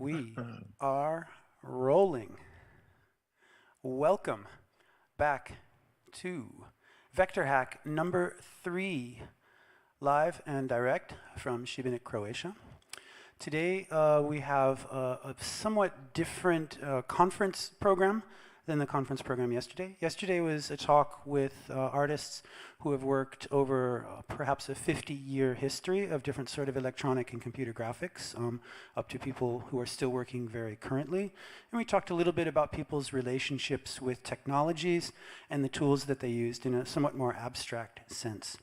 We are rolling. Welcome back to Vector Hack number 3, live and direct from Šibenik, Croatia. Today we have a somewhat different conference program than the conference program yesterday. Yesterday was a talk with artists who have worked over perhaps a 50-year history of different sort of electronic and computer graphics, up to people who are still working very currently. And we talked a little bit about people's relationships with technologies and the tools that they used in a somewhat more abstract sense.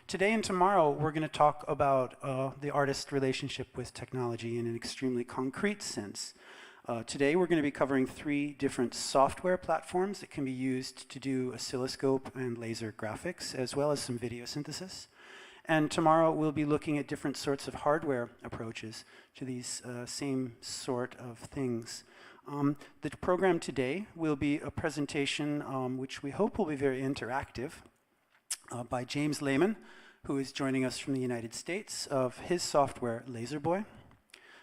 Today and tomorrow, we're going to talk about the artist's relationship with technology in an extremely concrete sense. Today, we're going to be covering 3 different software platforms that can be used to do oscilloscope and laser graphics, as well as some video synthesis. And tomorrow, we'll be looking at different sorts of hardware approaches to these same sort of things. The program today will be a presentation which we hope will be very interactive. By James Lehman, who is joining us from the United States, of his software Laserboy.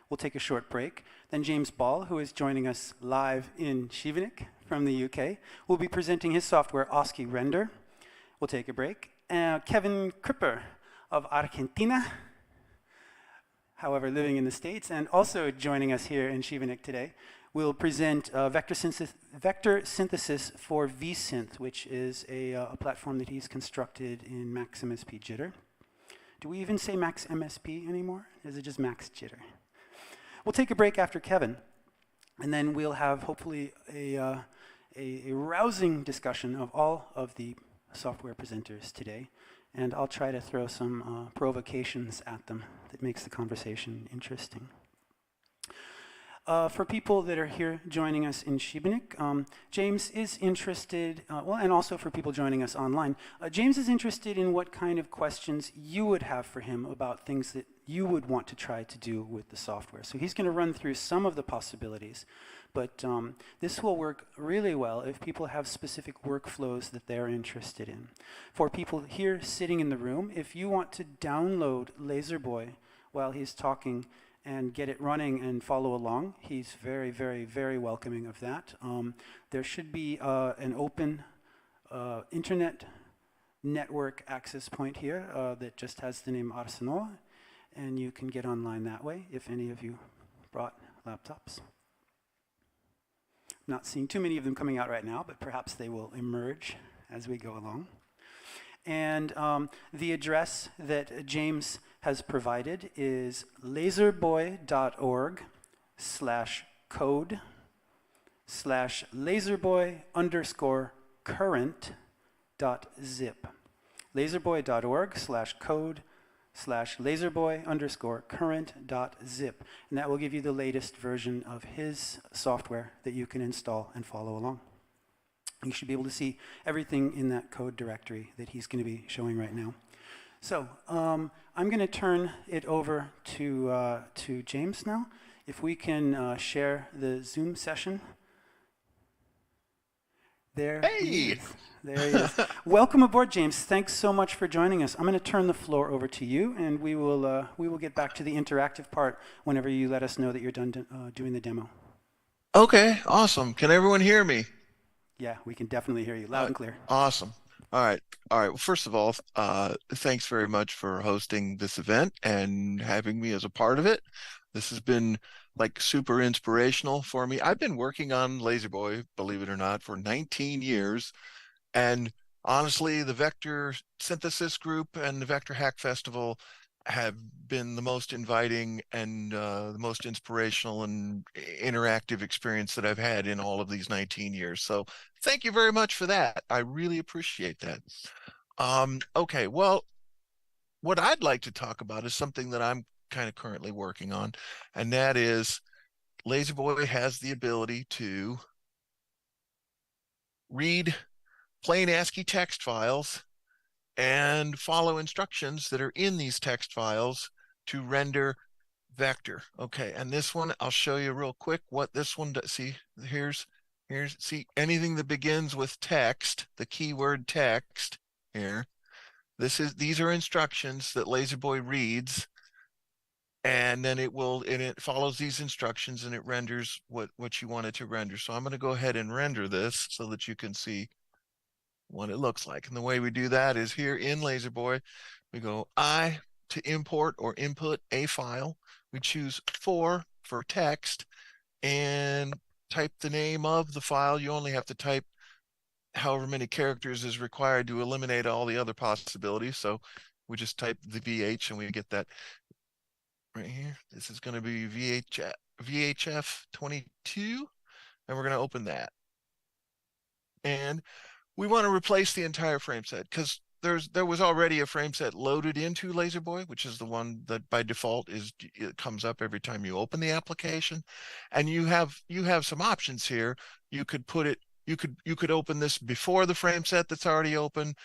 We'll take a short break. Then James Ball, who is joining us live in Šibenik from the UK, will be presenting his software Oscirender. We'll take a break. Kevin Kripper of Argentina, however, living in the States, and also joining us here in Šibenik today, will present vector synthesis for Vsynth, which is a platform that he's constructed in Max MSP Jitter. Do we even say Max MSP anymore? Is it just Max Jitter? We'll take a break after Kevin, and then we'll have hopefully a rousing discussion of all of the software presenters today, and I'll try to throw some provocations at them that makes the conversation interesting. For people that are here joining us in Šibenik, James is interested, and also for people joining us online, James is interested in what kind of questions you would have for him about things that you would want to try to do with the software. So he's going to run through some of the possibilities, but this will work really well if people have specific workflows that they're interested in. For people here sitting in the room, if you want to download Laserboy while he's talking, and get it running and follow along, he's very, very, very welcoming of that. There should be an open internet network access point here that just has the name Arsenal, and you can get online that way if any of you brought laptops. Not seeing too many of them coming out right now, but perhaps they will emerge as we go along. And the address that James has provided is laserboy.org/code/laserboy_current.zip. laserboy.org/code/laserboy_current.zip. And that will give you the latest version of his software that you can install and follow along. You should be able to see everything in that code directory that he's going to be showing right now. So I'm going to turn it over to James now. If we can share the Zoom session. There he is. There he is. Welcome aboard, James. Thanks so much for joining us. I'm going to turn the floor over to you, and we will get back to the interactive part whenever you let us know that you're done doing the demo. Okay, awesome. Can everyone hear me? Yeah, we can definitely hear you loud and clear. Awesome. All right. Well, first of all, thanks very much for hosting this event and having me as a part of it. This has been like super inspirational for me. I've been working on Laserboy, believe it or not, for 19 years. And honestly, the Vector Synthesis Group and the Vector Hack Festival have been the most inviting and the most inspirational and interactive experience that I've had in all of these 19 years. So thank you very much for that. I really appreciate that. Okay, well, what I'd like to talk about is something that I'm kind of currently working on, and that is Laserboy has the ability to read plain ASCII text files and follow instructions that are in these text files to render vector. Okay, and this one, I'll show you real quick what this one does. See, see, anything that begins with text, the keyword text here, these are instructions that Laserboy reads and then it follows these instructions and it renders what you want it to render. So I'm going to go ahead and render this so that you can see what it looks like. And the way we do that is here in Laserboy, we go I to import or input a file. We choose for text and type the name of the file. You only have to type however many characters is required to eliminate all the other possibilities. So we just type the VH and we get that right here. This is going to be VHF 22, and we're going to open that. And we want to replace the entire frame set because there was already a frame set loaded into Laserboy, which is the one that by default it comes up every time you open the application. And you have some options here. You could open this before the frame set that's already open,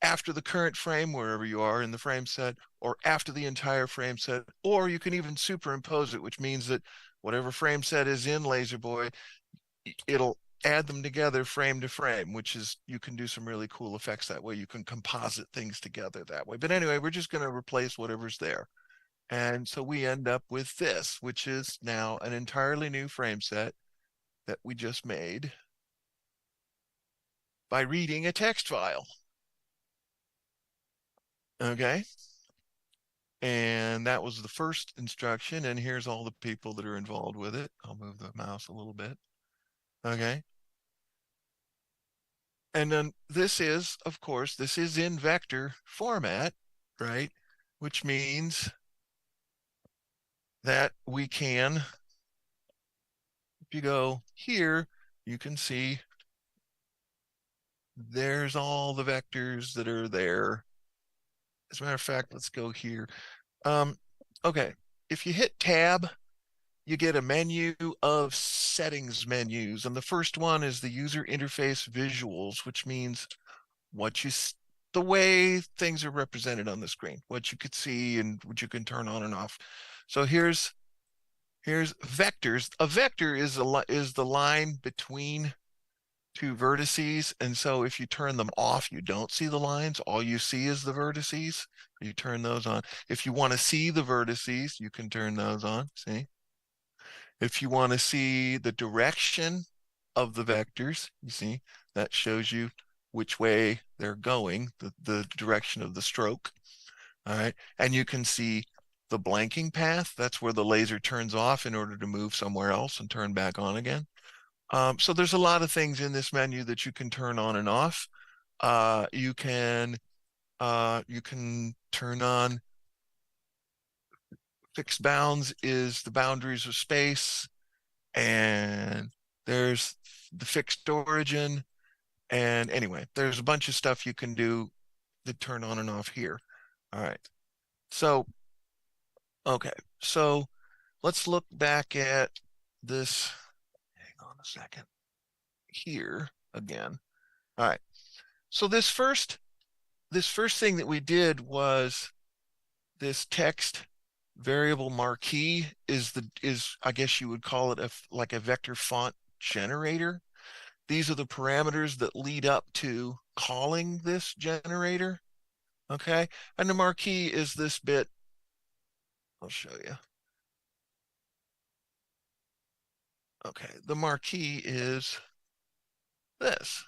after the current frame, wherever you are in the frame set, or after the entire frame set, or you can even superimpose it, which means that whatever frame set is in Laserboy, it'll add them together frame to frame, which is, you can do some really cool effects that way. You can composite things together that way. But anyway, we're just going to replace whatever's there. And so we end up with this, which is now an entirely new frame set that we just made by reading a text file. Okay. And that was the first instruction. And here's all the people that are involved with it. I'll move the mouse a little bit. Okay. And then this is, of course, this is in vector format, right? Which means that we can, if you go here, you can see there's all the vectors that are there. As a matter of fact, let's go here. Okay, if you hit tab, you get a menu of settings menus. And the first one is the user interface visuals, which means the way things are represented on the screen, what you could see and what you can turn on and off. So here's vectors. A vector is the line between two vertices, and so if you turn them off, you don't see the lines. All you see is the vertices. You turn those on. If you want to see the vertices, you can turn those on. See? If you want to see the direction of the vectors, you see, that shows you which way they're going, the direction of the stroke. All right. And you can see the blanking path. That's where the laser turns off in order to move somewhere else and turn back on again. So there's a lot of things in this menu that you can turn on and off. You can turn on fixed bounds is the boundaries of space, and there's the fixed origin. And anyway, there's a bunch of stuff you can do that turn on and off here. All right. So, okay. So let's look back at this. Hang on a second. Here again. All right. So this first thing that we did was this text variable marquee is I guess you would call it like a vector font generator. These are the parameters that lead up to calling this generator. Okay. And the marquee is this bit. I'll show you. Okay. The marquee is this.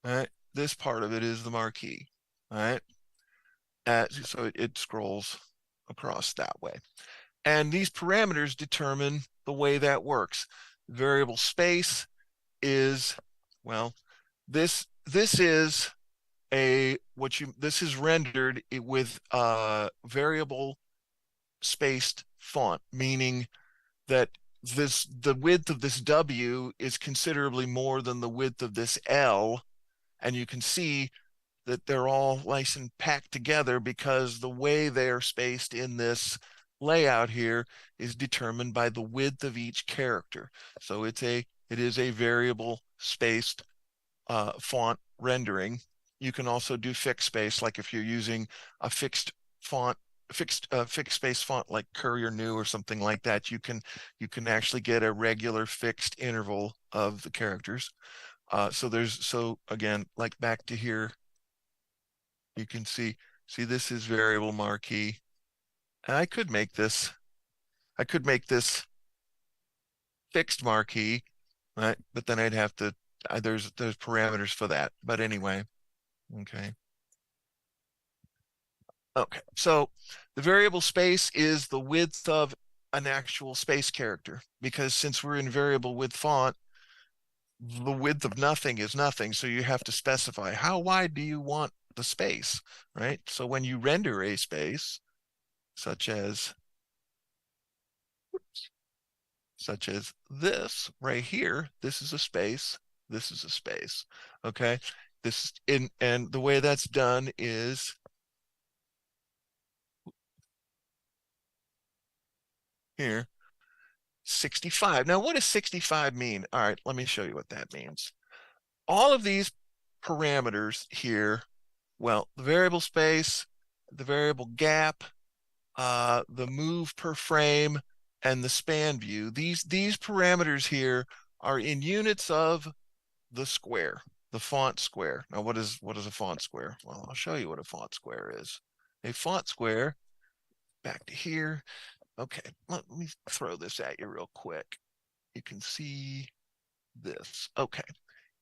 All right. This part of it is the marquee. All right. So it scrolls across that way. And these parameters determine the way that works. Variable space is, well, this is this is rendered with variable spaced font, meaning that the width of this W is considerably more than the width of this L, and you can see that they're all nice and packed together because the way they are spaced in this layout here is determined by the width of each character. So it is a variable spaced font rendering. You can also do fixed space, like if you're using a fixed space font like Courier New or something like that, you can actually get a regular fixed interval of the characters. So again, like back to here, you can see this is variable marquee. And I could make this I could make this fixed marquee, right? But then I'd have to, there's parameters for that. But anyway, okay. Okay, so the variable space is the width of an actual space character, because since we're in variable width font, the width of nothing is nothing. So you have to specify how wide do you want the space, right? So when you render a space, such as this right here, this is a space, this is a space. Okay. This in and the way that's done is here, 65. Now, what does 65 mean? All right, let me show you what that means. All of these parameters here, well, the variable space, the variable gap, the move per frame, and the span view, these parameters here are in units of the square, the font square. Now, what is a font square? Well, I'll show you what a font square is. A font square, back to here. Okay, let me throw this at you real quick. You can see this. Okay,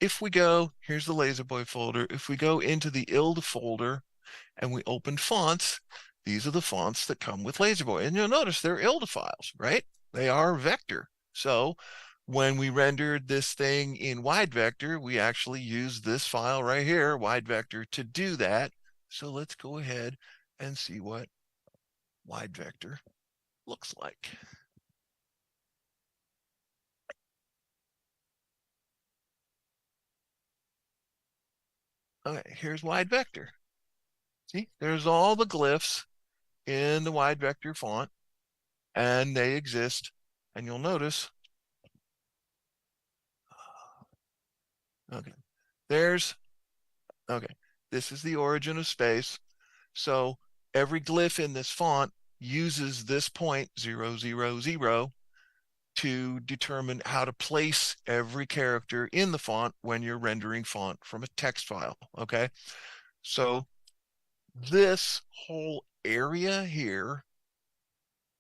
if we go, here's the Laserboy folder. If we go into the ILD folder and we open fonts, these are the fonts that come with Laserboy. And you'll notice they're ILD files, right? They are vector. So when we rendered this thing in wide vector, we actually used this file right here, wide vector, to do that. So let's go ahead and see what wide vector looks like. Okay, here's wide vector. See, there's all the glyphs in the wide vector font, and they exist. And you'll notice, okay, there's, okay, this is the origin of space. So every glyph in this font uses this point 0, 0, 0 to determine how to place every character in the font when you're rendering font from a text file. Okay, so this whole area here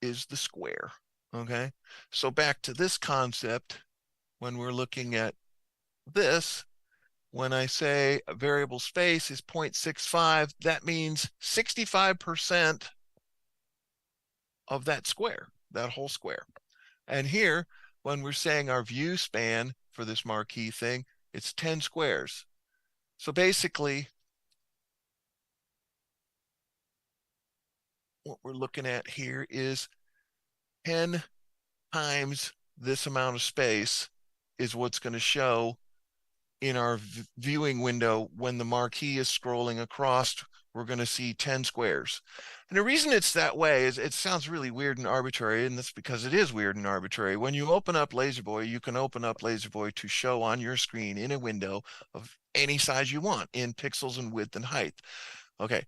is the square. Okay, so back to this concept, when we're looking at this, when I say a variable space is 0.65, that means 65% of that square, that whole square. And here, when we're saying our view span for this marquee thing, it's 10 squares. So basically, what we're looking at here is 10 times this amount of space is what's going to show in our viewing window. When the marquee is scrolling across, we're going to see 10 squares. And the reason it's that way is it sounds really weird and arbitrary, and that's because it is weird and arbitrary. When you open up Laserboy, you can open up Laserboy to show on your screen in a window of any size you want in pixels and width and height. Okay,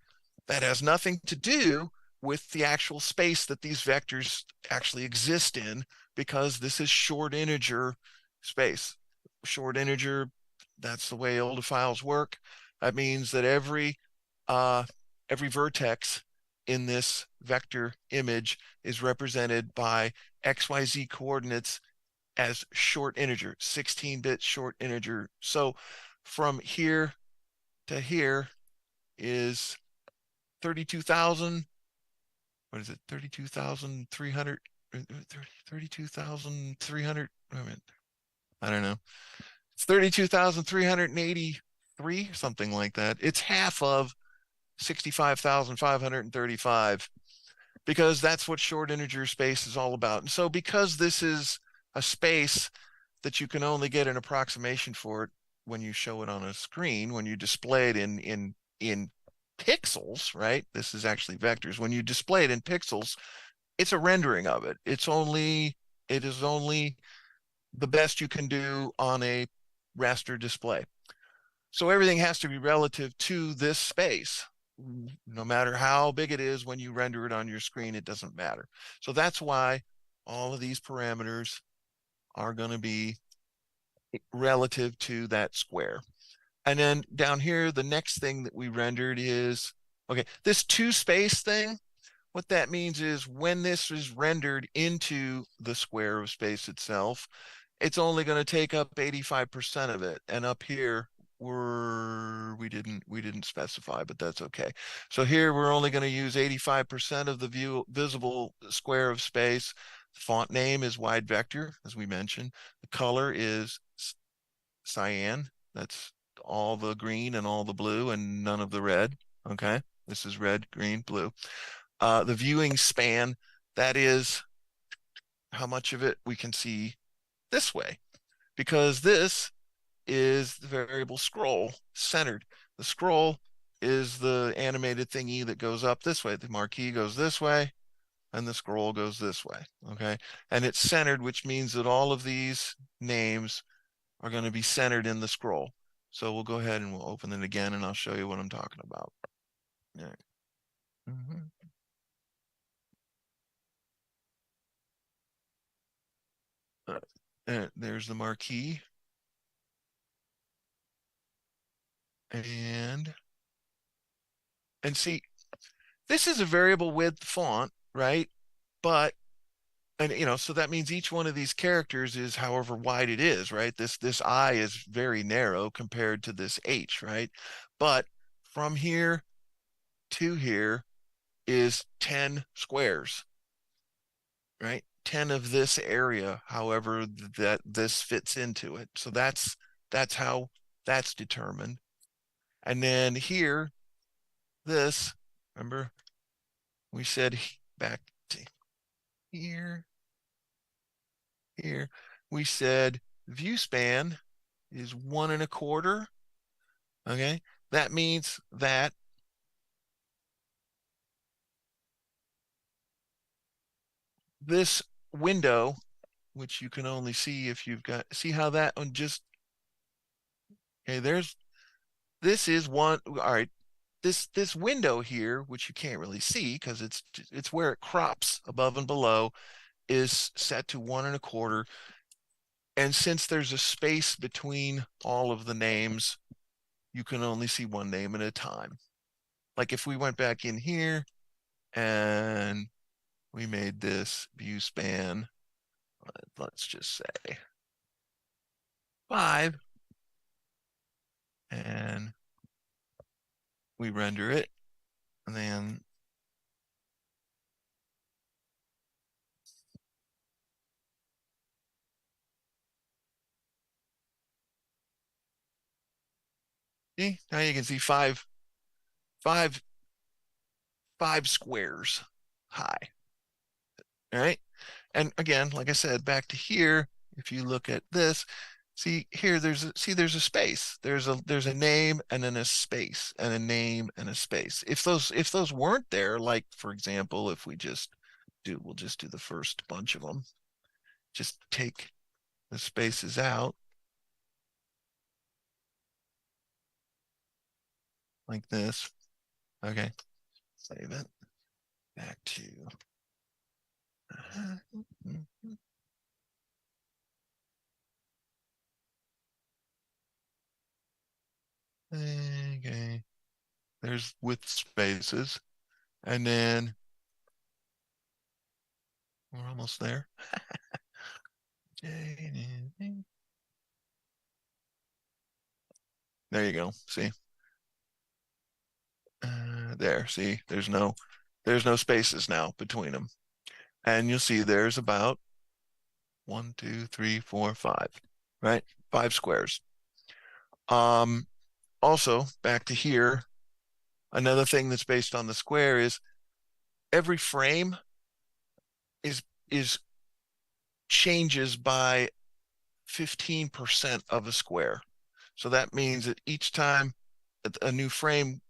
that has nothing to do with the actual space that these vectors actually exist in, because this is short integer space. Short integer, that's the way older files work. That means that every vertex in this vector image is represented by XYZ coordinates as short integer, 16-bit short integer. So from here to here is 32,000. What is it? 32,300. 32,300. I don't know. It's 32,383, something like that. It's half of 65,535, because that's what short integer space is all about. And so because this is a space that you can only get an approximation for it when you show it on a screen, when you display it in pixels, right? This is actually vectors. When you display it in pixels, it's a rendering of it. It is only the best you can do on a raster display. So everything has to be relative to this space. No matter how big it is, when you render it on your screen, it doesn't matter. So that's why all of these parameters are going to be relative to that square. And then down here, the next thing that we rendered is, okay, this two space thing, what that means is when this is rendered into the square of space itself, it's only going to take up 85% of it. And up here, we didn't specify, but that's okay. So here we're only going to use 85% of the visible square of space. The font name is wide vector, as we mentioned. The color is cyan. That's all the green and all the blue and none of the red. Okay, this is red, green, blue. The viewing span, that is how much of it we can see this way, because this is the variable scroll centered. The scroll is the animated thingy that goes up this way. The marquee goes this way and the scroll goes this way. Okay, and it's centered, which means that all of these names are going to be centered in the scroll. So we'll go ahead and we'll open it again and I'll show you what I'm talking about. All right. There's the marquee. And see, this is a variable width font, right? But, and so that means each one of these characters is however wide it is, right? This I is very narrow compared to this H, right? But from here to here is 10 squares, right? 10 of this area, however that this fits into it. So that's how that's determined. And then here, this, remember, we said back to here, we said view span is 1.25. Okay, that means that this window, which you can only see if you've got, see how that one just, okay, this is one, all right, this window here, which you can't really see because it's where it crops above and below, is set to 1.25. And since there's a space between all of the names, you can only see one name at a time. Like if we went back in here and we made this view span, let's just say 5, and we render it, and then see, now you can see five squares high. All right. And again, like I said, back to here, if you look at this, see here, there's a space. There's a name and then a space and a name and a space. If those weren't there, like for example, if we'll just do the first bunch of them. Just take the spaces out like this. Okay. Save it. Back to okay. There's with spaces. And then we're almost there. There you go. See? There, see, there's no spaces now between them. And you'll see there's about 1, 2, 3, 4, 5, right? 5 squares. Also, back to here, another thing that's based on the square is every frame is changes by 15% of a square. So that means that each time a new frame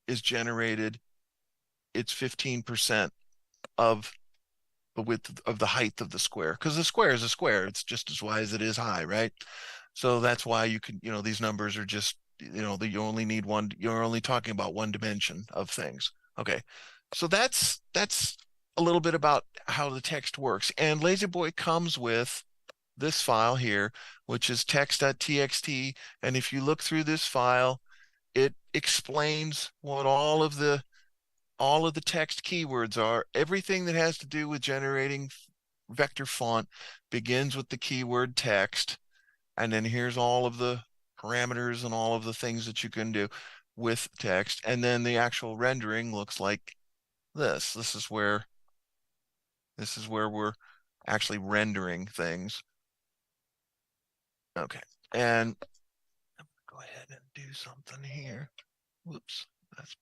is generated, it's 15% of the width of the height of the square, because the square is a square. It's just as wide as it is high, right? So that's why you can, these numbers are just, you only need one, you're only talking about one dimension of things. Okay, so that's a little bit about how the text works. And Laserboy comes with this file here, which is text.txt. And if you look through this file, it explains what all of the all of the text keywords are. Everything that has to do with generating vector font begins with the keyword text. And then here's all of the parameters and all of the things that you can do with text. And then the actual rendering looks like this. This is where we're actually rendering things. Okay. And I'm gonna go ahead and do something here. Whoops. That's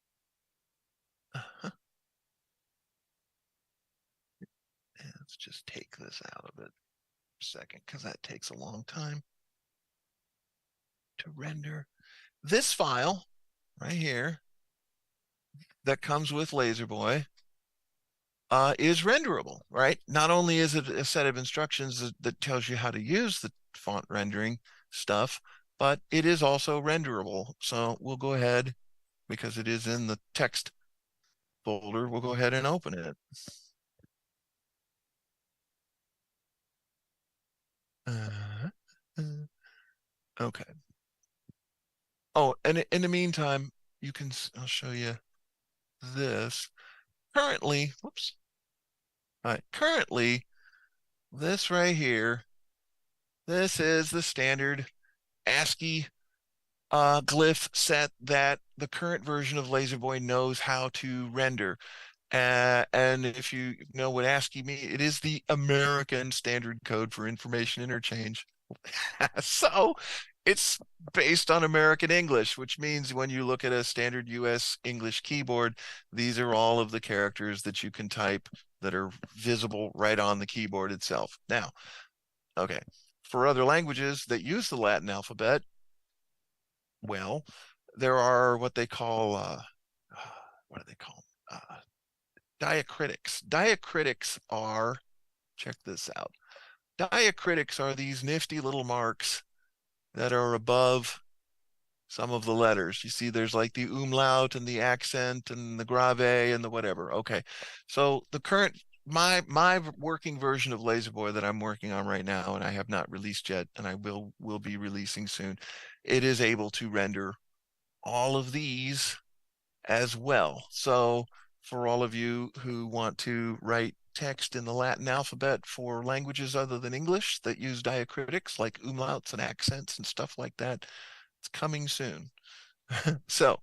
let's just take this out of it for a second because that takes a long time to render. This file right here that comes with Laserboy is renderable, right? Not only is it a set of instructions that tells you how to use the font rendering stuff, but it is also renderable. So we'll go ahead, because it is in the text folder, we'll go ahead and open it. Okay. Oh, and in the meantime, I'll show you this. Currently, whoops. All right, currently, this right here, this is the standard ASCII glyph set that the current version of Laserboy knows how to render. And if you know what ASCII means, it is the American Standard Code for Information Interchange. So it's based on American English, which means when you look at a standard US English keyboard, these are all of the characters that you can type that are visible right on the keyboard itself. Now, okay, for other languages that use the Latin alphabet, well, there are what they call, what do they call diacritics. Diacritics are, check this out. Diacritics are these nifty little marks that are above some of the letters. You see, there's like the umlaut and the accent and the grave and the whatever. Okay, so the current my working version of Laserboy that I'm working on right now, and I have not released yet, and I will be releasing soon. It is able to render all of these as well. So for all of you who want to write text in the Latin alphabet for languages other than English that use diacritics like umlauts and accents and stuff like that, it's coming soon. So,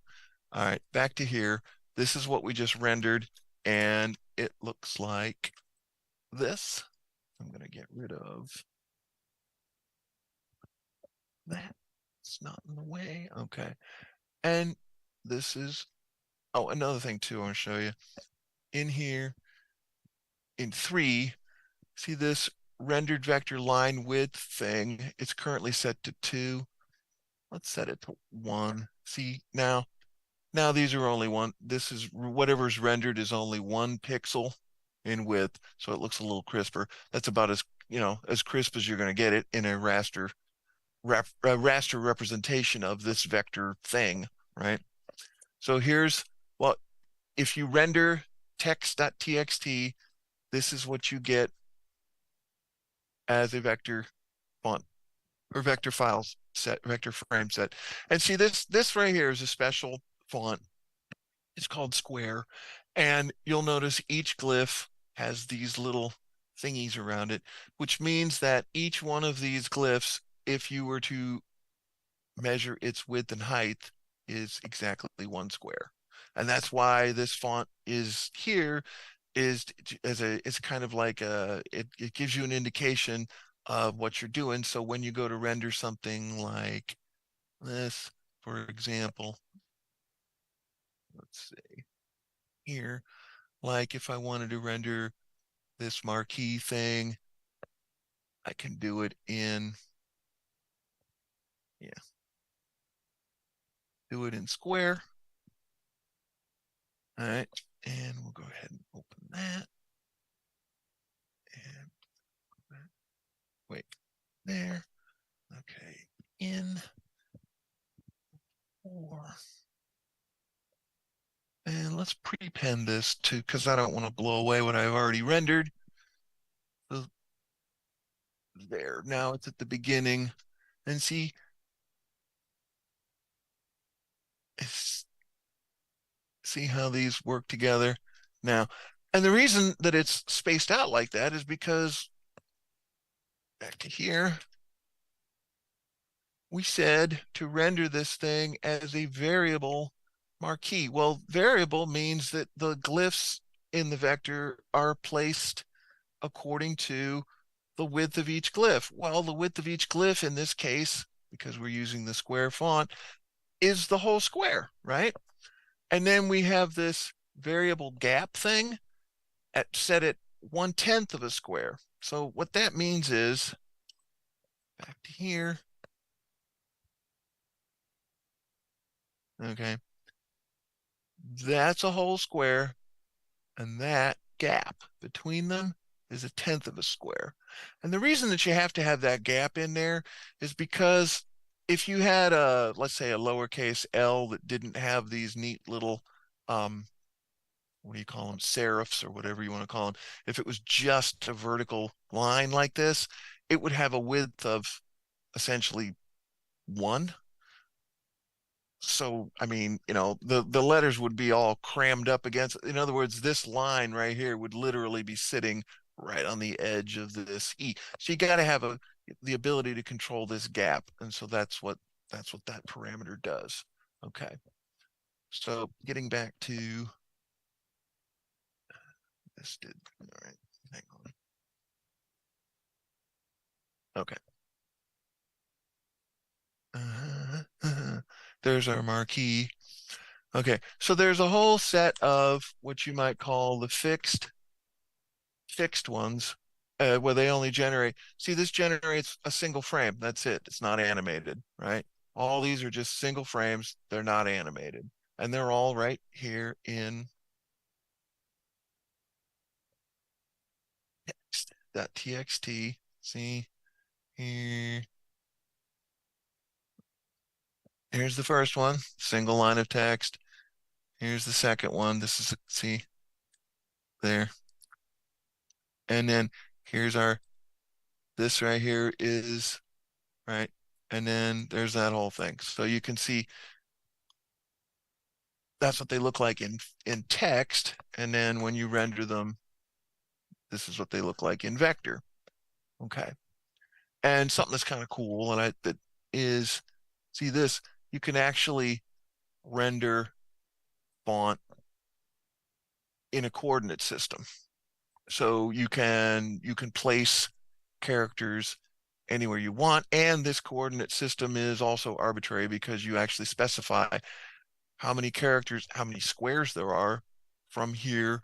all right, back to here. This is what we just rendered, and it looks like this. I'm going to get rid of that. It's not in the way. Okay. And this is, oh, another thing too, I want to show you. In here, in 3, see this rendered vector line width thing? It's currently set to 2. Let's set it to 1. See, now these are only one. This is whatever's rendered is only 1 pixel in width, so it looks a little crisper. That's about as crisp as you're going to get it in a raster representation of this vector thing, right? So here's well, if you render text.txt, this is what you get as a vector font or vector files set, vector frame set. And see, this right here is a special font. It's called Square, and you'll notice each glyph has these little thingies around it, which means that each one of these glyphs, if you were to measure its width and height, is exactly 1 square. And that's why this font is here, is it's kind of like it gives you an indication of what you're doing. So when you go to render something like this, for example, let's see here, like if I wanted to render this marquee thing, I can do it in, yeah, do it in Square. All right, and we'll go ahead and open that. And wait, there. Okay, in 4. And let's prepend this too, because I don't want to blow away what I've already rendered. So there, now it's at the beginning. And see, see how these work together now. And the reason that it's spaced out like that is because back to here, we said to render this thing as a variable marquee. Well, variable means that the glyphs in the vector are placed according to the width of each glyph. Well, the width of each glyph in this case, because we're using the square font, is the whole square, right? And then we have this variable gap thing set at 1/10 of a square. So what that means is, back to here, okay, that's a whole square, and that gap between them is 1/10 of a square. And the reason that you have to have that gap in there is because if you had a, let's say, a lowercase l that didn't have these neat little, what do you call them, serifs or whatever you want to call them, if it was just a vertical line like this, it would have a width of essentially 1. So, I mean, the letters would be all crammed up against, in other words, this line right here would literally be sitting right on the edge of this E. So you got to have the ability to control this gap. And so that's what that parameter does. Okay. So getting back to this all right, hang on. Okay. There's our marquee. Okay, so there's a whole set of what you might call the fixed ones, where they only generate. See, this generates a single frame. That's it. It's not animated, right? All these are just single frames. They're not animated, and they're all right here in text.txt. See here. Here's the first one, single line of text. Here's the second one. This is, see, there. And then here's this right here is, right? And then there's that whole thing. So you can see that's what they look like in text. And then when you render them, this is what they look like in vector. Okay. And something that's kind of cool, and that is, see this, you can actually render font in a coordinate system. So you can place characters anywhere you want, and this coordinate system is also arbitrary because you actually specify how many characters, how many squares there are from here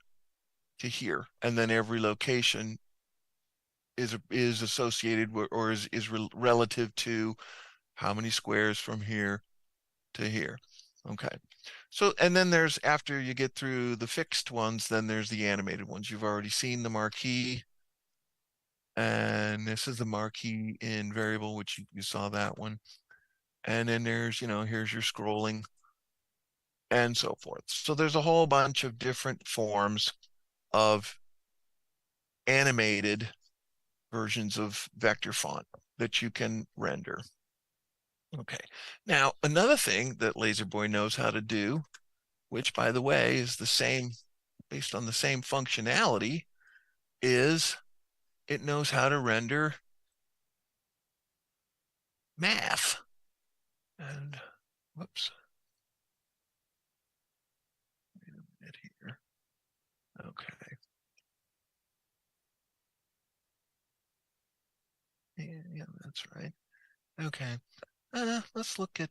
to here, and then every location is associated with, or is relative to how many squares from here to here. Okay. So, and then there's, after you get through the fixed ones, then there's the animated ones. You've already seen the marquee. And this is the marquee in variable, which you saw that one. And then there's, here's your scrolling and so forth. So there's a whole bunch of different forms of animated versions of vector font that you can render. Okay. Now, another thing that Laserboy knows how to do, which, by the way, is the same, based on the same functionality, is it knows how to render math. And whoops. Wait a minute here. Okay. Yeah, that's right. Okay. Let's look at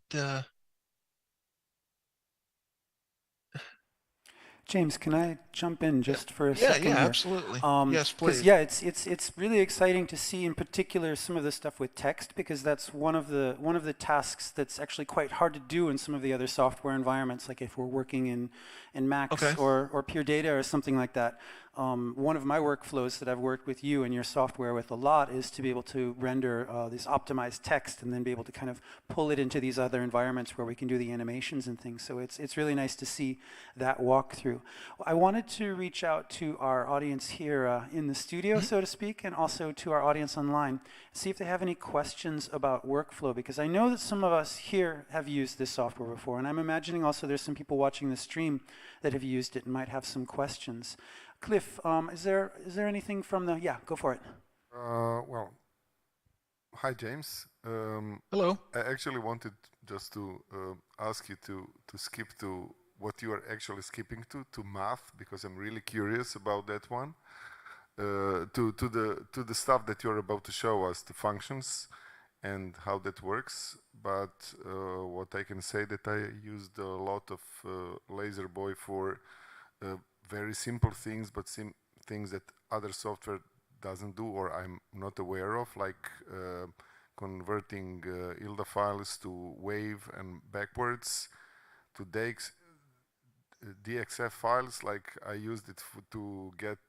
James, can I jump in just for a yeah, second yeah, here? absolutely. Yes, Because please. yeah, it's really exciting to see in particular some of the stuff with text, because that's one of the tasks that's actually quite hard to do in some of the other software environments, like if we're working in Max Okay. or Pure Data or something like that. one of my workflows that I've worked with you and your software with a lot is to be able to render this optimized text and then be able to kind of pull it into these other environments where we can do the animations and things. So it's really nice to see that walkthrough. I wanted to reach out to our audience here in the studio, so to speak, and also to our audience online, see if they have any questions about workflow, because I know that some of us here have used this software before, and I'm imagining also there's some people watching the stream that have used it and might have some questions. Cliff, is there anything from the, yeah, go for it. Well, hi James. Hello. I actually wanted just to ask you to skip to what you are actually skipping to math, because I'm really curious about that one. To the stuff that you're about to show us, the functions and how that works. But what I can say that I used a lot of Laserboy for very simple things, but things that other software doesn't do or I'm not aware of, like converting ILDA files to wave and backwards to DXF files. Like I used it to get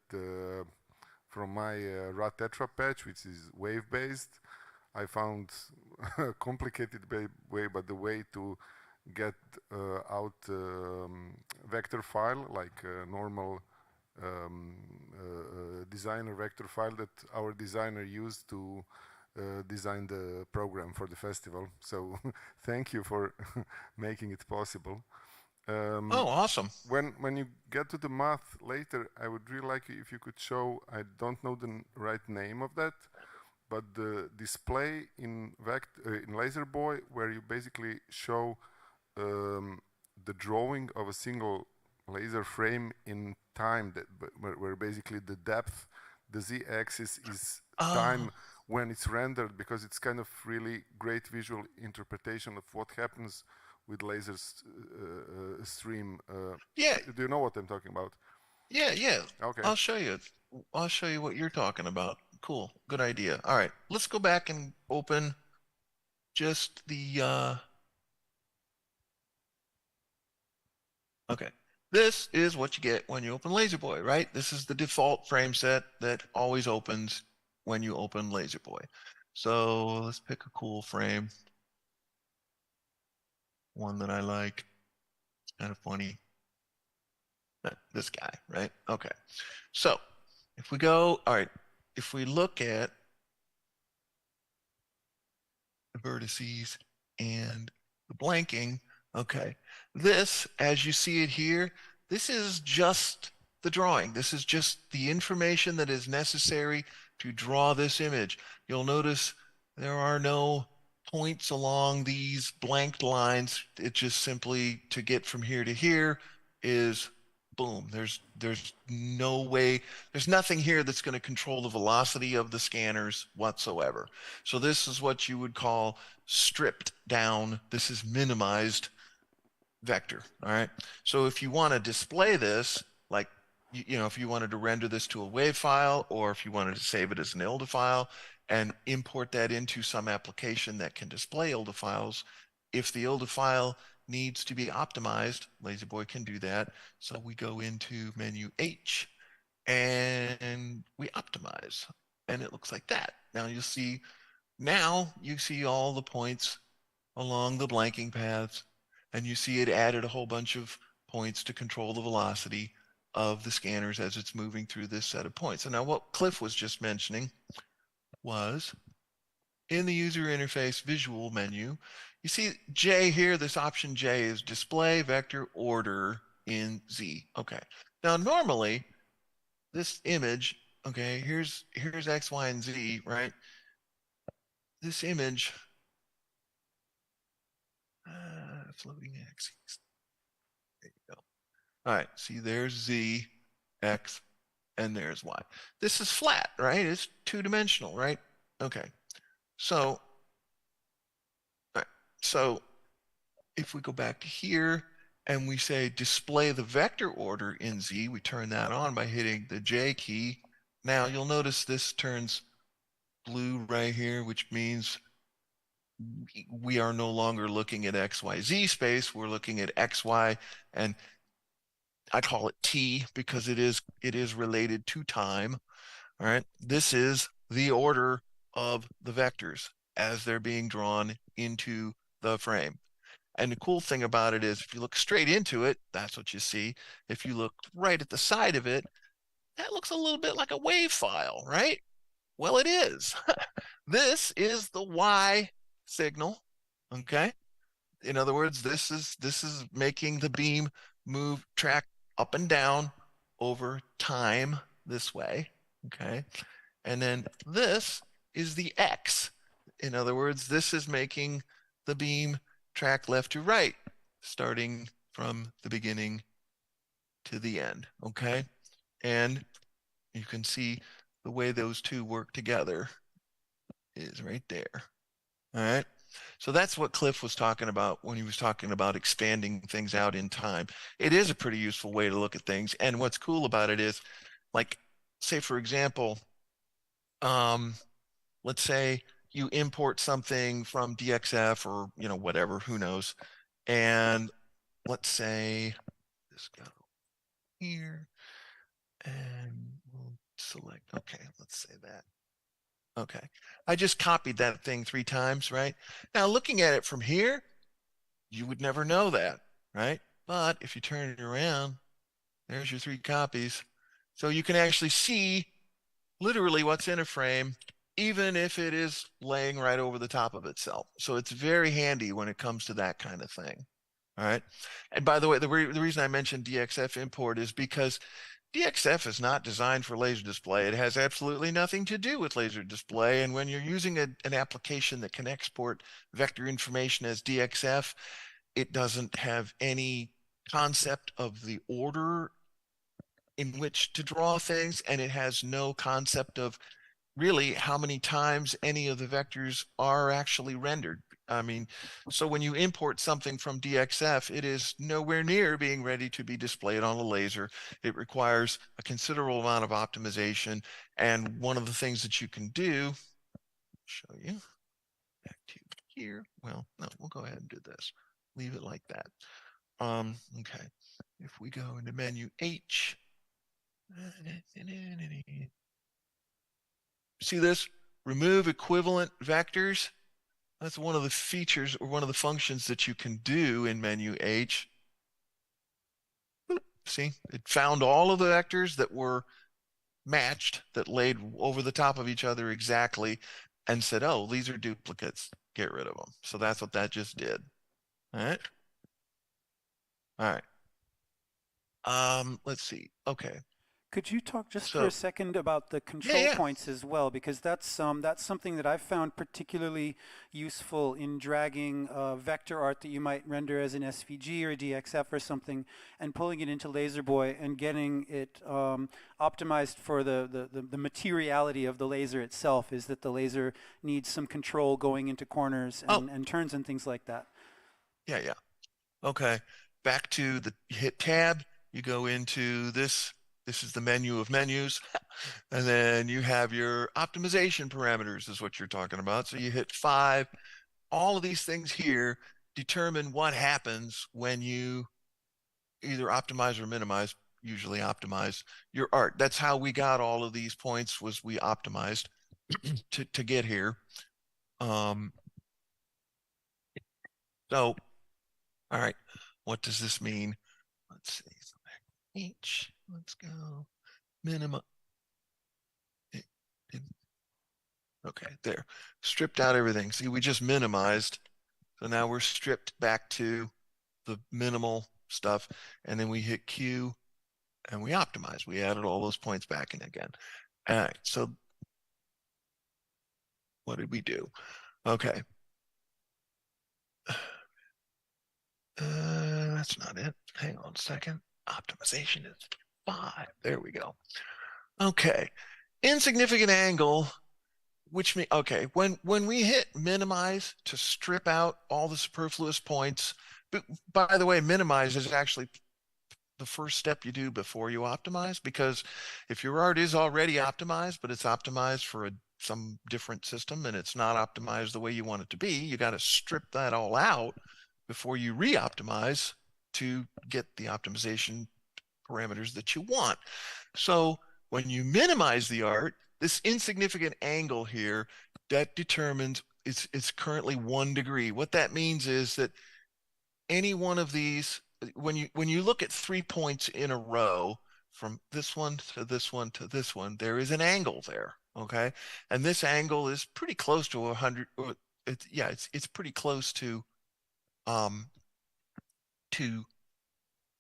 from my raw tetra patch, which is wave based. I found a complicated way, but the way to get out vector file, like a normal designer vector file that our designer used to design the program for the festival. So thank you for making it possible. Oh, awesome. When you get to the math later, I would really like if you could show, I don't know the right name of that, but the display in Laserboy, where you basically show the drawing of a single laser frame in time, that where basically the depth, the z-axis is time when it's rendered, because it's kind of really great visual interpretation of what happens with lasers stream. Yeah. Do you know what I'm talking about? Yeah. Okay. I'll show you. I'll show you what you're talking about. Cool. Good idea. All right. Let's go back and open just the okay. This is what you get when you open Laserboy, right? This is the default frame set that always opens when you open Laserboy. So let's pick a cool frame. One that I like. It's kind of funny. This guy, right? Okay. So if we go, all right, if we look at the vertices and the blanking, okay, this, as you see it here, this is just the drawing. This is just the information that is necessary to draw this image. You'll notice there are no points along these blanked lines. It just simply, to get from here to here, is boom. There's no way, there's nothing here that's going to control the velocity of the scanners whatsoever. So this is what you would call stripped down. This is minimized vector. All right. So if you want to display this, like, you know, if you wanted to render this to a wave file, or if you wanted to save it as an ILDA file and import that into some application that can display ILDA files, if the ILDA file needs to be optimized, Laserboy can do that. So we go into menu H and we optimize, and it looks like that. Now you see all the points along the blanking paths, and you see it added a whole bunch of points to control the velocity of the scanners as it's moving through this set of points. And now what Cliff was just mentioning was, in the user interface visual menu, you see J here, this option J is display vector order in Z. Okay. Now normally this image, okay, here's X, Y, and Z, right? This image, floating axes. There you go. All right, see there's Z, X, and there's Y. This is flat, right? It's two-dimensional, right? Okay. So if we go back to here and we say display the vector order in Z, we turn that on by hitting the J key. Now you'll notice this turns blue right here, which means we are no longer looking at XYZ space. We're looking at XY, and I call it T because it is related to time. All right. This is the order of the vectors as they're being drawn into the frame. And the cool thing about it is if you look straight into it, that's what you see. If you look right at the side of it, that looks a little bit like a wave file, right? Well, it is. This is the Y signal, okay? In other words, this is making the beam move track up and down over time this way, okay? And then this is the X. In other words, this is making the beam track left to right, starting from the beginning to the end, okay? And you can see the way those two work together is right there, all right? So that's what Cliff was talking about when he was talking about expanding things out in time. It is a pretty useful way to look at things. And what's cool about it is, like, say, for example, let's say you import something from DXF or, whatever, who knows. And let's say this go here and we'll select, okay, let's say that. Okay. I just copied that thing 3 times, right? Now looking at it from here, you would never know that, right? But if you turn it around, there's your 3 copies. So you can actually see literally what's in a frame, even if it is laying right over the top of itself. So it's very handy when it comes to that kind of thing. All right. And by the way, the reason I mentioned DXF import is because DXF is not designed for laser display. It has absolutely nothing to do with laser display. And when you're using an application that can export vector information as DXF, it doesn't have any concept of the order in which to draw things, and it has no concept of really how many times any of the vectors are actually rendered. I mean, so when you import something from DXF, it is nowhere near being ready to be displayed on a laser. It requires a considerable amount of optimization. And one of the things that you can do, show you back to here. Well, no, we'll go ahead and do this. Leave it like that. Okay. If we go into menu H, see this? Remove equivalent vectors. That's one of the features or one of the functions that you can do in menu H. See, it found all of the vectors that were matched, that laid over the top of each other exactly, and said, oh, these are duplicates. Get rid of them. So that's what that just did. All right. All right. Let's see. Okay. Could you talk just for a second about the control yeah. points as well? Because that's something that I've found particularly useful in dragging vector art that you might render as an SVG or DXF or something, and pulling it into Laserboy and getting it optimized for the materiality of the laser itself. Is that the laser needs some control going into corners and turns and things like that. Yeah. Okay. Back to the hit tab. You go into this. This is the menu of menus. And then you have your optimization parameters is what you're talking about. So you hit 5. All of these things here determine what happens when you either optimize or minimize, usually optimize your art. That's how we got all of these points, was we optimized to get here. So, all right, what does this mean? Let's see. H, let's go. Minimum. Okay, there. Stripped out everything. See, we just minimized. So now we're stripped back to the minimal stuff. And then we hit Q and we optimize. We added all those points back in again. All right, so what did we do? Okay. That's not it. Hang on a second. Optimization is 5. There we go. Okay. Insignificant angle, which means, okay, when we hit minimize to strip out all the superfluous points, but by the way, minimize is actually the first step you do before you optimize, because if your art is already optimized, but it's optimized for some different system and it's not optimized the way you want it to be, you got to strip that all out before you re-optimize to get the optimization parameters that you want. So when you minimize the art, this insignificant angle here, that determines it's currently 1 degree. What that means is that any one of these, when you look at 3 points in a row, from this one to this one to this one, there is an angle there, okay? And this angle is pretty close to 100, or it's pretty close to um to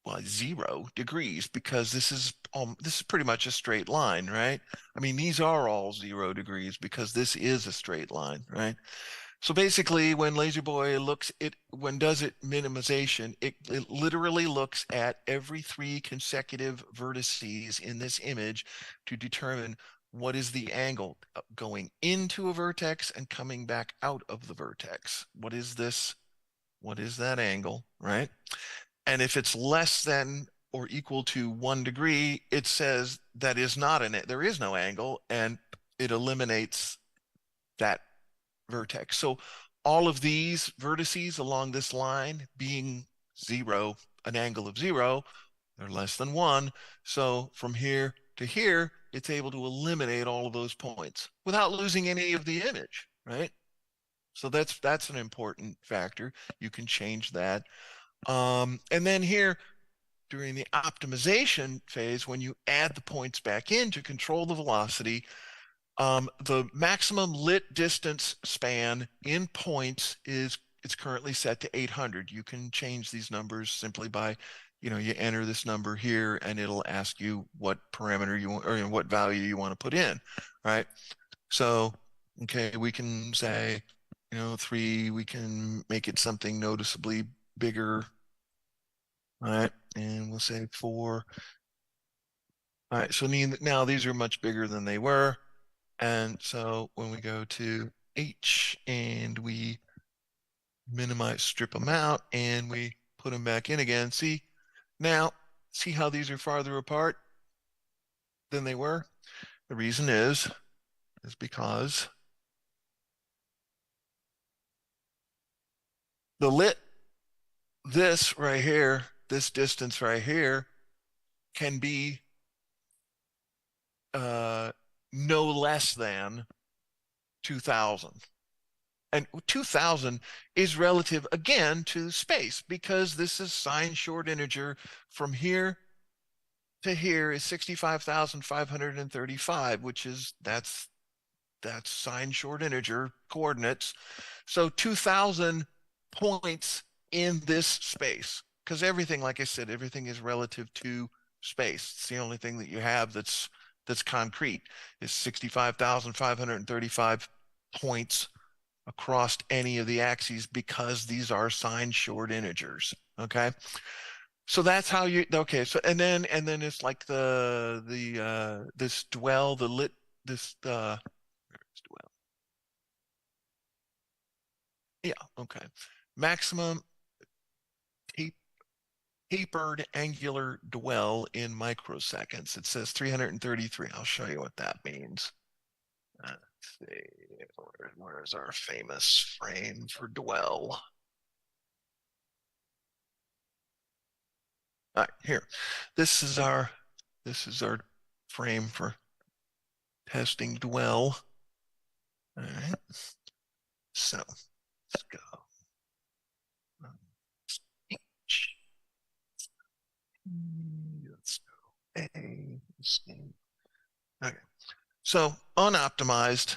well, 0 degrees, because this is pretty much a straight line, right? I mean, these are all 0 degrees because this is a straight line, right? So basically, when Laserboy does it minimization, it literally looks at every 3 consecutive vertices in this image to determine what is the angle going into a vertex and coming back out of the vertex. What is this? What is that angle, right? And if it's less than or equal to 1 degree, it says that is not there is no angle, and it eliminates that vertex. So all of these vertices along this line being 0, an angle of 0, they're less than 1. So from here to here, it's able to eliminate all of those points without losing any of the image, right? So that's an important factor. You can change that. And then here, during the optimization phase, when you add the points back in to control the velocity, the maximum lit distance span in points it's currently set to 800. You can change these numbers simply by, you enter this number here, and it'll ask you what parameter you want, or what value you want to put in, right? So, okay, we can say, 3, we can make it something noticeably bigger. All right, and we'll say 4. All right, so now these are much bigger than they were. And so when we go to H and we minimize, strip them out, and we put them back in again, see how these are farther apart than they were? The reason is because this right here, this distance right here, can be no less than 2,000. And 2,000 is relative, again, to space, because this is sine short integer. From here to here is 65,535, which is, that's sine short integer coordinates. So 2,000 points in this space, because everything, like I said, everything is relative to space. It's the only thing that you have that's concrete, is 65,535 points across any of the axes, because these are sine short integers, okay? So that's how okay, so and then it's like this dwell, where's dwell? Yeah, okay. Maximum tapered angular dwell in microseconds. It says 333. I'll show you what that means. Let's see, where's our famous frame for dwell? All right, here. This is our frame for testing dwell. All right. So let's go. Let's go. Okay. So unoptimized.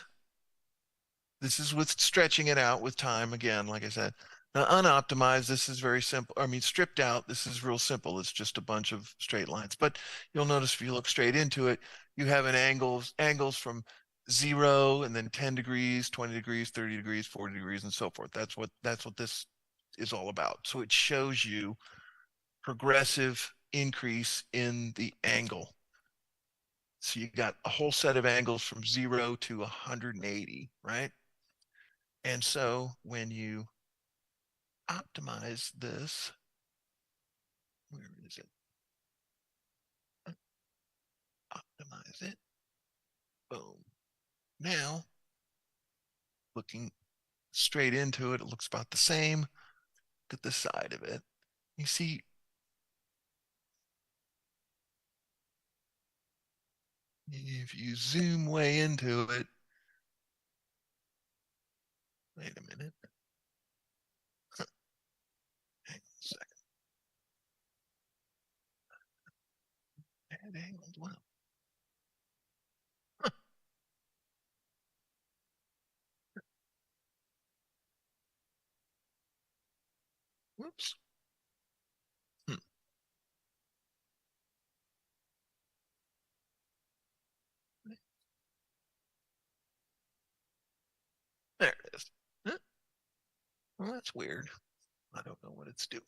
This is with stretching it out with time again, like I said. Now, unoptimized, this is very simple. I mean, stripped out, this is real simple. It's just a bunch of straight lines. But you'll notice if you look straight into it, you have angles from 0 and then 10 degrees, 20 degrees, 30 degrees, 40 degrees, and so forth. That's what this is all about. So it shows you progressive increase in the angle. So you got a whole set of angles from 0 to 180, right? And so when you optimize this, where is it? Optimize it. Boom. Now, looking straight into it, it looks about the same. Look at the side of it. You see If you zoom way into it, wait a minute. Hang on a second. Hang on, well. Whoops. There it is. Well, that's weird. I don't know what it's doing.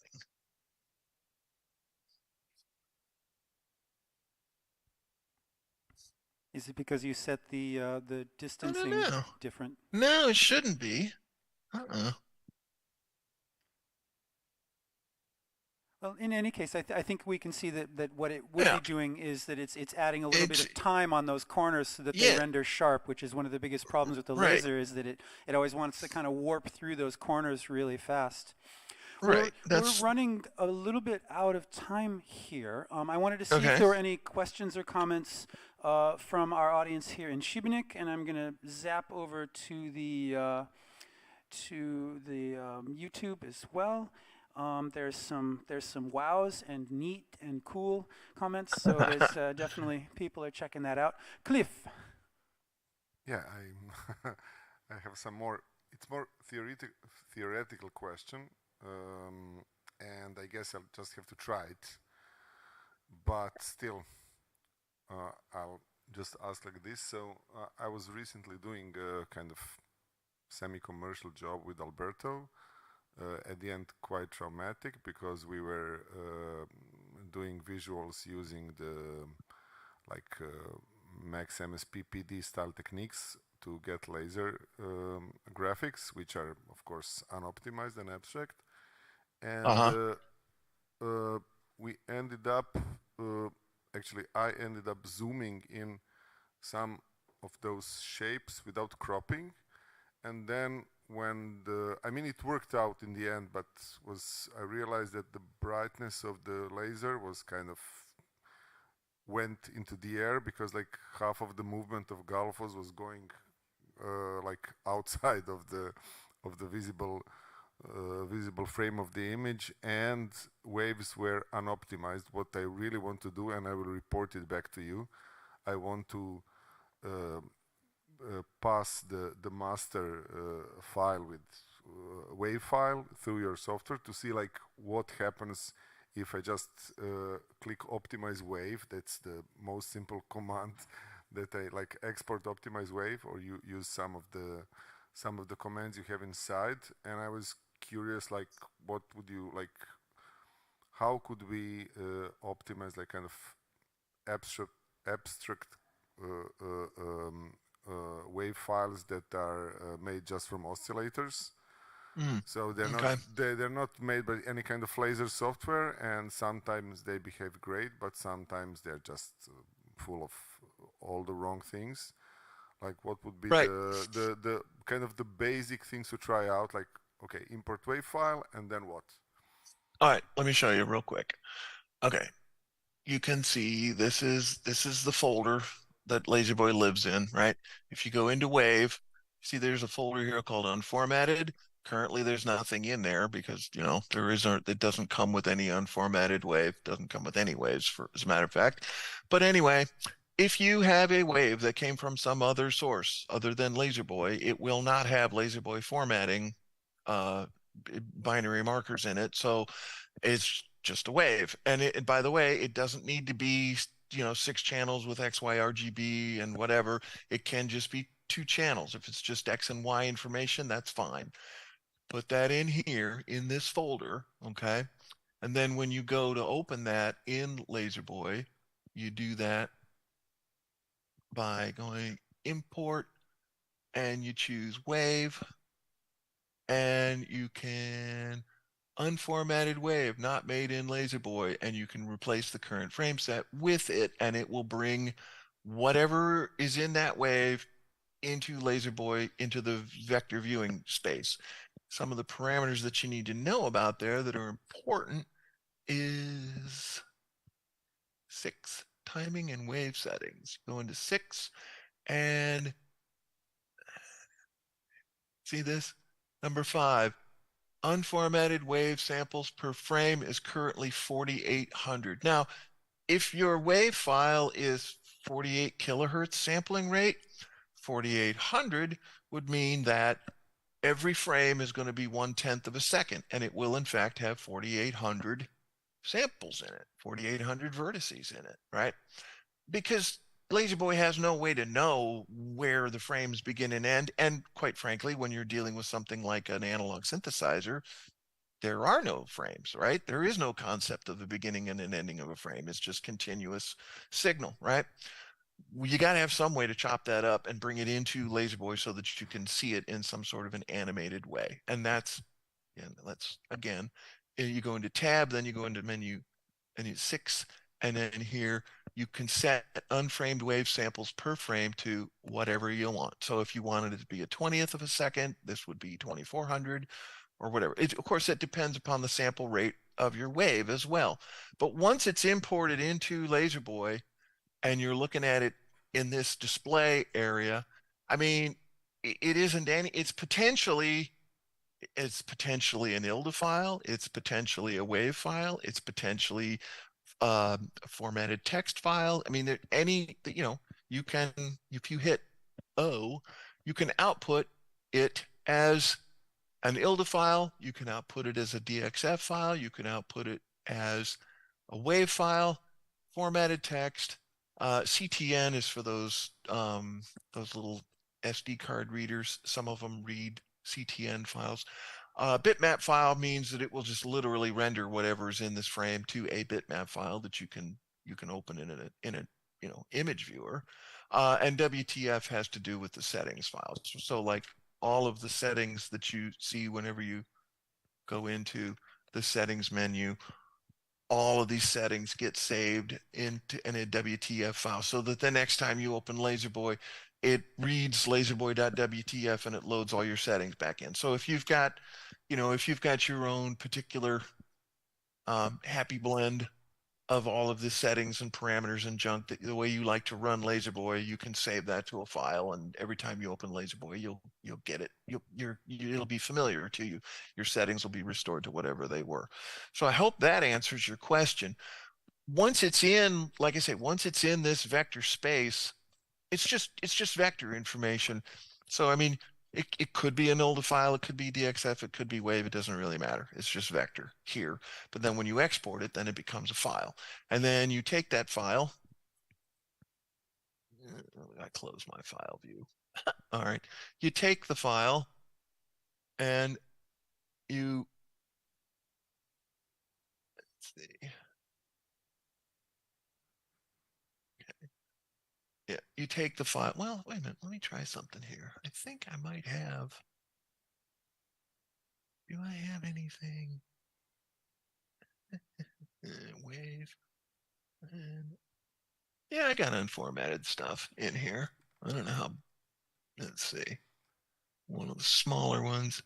Is it because you set the distancing different? No, it shouldn't be. Uh-uh. Well, in any case, I think we can see that what it would be doing is that it's adding a little bit of time on those corners so that they render sharp, which is one of the biggest problems with the laser, is that it always wants to kind of warp through those corners really fast. Right. We're running a little bit out of time here. I wanted to see if there were any questions or comments from our audience here in Šibenik, and I'm going to zap over to the YouTube as well. There's some wows and neat and cool comments, so there's definitely people are checking that out. Cliff. Yeah, I have some more. It's more theoretical question, and I guess I'll just have to try it. But still, I'll just ask like this. So I was recently doing a kind of semi-commercial job with Alberto. At the end, quite traumatic because we were doing visuals using the Max MSP PD style techniques to get laser graphics, which are of course unoptimized and abstract. And we ended up actually I ended up zooming in some of those shapes without cropping, and then when it worked out in the end, but I realized that the brightness of the laser was kind of went into the air because like half of the movement of Galfos was going like outside of the visible frame of the image, and waves were unoptimized. What I really want to do, and I will report it back to you, I want to pass the master file with wave file through your software to see like what happens if I just click optimize wave. That's the most simple command that I like, export optimize wave, or you use some of the commands you have inside. And I was curious, like what would you like, how could we optimize like kind of abstract wave files that are made just from oscillators. So they're not made by any kind of laser software, and sometimes they behave great, but sometimes they're just full of all the wrong things. Like what would be the kind of the basic things to try out? Like, okay, import wave file, and then what? All right, let me show you real quick. Okay, you can see this is the folder that Laserboy lives in, right? If you go into Wave, see there's a folder here called Unformatted. Currently, there's nothing in there because, you know, it doesn't come with any unformatted wave, doesn't come with any waves, as a matter of fact. But anyway, if you have a wave that came from some other source other than Laserboy, it will not have Laserboy formatting binary markers in it. So it's just a wave. And by the way, it doesn't need to be, 6 channels with XY RGB and whatever. It can just be 2 channels. If it's just X and Y information, that's fine. Put that in here in this folder, okay? And then when you go to open that in Laserboy, you do that by going import, and you choose wave, and you can unformatted wave not made in Laserboy, and you can replace the current frame set with it, and it will bring whatever is in that wave into Laserboy, into the vector viewing space. Some of the parameters that you need to know about there that are important is 6 timing and wave settings. Go into 6 and see this? Number 5, unformatted wave samples per frame is currently 4,800. Now, if your wave file is 48 kilohertz sampling rate, 4,800 would mean that every frame is going to be 1/10 of a second, and it will in fact have 4,800 samples in it, 4,800 vertices in it, right? Because Laserboy has no way to know where the frames begin and end, and quite frankly, when you're dealing with something like an analog synthesizer, there are no frames, right? There is no concept of the beginning and an ending of a frame. It's just continuous signal, right? You got to have some way to chop that up and bring it into Laserboy so that you can see it in some sort of an animated way. And that's, again, you go into tab, then you go into menu 6, and then here you can set unframed wave samples per frame to whatever you want. So if you wanted it to be a 20th of a second, this would be 2,400 or whatever. Of course, that depends upon the sample rate of your wave as well. But once it's imported into Laserboy and you're looking at it in this display area, I mean, it's potentially an ILDA file, it's potentially a wave file, it's potentially a formatted text file. I mean, you can, if you hit O, you can output it as an ILDA file, you can output it as a DXF file, you can output it as a wave file, formatted text. CTN is for those little SD card readers. Some of them read CTN files. Bitmap file means that it will just literally render whatever's in this frame to a bitmap file that you can open in a image viewer. And WTF has to do with the settings files. So like all of the settings that you see whenever you go into the settings menu, all of these settings get saved in a WTF file, so that the next time you open Laserboy, it reads laserboy.wtf and it loads all your settings back in. So if you've got your own particular happy blend of all of the settings and parameters and junk, that the way you like to run Laserboy, you can save that to a file, and every time you open Laserboy, you'll get it. It'll be familiar to you. Your settings will be restored to whatever they were. So I hope that answers your question. Once it's in, like I say, once it's in this vector space, it's just vector information. So I mean, it could be an ILDA file, it could be DXF, it could be wave, it doesn't really matter. It's just vector here. But then when you export it, then it becomes a file. And then you take that file. I close my file view. All right. You take the file and you, let's see. Yeah, you take the file. Well, wait a minute. Let me try something here. I think I might have. Do I have anything? Wave. Yeah, I got unformatted stuff in here. I don't know how. Let's see. One of the smaller ones.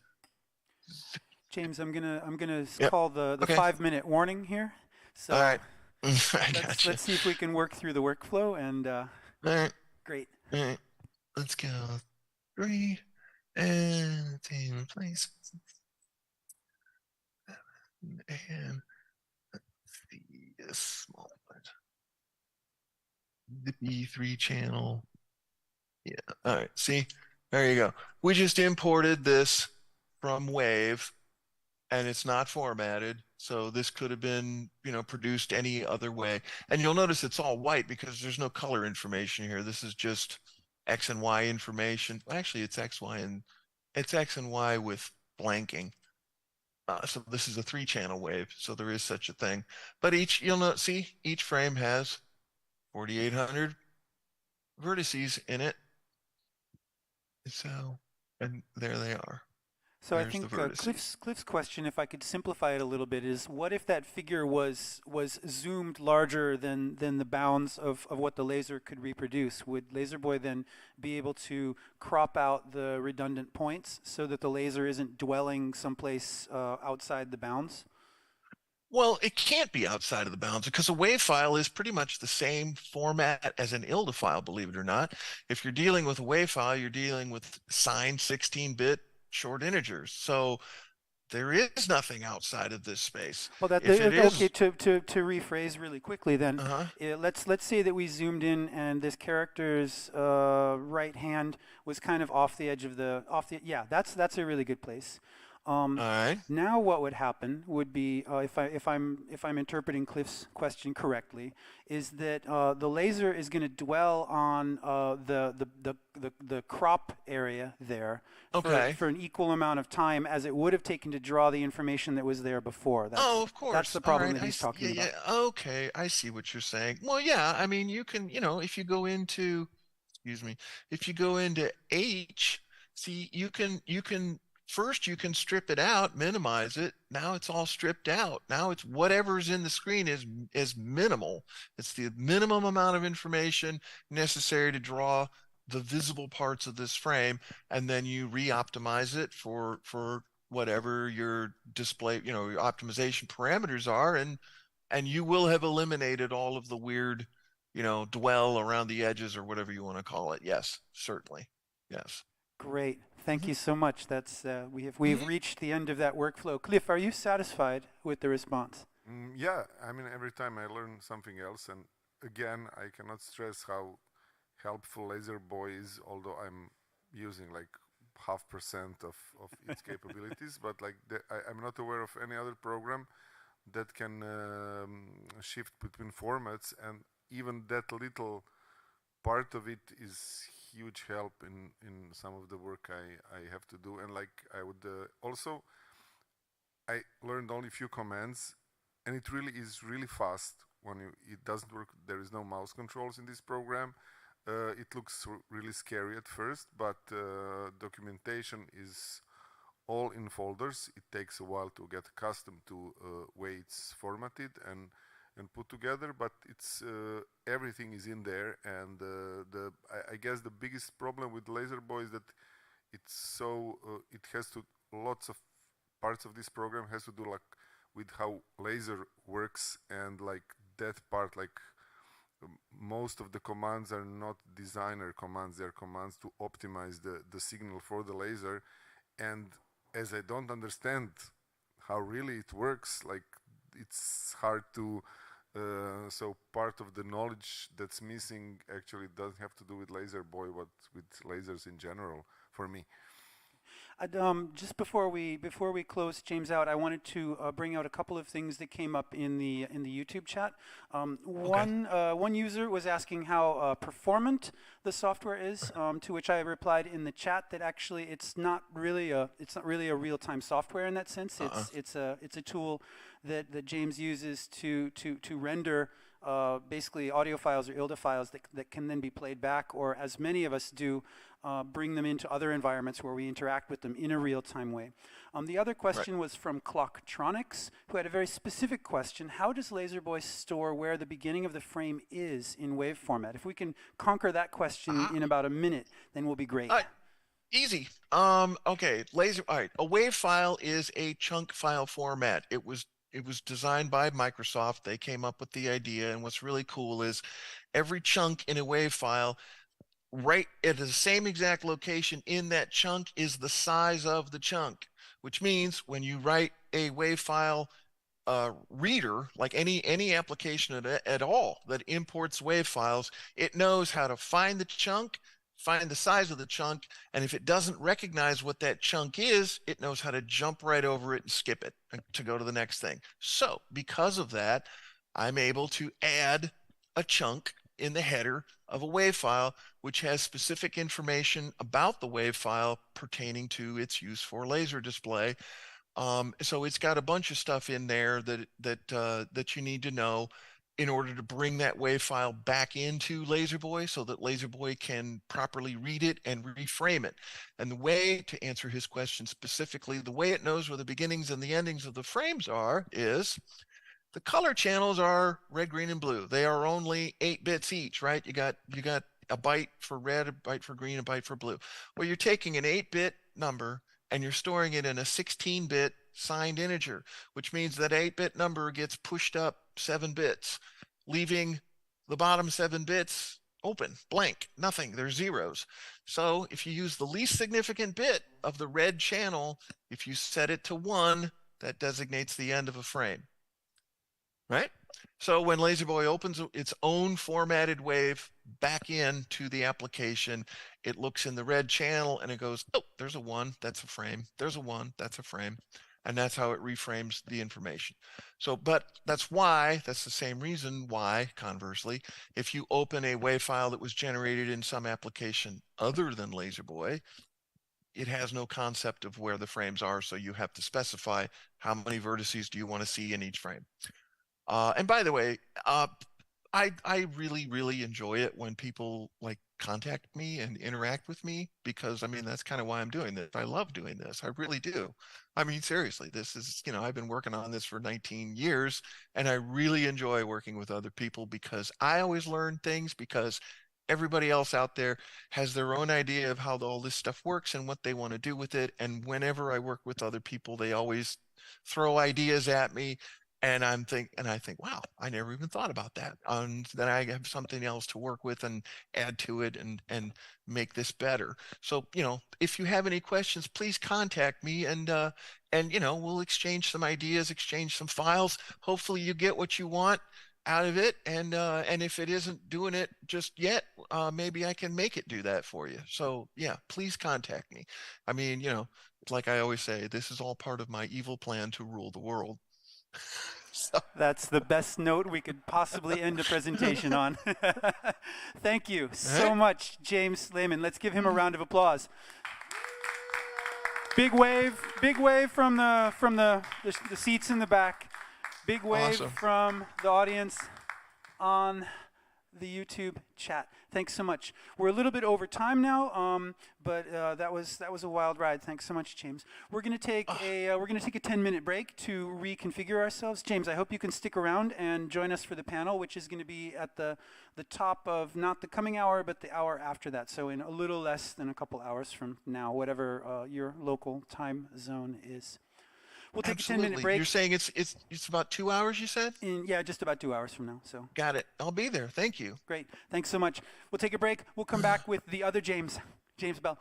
James, I'm gonna Yep. call the Okay. 5-minute warning here. So all right. I gotcha. let's see if we can work through the workflow. And all right. great. All right. Let's go 3 and team place. And let's see this small one. The B3 channel. Yeah. All right. See, there you go. We just imported this from Wave, and it's not formatted. So this could have been, produced any other way. And you'll notice it's all white because there's no color information here. This is just X and Y information. Actually, it's X, Y, with blanking. So this is a 3-channel wave, so there is such a thing. But each frame has 4,800 vertices in it. So, and there they are. So There's I think the vertices. Cliff's question, if I could simplify it a little bit, is what if that figure was zoomed larger than the bounds of what the laser could reproduce? Would Laserboy then be able to crop out the redundant points so that the laser isn't dwelling someplace outside the bounds? Well, it can't be outside of the bounds because a WAV file is pretty much the same format as an ILDA file, believe it or not. If you're dealing with a WAV file, you're dealing with signed 16-bit short integers. So there is nothing outside of this space. Well, that If it okay. is, To rephrase really quickly, then uh-huh. let's say that we zoomed in and this character's right hand was kind of off the edge of the Yeah, that's a really good place. All right. Now, what would happen would be, if I'm interpreting Cliff's question correctly, is that the laser is going to dwell on the crop area there Okay. for an equal amount of time as it would have taken to draw the information that was there before. Oh, of That's course. the All problem right. that he's talking Yeah, about. yeah. Okay. I see what you're saying. Well, yeah. I mean, you can, if you go into, excuse me, if you go into H, see, you can first you can strip it out, minimize it. Now it's all stripped out. Now it's whatever's in the screen is minimal. It's the minimum amount of information necessary to draw the visible parts of this frame, and then you re-optimize it for whatever your display, your optimization parameters are, and you will have eliminated all of the weird, dwell around the edges or whatever you want to call it. Yes, certainly. Yes. Great. Thank Mhm. you so much. That's we've Mhm. reached the end of that workflow. Cliff, are you satisfied with the response? Yeah, I mean, every time I learn something else, and again, I cannot stress how helpful Laserboy is, although I'm using like half percent of its capabilities, but like I'm not aware of any other program that can shift between formats, and even that little part of it is huge help in some of the work I have to do. And like I would also, I learned only few commands, and it really is really fast when it doesn't work. There is no mouse controls in this program. It looks really scary at first, but documentation is all in folders. It takes a while to get accustomed to way it's formatted and put together, but it's everything is in there. And I guess the biggest problem with Laserboy is that it's so it has to lots of parts of this program has to do like with how laser works, and like that part, like most of the commands are not designer commands, they're commands to optimize the signal for the laser. And as I don't understand how really it works, like it's hard to so part of the knowledge that's missing actually doesn't have to do with Laserboy, but with lasers in general for me. Just before we close James out, I wanted to bring out a couple of things that came up in the YouTube chat. Okay. One user was asking how performant the software is, to which I replied in the chat that actually it's not really a real-time software in that sense. Uh-uh. It's a tool that James uses to render basically audio files or ILDA files that can then be played back, or as many of us do, bring them into other environments where we interact with them in a real-time way. The other Right. question was from Clocktronics, who had a very specific question. How does Laserboy store where the beginning of the frame is in wave format? If we can conquer that question Ah, in about a minute, then we'll be great. easy. Okay. All right. A WAV file is a chunk file format. It was designed by Microsoft. They came up with the idea, and what's really cool is every chunk in a WAV file right at the same exact location in that chunk is the size of the chunk, which means when you write a WAV file reader, like any application at all that imports WAV files, it knows how to find the chunk, find the size of the chunk, and if it doesn't recognize what that chunk is, it knows how to jump right over it and skip it to go to the next thing. So because of that, I'm able to add a chunk in the header of a WAV file, which has specific information about the WAV file pertaining to its use for laser display. So it's got a bunch of stuff in there that you need to know in order to bring that WAV file back into Laserboy so that Laserboy can properly read it and reframe it. And the way to answer his question specifically, the way it knows where the beginnings and the endings of the frames are is the color channels are red, green, and blue. They are only 8 bits each, right? You got a byte for red, a byte for green, a byte for blue. Well, you're taking an 8-bit number and you're storing it in a 16-bit signed integer, which means that 8-bit number gets pushed up 7 bits, leaving the bottom 7 bits open, blank, nothing. There's zeros. So if you use the least significant bit of the red channel, if you set it to 1, that designates the end of a frame. Right? So when Laserboy opens its own formatted wave back into the application, it looks in the red channel and it goes, oh, there's a 1, that's a frame. There's a 1, that's a frame. And that's how it reframes the information. So, but that's the same reason why, conversely, if you open a WAV file that was generated in some application other than Laserboy, it has no concept of where the frames are. So you have to specify how many vertices do you want to see in each frame. And by the way, I really, really enjoy it when people like contact me and interact with me, because I mean, that's kind of why I'm doing this. I love doing this. I really do. I mean, seriously, this is, I've been working on this for 19 years and I really enjoy working with other people because I always learn things, because everybody else out there has their own idea of how all this stuff works and what they want to do with it. And whenever I work with other people, they always throw ideas at me. And I think, wow, I never even thought about that. Then I have something else to work with and add to it and make this better. So, if you have any questions, please contact me and we'll exchange some ideas, exchange some files. Hopefully you get what you want out of it. And if it isn't doing it just yet, maybe I can make it do that for you. So yeah, please contact me. I mean, like I always say, this is all part of my evil plan to rule the world. So. That's the best note we could possibly end a presentation on. Thank you so much, James Lehman. Let's give him a round of applause. Big wave from the seats in the back. Big wave Awesome. from the audience on the YouTube chat. Thanks so much. We're a little bit over time now, but that was a wild ride. Thanks so much, James. We're gonna take a 10-minute break to reconfigure ourselves. James, I hope you can stick around and join us for the panel, which is going to be at the top of not the coming hour, but the hour after that. So in a little less than a couple hours from now, whatever your local time zone is. We'll take Absolutely. a 10-minute break. You're saying it's about 2 hours, you said? Yeah, just about 2 hours from now. So. Got it. I'll be there. Thank you. Great. Thanks so much. We'll take a break. We'll come back with the other James Bell.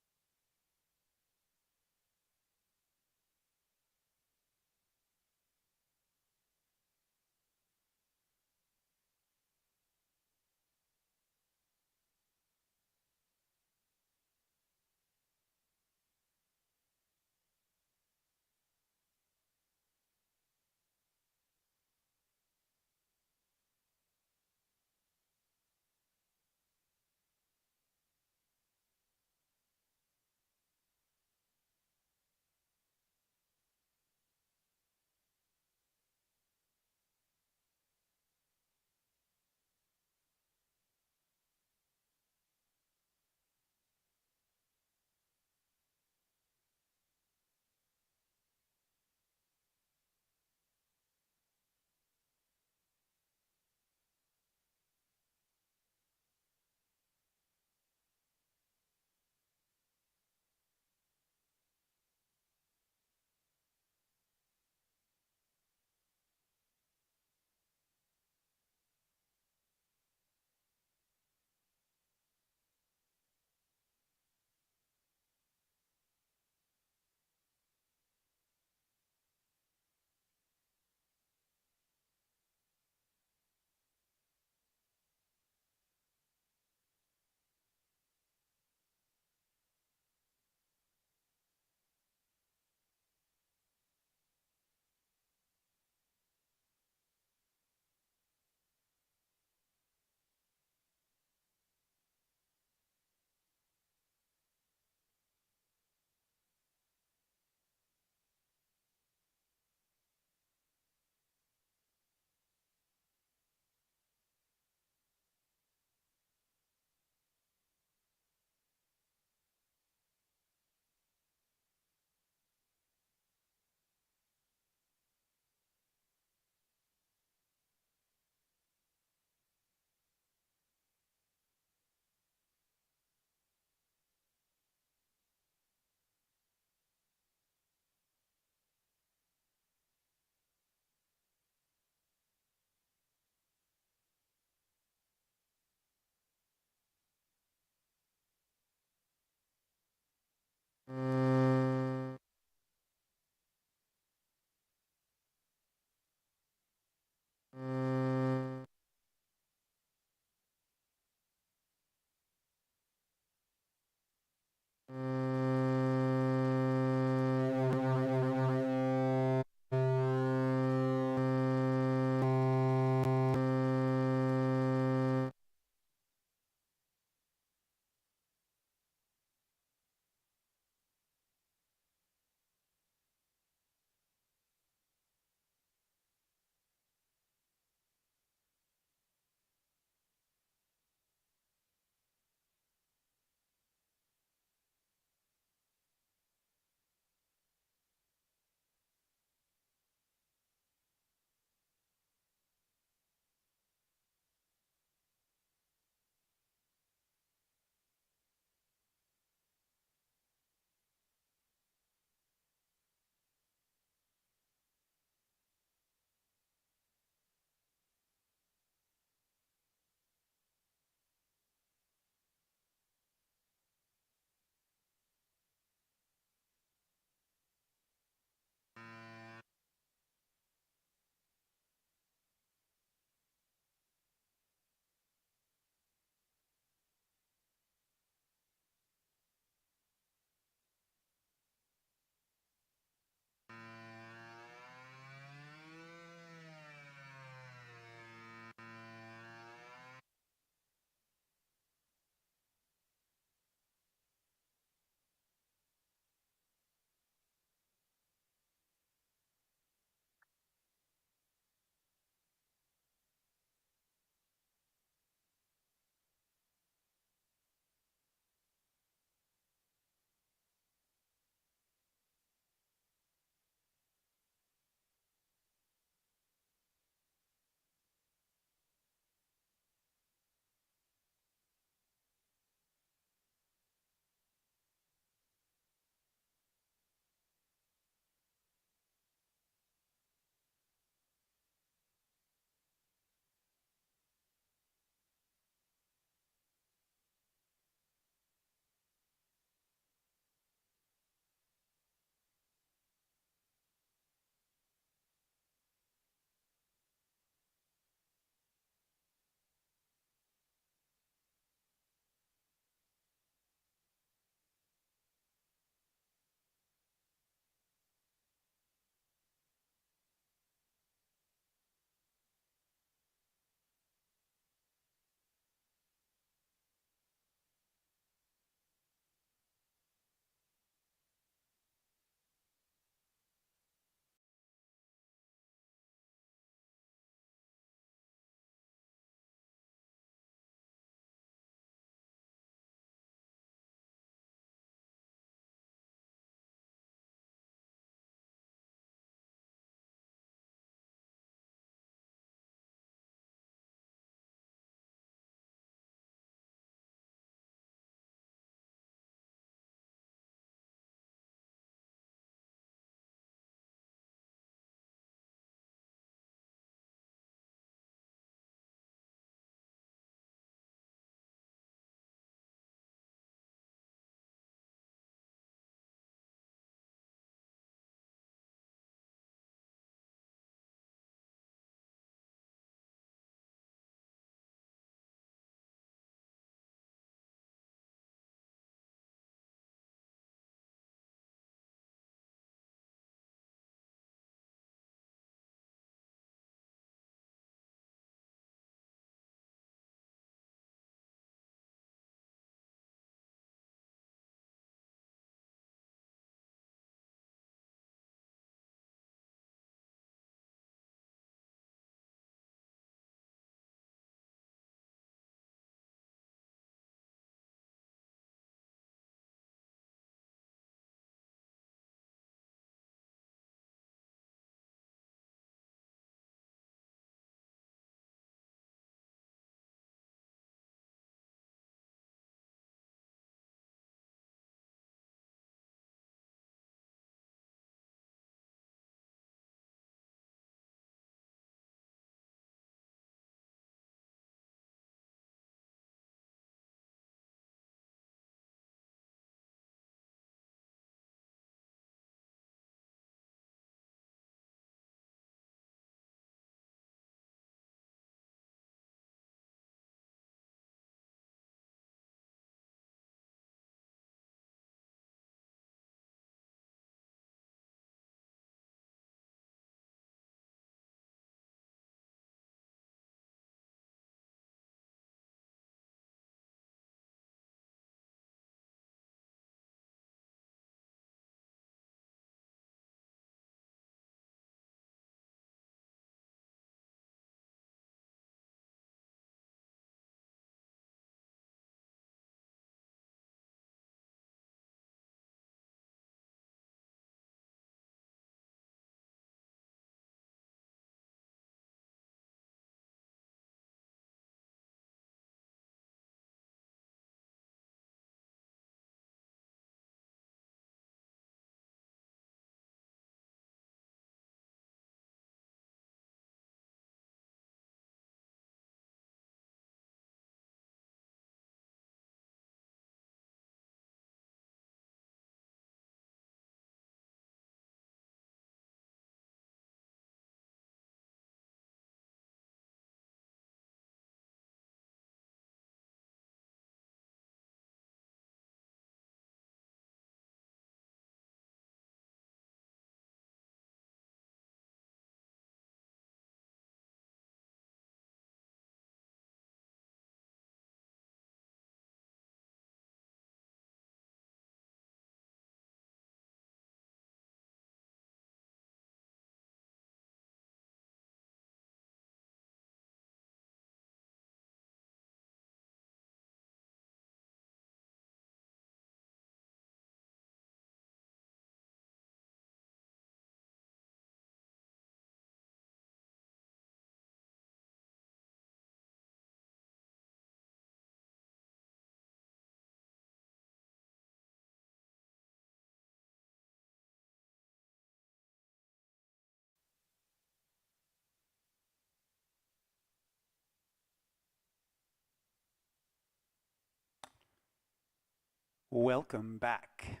Welcome back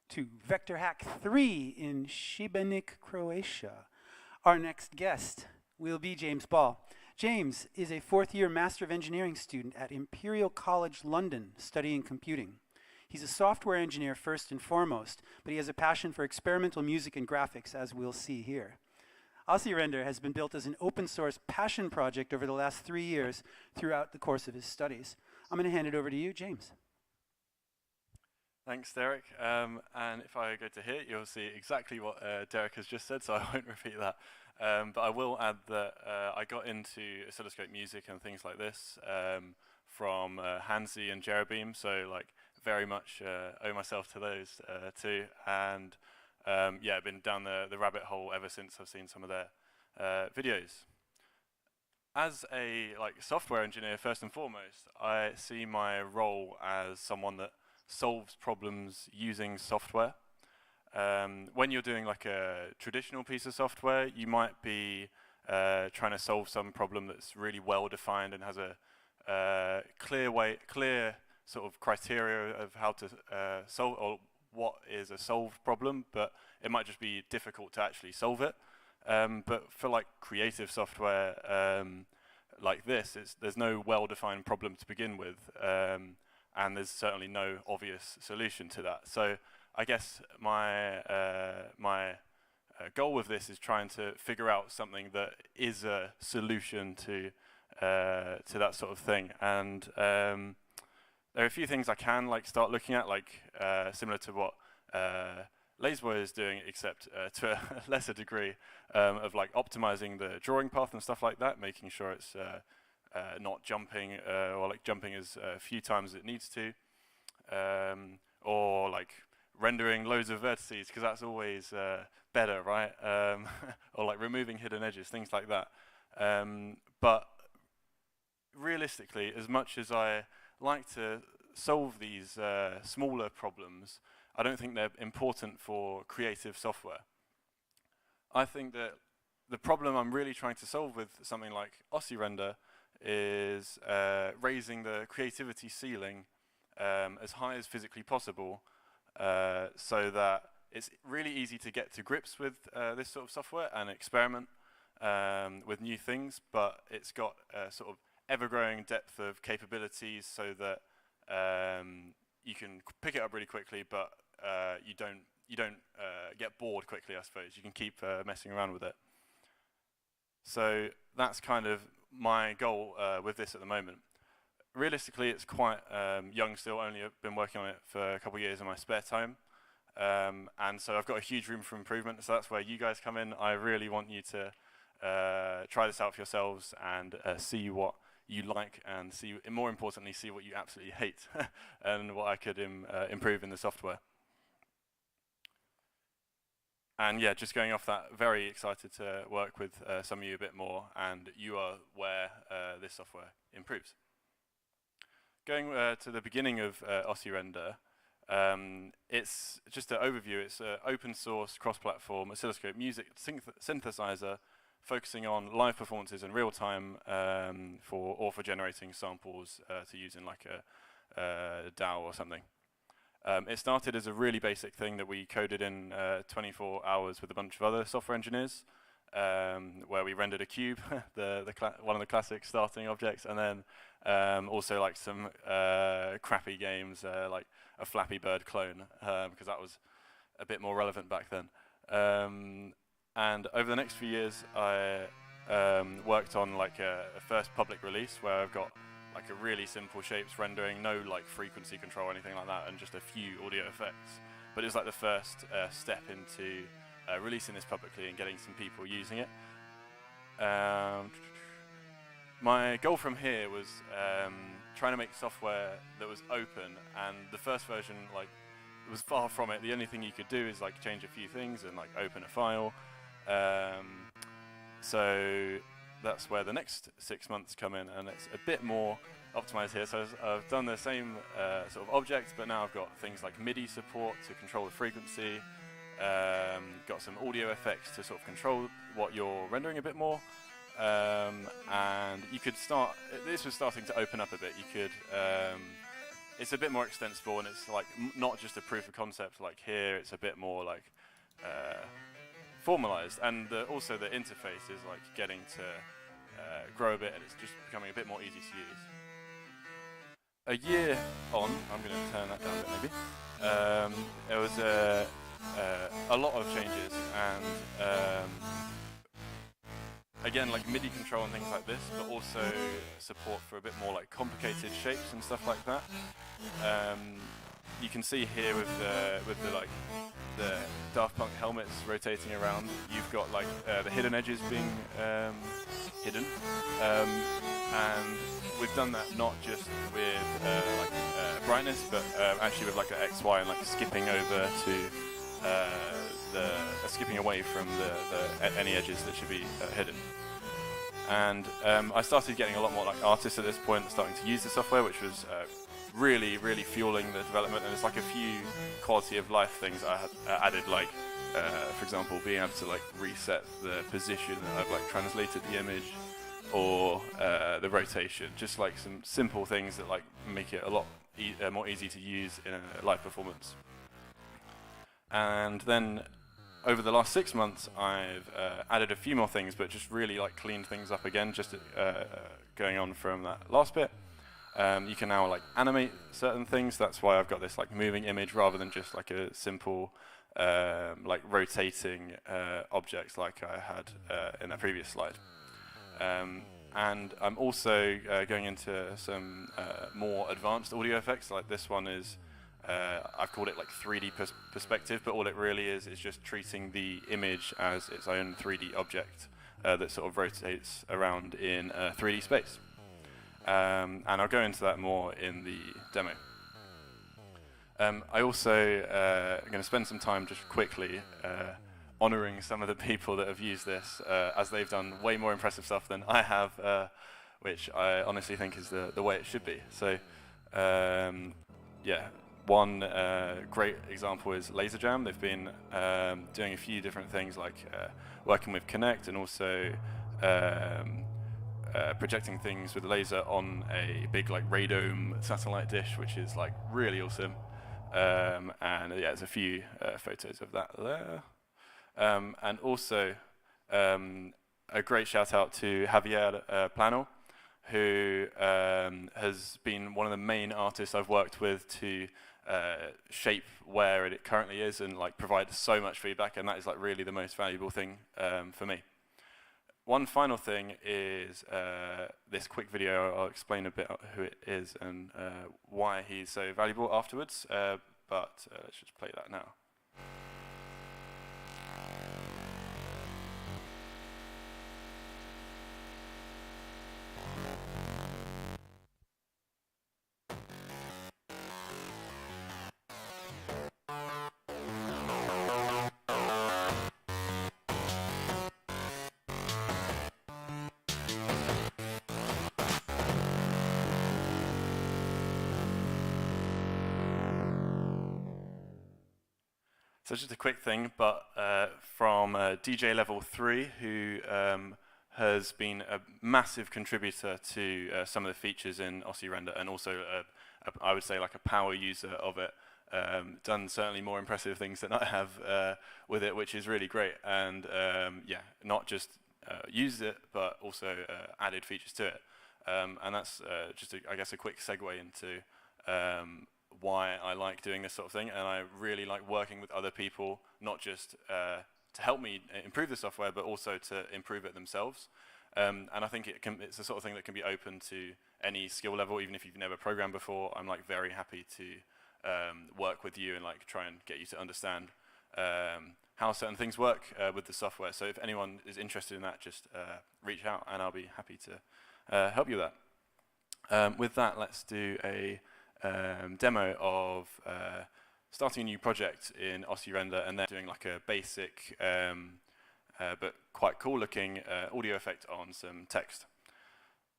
to Vector Hack 3 in Šibenik, Croatia. Our next guest will be James Ball. James is a fourth-year Master of Engineering student at Imperial College London studying computing. He's a software engineer first and foremost, but he has a passion for experimental music and graphics, as we'll see here. Oscirender has been built as an open source passion project over the last 3 years throughout the course of his studies. I'm going to hand it over to you, James. Thanks, Derek. And if I go to here, you'll see exactly what Derek has just said, so I won't repeat that. But I will add that I got into oscilloscope music and things like this from Hansi and Jerobeam, so like very much owe myself to those two. And yeah, I've been down the rabbit hole ever since I've seen some of their videos. As a software engineer, first and foremost, I see my role as someone that solves problems using software. When you're doing like a traditional piece of software, you might be trying to solve some problem that's really well defined and has a clear sort of criteria of how to solve or what is a solved problem, but it might just be difficult to actually solve it. But for like creative software like this, there's no well-defined problem to begin with. And there's certainly no obvious solution to that. So I guess my goal with this is trying to figure out something that is a solution to that sort of thing. And there are a few things I can start looking at, similar to what Laserboy is doing, except to a lesser degree, of optimizing the drawing path and stuff like that, making sure it's not jumping or jumping as few times as it needs to, or rendering loads of vertices, because that's always better, right? Or removing hidden edges, things like that. But realistically, as much as I like to solve these smaller problems, I don't think they're important for creative software. I think that the problem I'm really trying to solve with something like Oscirender is raising the creativity ceiling as high as physically possible, so that it's really easy to get to grips with this sort of software and experiment with new things, but it's got a sort of ever-growing depth of capabilities so that you can pick it up really quickly, but you don't get bored quickly, I suppose. You can keep messing around with it. So that's kind of my goal with this at the moment. Realistically, it's quite young still. Only I've been working on it for a couple of years in my spare time, and so I've got a huge room for improvement. So that's where you guys come in. I really want you to try this out for yourselves and see what you like, and more importantly, see what you absolutely hate, and what I could improve in the software. And yeah, just going off that, very excited to work with some of you a bit more, and you are where this software improves. Going to the beginning of Oscirender, it's just an overview. It's an open source, cross-platform oscilloscope music synthesizer focusing on live performances in real time for generating samples to use in a DAW or something. It started as a really basic thing that we coded in 24 hours with a bunch of other software engineers, where we rendered a cube, one of the classic starting objects, and then also some crappy games, like a Flappy Bird clone, because that was a bit more relevant back then. And over the next few years, I worked on a first public release where I've got a really simple shapes rendering, no frequency control or anything like that, and just a few audio effects. But it was the first step into releasing this publicly and getting some people using it. My goal from here was trying to make software that was open, and the first version it was far from it. The only thing you could do is change a few things and open a file. So that's where the next 6 months come in, and it's a bit more optimized here. So I've done the same sort of object, but now I've got things like MIDI support to control the frequency, got some audio effects to sort of control what you're rendering a bit more, and you could this was starting to open up a bit. You could it's a bit more extensible, and it's like not just a proof of concept. Like here, it's a bit more like formalized, and also the interface is like getting to grow a bit, and it's just becoming a bit more easy to use. A year on, I'm going to turn that down a bit maybe. There was a lot of changes, and again, like MIDI control and things like this, but also support for a bit more like complicated shapes and stuff like that. You can see here with the like the Daft Punk helmets rotating around, you've got like the hidden edges being hidden, and we've done that not just with brightness, but actually with like an X, Y, and like skipping over to skipping away from any edges that should be hidden. And I started getting a lot more like artists at this point, starting to use the software, which was really, really fueling the development. And there's like a few quality of life things I had added, like for example, being able to like reset the position that I've like translated the image, or the rotation, just like some simple things that like make it a lot more easy to use in a live performance. And then over the last 6 months, I've added a few more things, but just really like cleaned things up again, just going on from that last bit. You can now like animate certain things. That's why I've got this like moving image rather than just like a simple like rotating objects like I had in that previous slide. And I'm also going into some more advanced audio effects. Like this one is, I've called it like 3D perspective, but all it really is just treating the image as its own 3D object that sort of rotates around in 3D space. And I'll go into that more in the demo. I also am going to spend some time just quickly honouring some of the people that have used this, as they've done way more impressive stuff than I have, which I honestly think is the way it should be. So, yeah, one great example is Laserjam. They've been doing a few different things, like working with Connect and also projecting things with laser on a big like radome satellite dish, which is like really awesome. And yeah, there's a few photos of that there. And also a great shout out to Javier Plano, who has been one of the main artists I've worked with to shape where it currently is and like provide so much feedback, and that is like really the most valuable thing for me. One final thing is this quick video. I'll explain a bit who it is and why he's so valuable afterwards, but let's just play that now. So just a quick thing, but from DJ Level 3, who has been a massive contributor to some of the features in Oscirender, and also, I would say, like a power user of it. Done certainly more impressive things than I have with it, which is really great. And yeah, not just used it, but also added features to it. And that's just, I guess, a quick segue into why I like doing this sort of thing, and I really like working with other people, not just to help me improve the software, but also to improve it themselves. And I think it's the sort of thing that can be open to any skill level, even if you've never programmed before. I'm like very happy to work with you and like try and get you to understand how certain things work with the software. So if anyone is interested in that, just reach out, and I'll be happy to help you with that. With that, let's do a demo of starting a new project in Oscirender and then doing like a basic but quite cool looking audio effect on some text.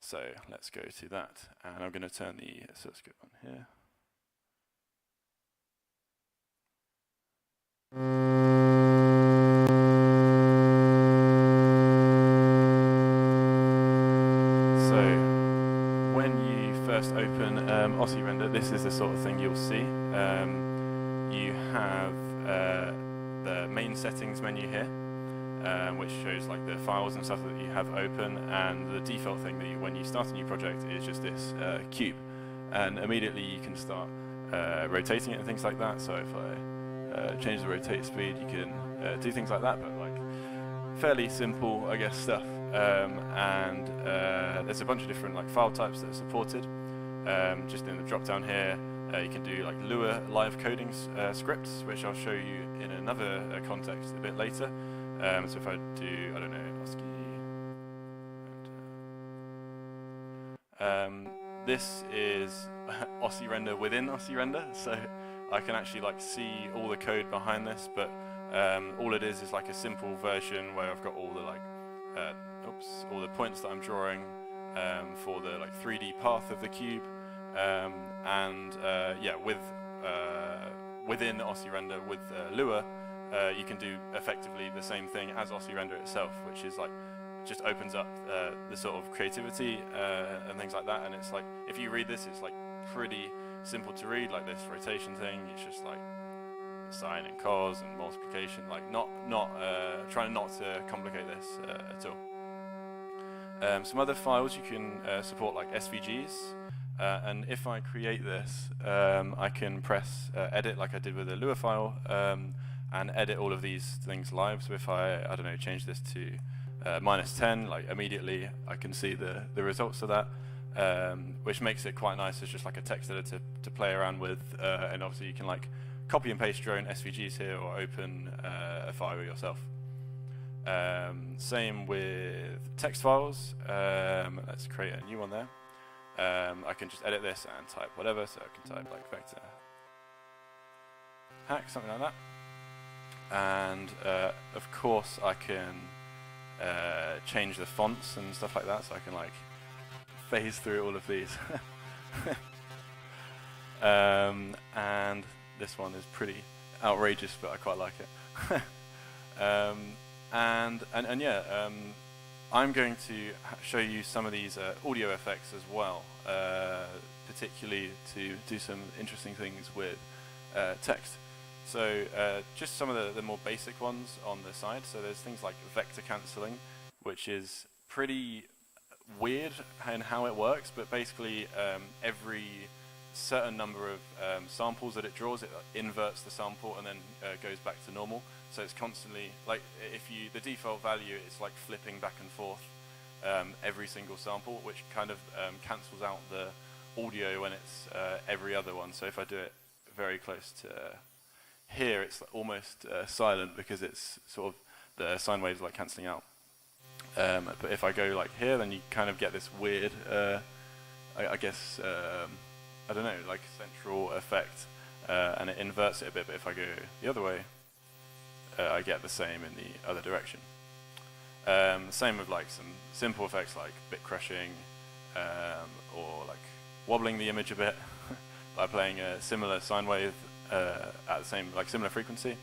So let's go to that, and I'm going to turn the oscilloscope on here. So when you first first open Oscirender, this is the sort of thing you'll see. You have the main settings menu here, which shows like the files and stuff that you have open, and the default thing that when you start a new project is just this cube, and immediately you can start rotating it and things like that. So if I change the rotate speed, you can do things like that, but like fairly simple, I guess, stuff. And there's a bunch of different like file types that are supported. Just in the drop down here, you can do like Lua live coding scripts, which I'll show you in another context a bit later. So if I do, I don't know, ASCII, this is Oscirender within Oscirender, so I can actually like see all the code behind this, but all it is like a simple version where I've got all the like all the points that I'm drawing for the like 3D path of the cube, and yeah, within Oscirender with Lua, you can do effectively the same thing as Oscirender itself, which is like just opens up the sort of creativity and things like that. And it's like if you read this, it's like pretty simple to read, like this rotation thing. It's just like sine and cos and multiplication, like trying not to complicate this at all. Some other files you can support, like SVGs, and if I create this, I can press edit like I did with the Lua file, and edit all of these things live. So if I don't know, change this to -10, like immediately I can see the results of that, which makes it quite nice as just like a text editor to play around with, and obviously you can like copy and paste your own SVGs here or open a file yourself. Same with text files. Let's create a new one there. I can just edit this and type whatever, so I can type like vector hack, something like that. And of course I can change the fonts and stuff like that, so I can like phase through all of these. And this one is pretty outrageous, but I quite like it. And yeah, I'm going to show you some of these audio effects as well, particularly to do some interesting things with text. So just some of the more basic ones on the side. So there's things like vector cancelling, which is pretty weird in how it works, but basically every certain number of samples that it draws, it inverts the sample and then goes back to normal. So it's constantly like the default value is like flipping back and forth every single sample, which kind of cancels out the audio when it's every other one. So if I do it very close to here, it's almost silent because it's sort of the sine waves like cancelling out. But if I go like here, then you kind of get this weird, I guess, I don't know, like central effect, and it inverts it a bit. But if I go the other way, I get the same in the other direction. Same with like some simple effects like bit crushing, or like wobbling the image a bit by playing a similar sine wave at the same, like similar frequency,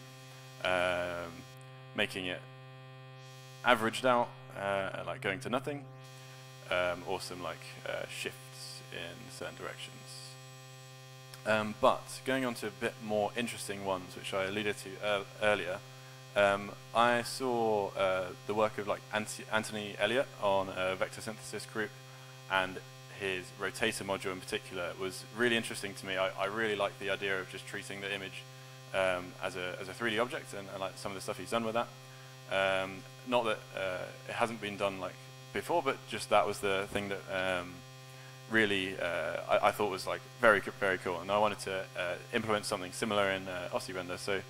making it averaged out, like going to nothing, or some like shifts in certain directions. But going on to a bit more interesting ones, which I alluded to earlier, I saw the work of like Anthony Elliott on a vector synthesis group, and his rotator module in particular was really interesting to me. I really like the idea of just treating the image as a 3D object, and like some of the stuff he's done with that. Not that it hasn't been done like before, but just that was the thing that really I thought was like very cool, and I wanted to implement something similar in Oscirender. So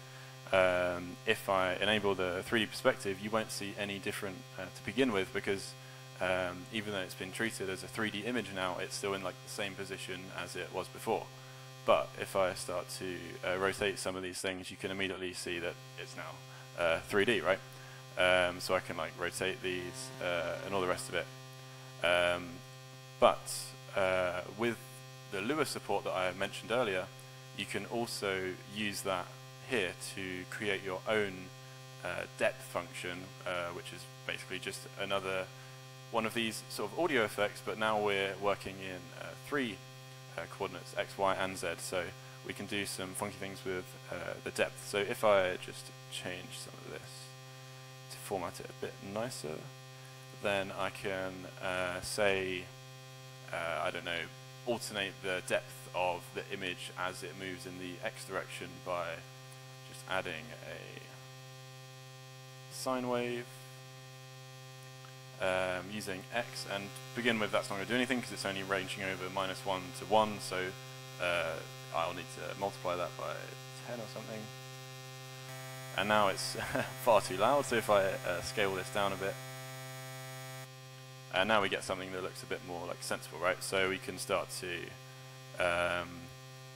if I enable the 3D perspective, you won't see any different to begin with, because even though it's been treated as a 3D image now, it's still in like the same position as it was before. But if I start to rotate some of these things, you can immediately see that it's now 3D, right? So I can like rotate these and all the rest of it. But with the Lua support that I mentioned earlier, you can also use that here to create your own depth function, which is basically just another one of these sort of audio effects, but now we're working in 3 coordinates x, y, and z. So we can do some funky things with the depth. So if I just change some of this to format it a bit nicer, then I can say, I don't know, alternate the depth of the image as it moves in the x direction by just adding a sine wave using x, and to begin with that's not going to do anything because it's only ranging over -1 to 1, so I'll need to multiply that by 10 or something. And now it's far too loud, so if I scale this down a bit, and now we get something that looks a bit more like sensible, right? So we can start to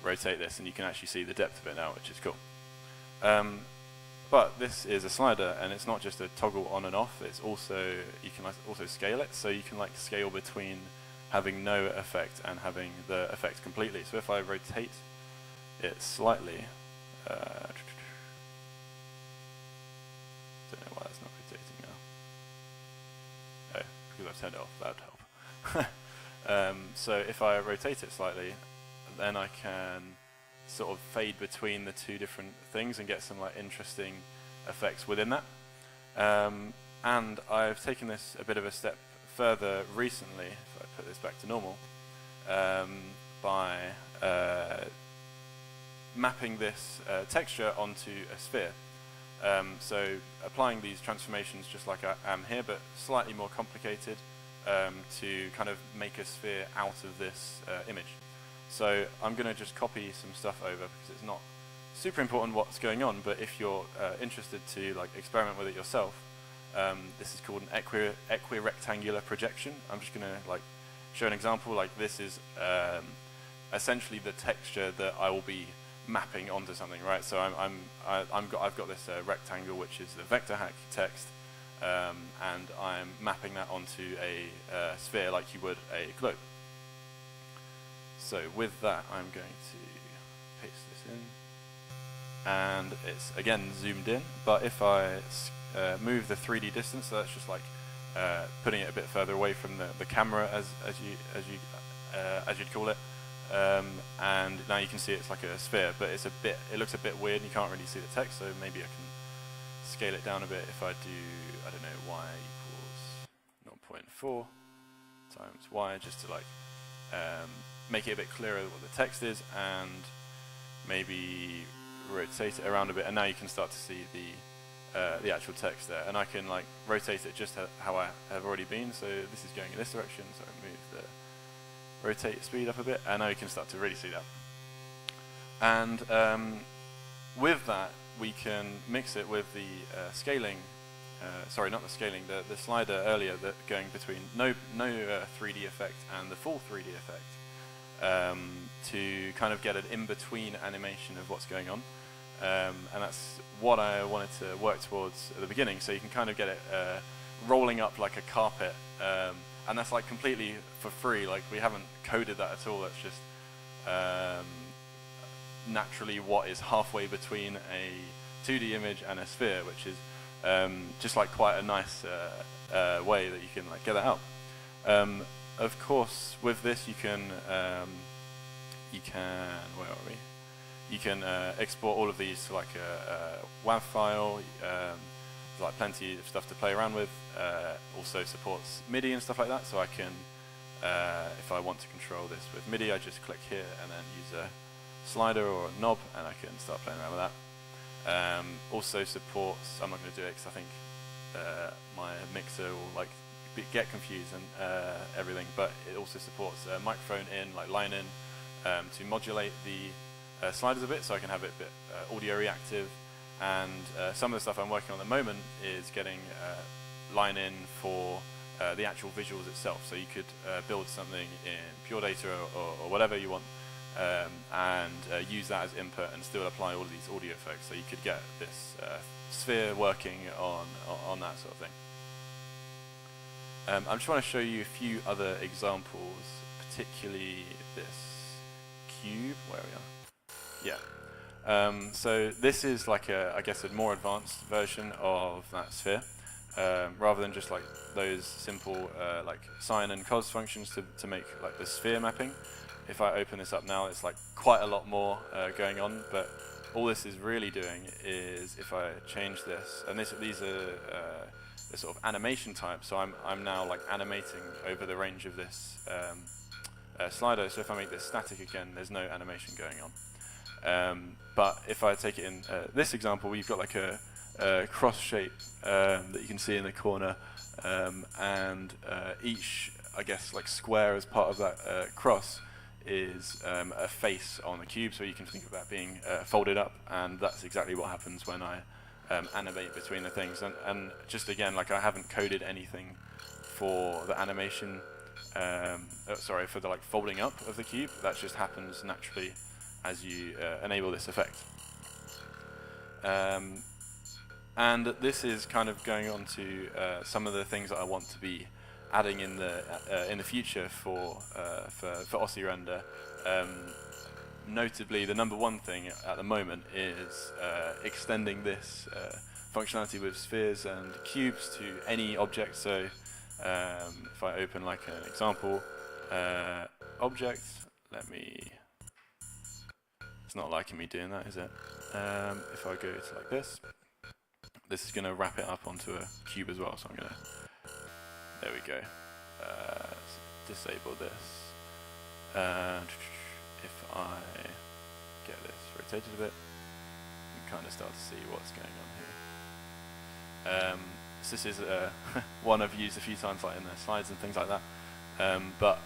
rotate this, and you can actually see the depth of it now, which is cool. But this is a slider, and it's not just a toggle on and off. It's also, you can also scale it, so you can like scale between having no effect and having the effect completely. So if I rotate it slightly, don't know why that's not rotating now. Oh, because I've turned it off. That would help. So if I rotate it slightly, then I can sort of fade between the two different things and get some like interesting effects within that. And I've taken this a bit of a step further recently, if I put this back to normal, by mapping this texture onto a sphere. So applying these transformations just like I am here, but slightly more complicated, to kind of make a sphere out of this image. So I'm going to just copy some stuff over because it's not super important what's going on, but if you're interested to like experiment with it yourself, this is called an equirectangular projection. I'm just going to like show an example. Like this is essentially the texture that I will be mapping onto something, right? So I've got this rectangle, which is the vector hack text, and I'm mapping that onto a sphere like you would a globe. So with that, I'm going to paste this in, and it's again zoomed in. But if I move the 3D distance, so that's just like putting it a bit further away from the camera, as you'd call it, and now you can see it's like a sphere, but it looks a bit weird, and you can't really see the text. So maybe I can scale it down a bit. If I do, I don't know, y equals 0.4 times y, just to like make it a bit clearer what the text is, and maybe rotate it around a bit, and now you can start to see the actual text there. And I can like rotate it just how I have already been. So this is going in this direction, so I move the rotate speed up a bit, and now you can start to really see that. And with that, we can mix it with the scaling. Sorry, not the scaling. The slider earlier, that going between no 3D effect and the full 3D effect, to kind of get an in-between animation of what's going on. And that's what I wanted to work towards at the beginning. So you can kind of get it rolling up like a carpet, and that's like completely for free. Like we haven't coded that at all. That's just naturally what is halfway between a 2D image and a sphere, which is just like quite a nice way that you can like get that out. Of course, with this you can where are we? You can export all of these to like a WAV file. There's like plenty of stuff to play around with. Also supports MIDI and stuff like that. So I can, if I want to control this with MIDI, I just click here and then use a slider or a knob, and I can start playing around with that. Also supports, I'm not going to do it because I think my mixer will like get confused and everything, but it also supports microphone in, like line in, to modulate the sliders a bit, so I can have it a bit audio reactive. And some of the stuff I'm working on at the moment is getting line in for the actual visuals itself. So you could build something in Pure Data or whatever you want, and use that as input and still apply all of these audio effects. So you could get this sphere working on that sort of thing. I just want to show you a few other examples, particularly this cube, where we are. Yeah. So this is like I guess a more advanced version of that sphere. Rather than just like those simple like sine and cos functions to make like the sphere mapping, if I open this up now, it's like quite a lot more going on, but all this is really doing is if I change this, and these are the sort of animation type, so I'm now like animating over the range of this slider. So if I make this static again, there's no animation going on. But if I take it in this example, we've got like a cross shape that you can see in the corner, and each, I guess, like square as part of that cross is a face on the cube, so you can think of that being folded up, and that's exactly what happens when I animate between the things. And just again, like I haven't coded anything for the animation, sorry, for the like folding up of the cube. That just happens naturally as you enable this effect. And this is kind of going on to some of the things that I want to be adding in the future for Oscirender. Notably, the number one thing at the moment is extending this functionality with spheres and cubes to any object. So if I open like an example object, it's not liking me doing that, is it? If I go to like this is going to wrap it up onto a cube as well. So I'm going to, there we go, disable this. And if I get this rotated a bit, you can kind of start to see what's going on here. So this is one I've used a few times, like in the slides and things like that. But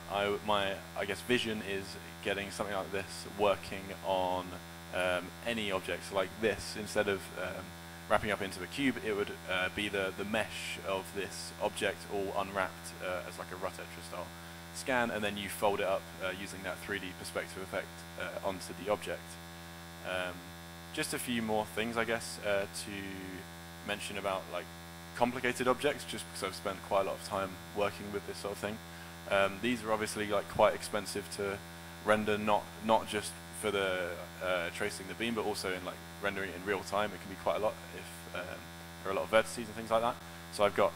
my guess vision is getting something like this working on any objects like this. Instead of wrapping up into a cube, it would be the mesh of this object all unwrapped as like a Rutetra style scan, and then you fold it up using that 3D perspective effect onto the object. Just a few more things, I guess, to mention about like complicated objects, just because I've spent quite a lot of time working with this sort of thing. These are obviously like quite expensive to render, not just for the tracing the beam, but also in like rendering it in real time. It can be quite a lot if there are a lot of vertices and things like that. So I've got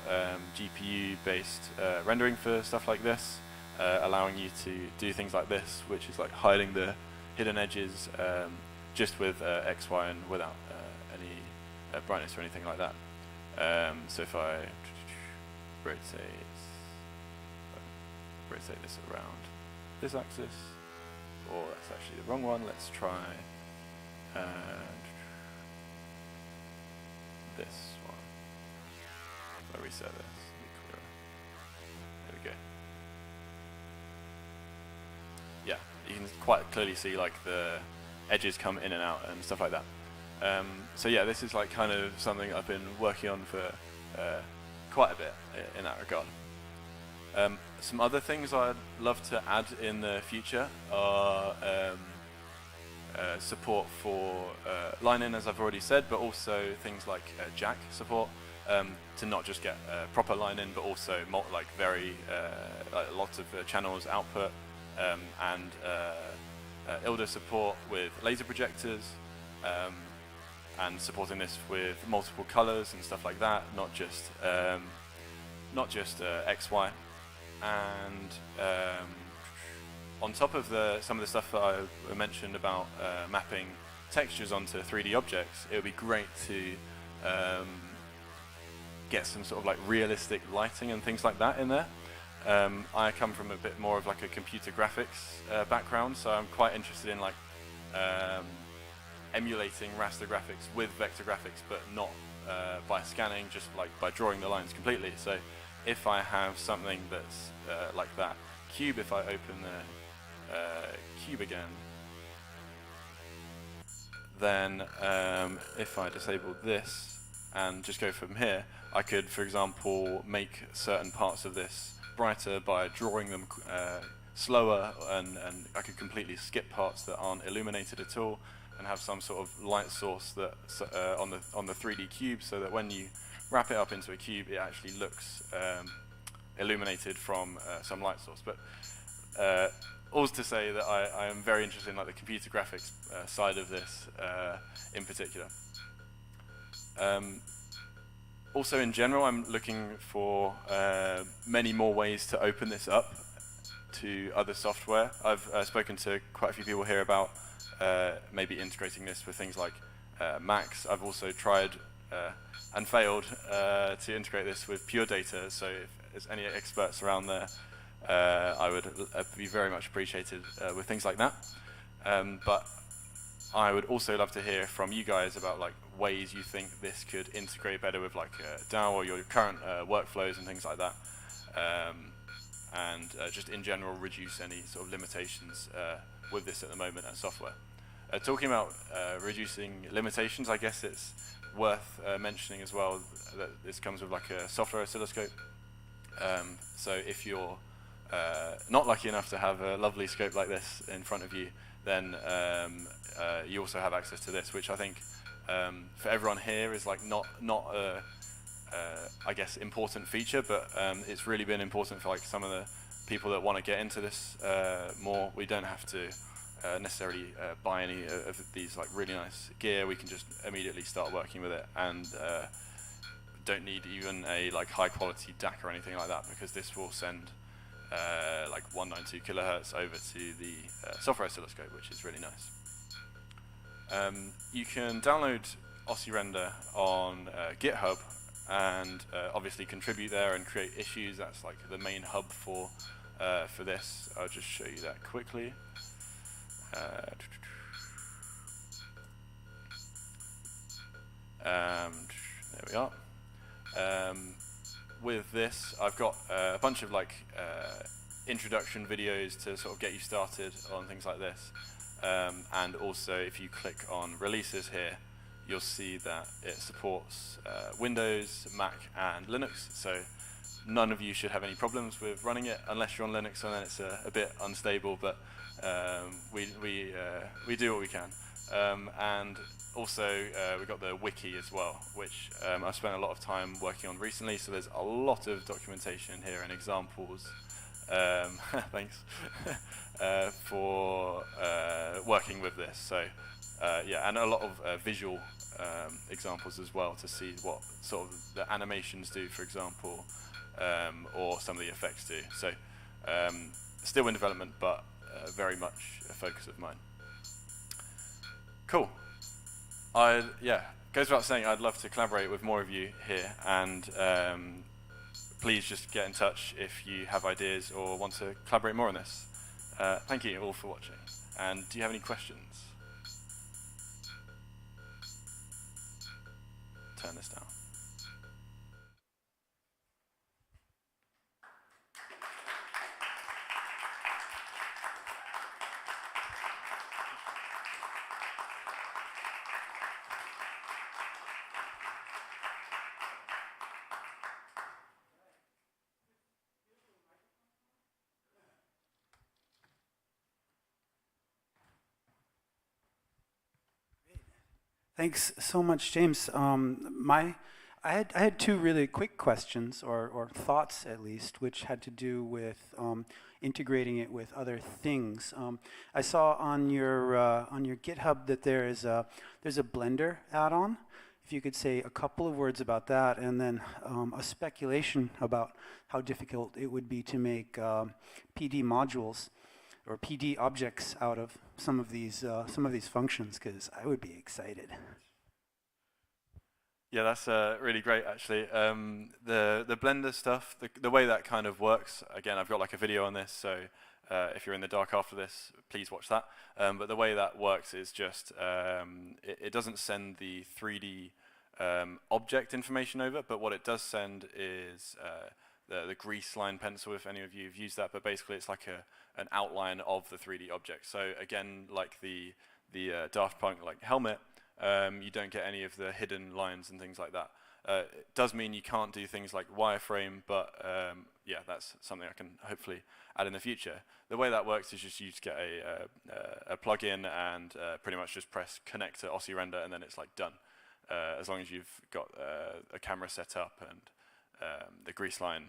GPU-based rendering for stuff like this, allowing you to do things like this, which is like hiding the hidden edges just with X, Y, and without any brightness or anything like that. So if I rotate this around this axis, or that's actually the wrong one, let's try this one. If I reset this, it'll be clearer. There we go. Yeah, you can quite clearly see like the edges come in and out and stuff like that. So yeah, this is like kind of something I've been working on for quite a bit in that regard. Some other things I'd love to add in the future are support for line-in, as I've already said, but also things like jack support, to not just get proper line-in, but also like lots of channels output, and ILDA support with laser projectors, and supporting this with multiple colors and stuff like that, not just X, Y. And on top of some of the stuff that I mentioned about mapping textures onto 3D objects, it would be great to get some sort of like realistic lighting and things like that in there. I come from a bit more of like a computer graphics background, so I'm quite interested in like emulating raster graphics with vector graphics, but not by scanning, just like by drawing the lines completely. So if I have something that's like that cube, if I open the cube again, then if I disable this and just go from here, I could, for example, make certain parts of this brighter by drawing them slower, and I could completely skip parts that aren't illuminated at all, and have some sort of light source that on the 3D cube, so that when you wrap it up into a cube, it actually looks illuminated from some light source. But all to say that I am very interested in like the computer graphics side of this in particular. Also, in general, I'm looking for many more ways to open this up to other software. I've spoken to quite a few people here about maybe integrating this with things like Macs. I've also tried and failed to integrate this with Pure Data, so if there's any experts around there, I would be very much appreciated with things like that. But I would also love to hear from you guys about like ways you think this could integrate better with like DAO or your current workflows and things like that, and just in general reduce any sort of limitations with this at the moment as software. Talking about reducing limitations, I guess it's worth mentioning as well that this comes with like a software oscilloscope. So if you're not lucky enough to have a lovely scope like this in front of you, then you also have access to this, which I think for everyone here is like not a I guess important feature, but it's really been important for like some of the people that want to get into this more. We don't have to necessarily buy any of these like really nice gear. We can just immediately start working with it, and don't need even a like high quality DAC or anything like that, because this will send like 192 kilohertz over to the software oscilloscope, which is really nice. You can download Oscirender on GitHub and obviously contribute there and create issues. That's like the main hub for this. I'll just show you that quickly. There we are. With this, I've got a bunch of like introduction videos to sort of get you started on things like this. And also, if you click on releases here, you'll see that it supports Windows, Mac, and Linux. So none of you should have any problems with running it, unless you're on Linux, and then it's a bit unstable. But we do what we can. And also, we've got the wiki as well, which I've spent a lot of time working on recently. So there's a lot of documentation here and examples. Thanks for working with this. So yeah, and a lot of visual examples as well to see what sort of the animations do, for example, or some of the effects do. So still in development, but very much a focus of mine. Cool. Yeah, goes without saying, I'd love to collaborate with more of you here, and please just get in touch if you have ideas or want to collaborate more on this. Thank you all for watching. And do you have any questions? Turn this down. Thanks so much, James. I had two really quick questions, or thoughts at least, which had to do with integrating it with other things. I saw on your GitHub that there's a Blender add-on. If you could say a couple of words about that, and then a speculation about how difficult it would be to make PD modules or PD objects out of some of these functions, because I would be excited. Yeah, that's really great, actually. The Blender stuff, the way that kind of works, again, I've got like a video on this, so if you're in the dark after this, please watch that. But the way that works is just, it doesn't send the 3D object information over, but what it does send is the grease line pencil, if any of you have used that, but basically it's like an outline of the 3D object. So again, like the Daft Punk like helmet, you don't get any of the hidden lines and things like that. It does mean you can't do things like wireframe, but yeah, that's something I can hopefully add in the future. The way that works is just you just get a plugin and pretty much just press connect to Oscirender, and then it's like done. As long as you've got a camera set up and the grease line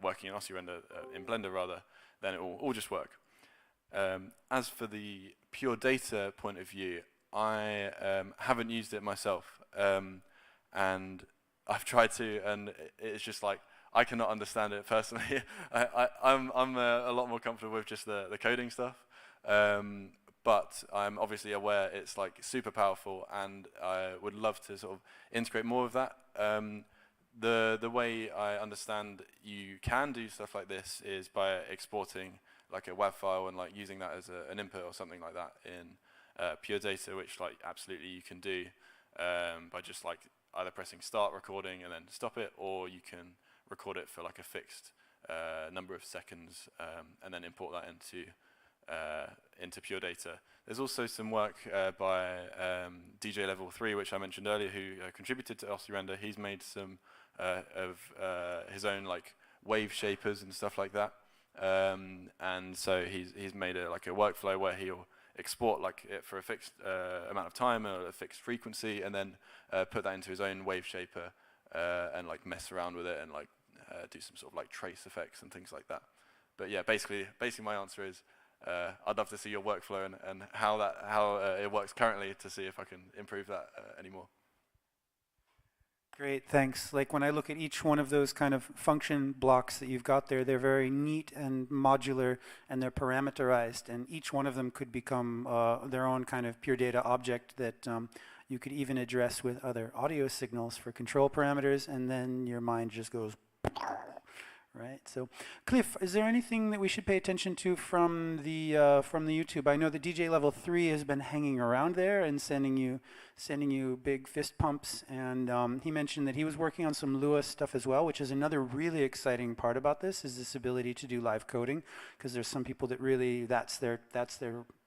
working in Oscirender, in Blender rather, then it will all just work. As for the pure data point of view, I haven't used it myself, and I've tried to, and it's just like I cannot understand it personally. I'm a lot more comfortable with just the coding stuff. But I'm obviously aware it's like super powerful, and I would love to sort of integrate more of that. The way I understand you can do stuff like this is by exporting like a WAV file and like using that as an input or something like that in pure data, which like absolutely you can do by just like either pressing start recording and then stop it, or you can record it for like a fixed number of seconds and then import that into pure data. There's also some work by DJ Level 3, which I mentioned earlier, who contributed to Oscirender. He's made some of his own like wave shapers and stuff like that. And so he's made like a workflow where he'll export like it for a fixed amount of time or a fixed frequency, and then put that into his own wave shaper and like mess around with it and like do some sort of like trace effects and things like that. But yeah, basically my answer is I'd love to see your workflow and how it works currently, to see if I can improve that anymore. Great, thanks. Like when I look at each one of those kind of function blocks that you've got there, they're very neat and modular, and they're parameterized, and each one of them could become their own kind of pure data object that you could even address with other audio signals for control parameters, and then your mind just goes right. So, Cliff, is there anything that we should pay attention to from the YouTube? I know the DJ Level 3 has been hanging around there and sending you big fist pumps, and he mentioned that he was working on some Lua stuff as well, which is another really exciting part about this, is this ability to do live coding, because there's some people that really that's their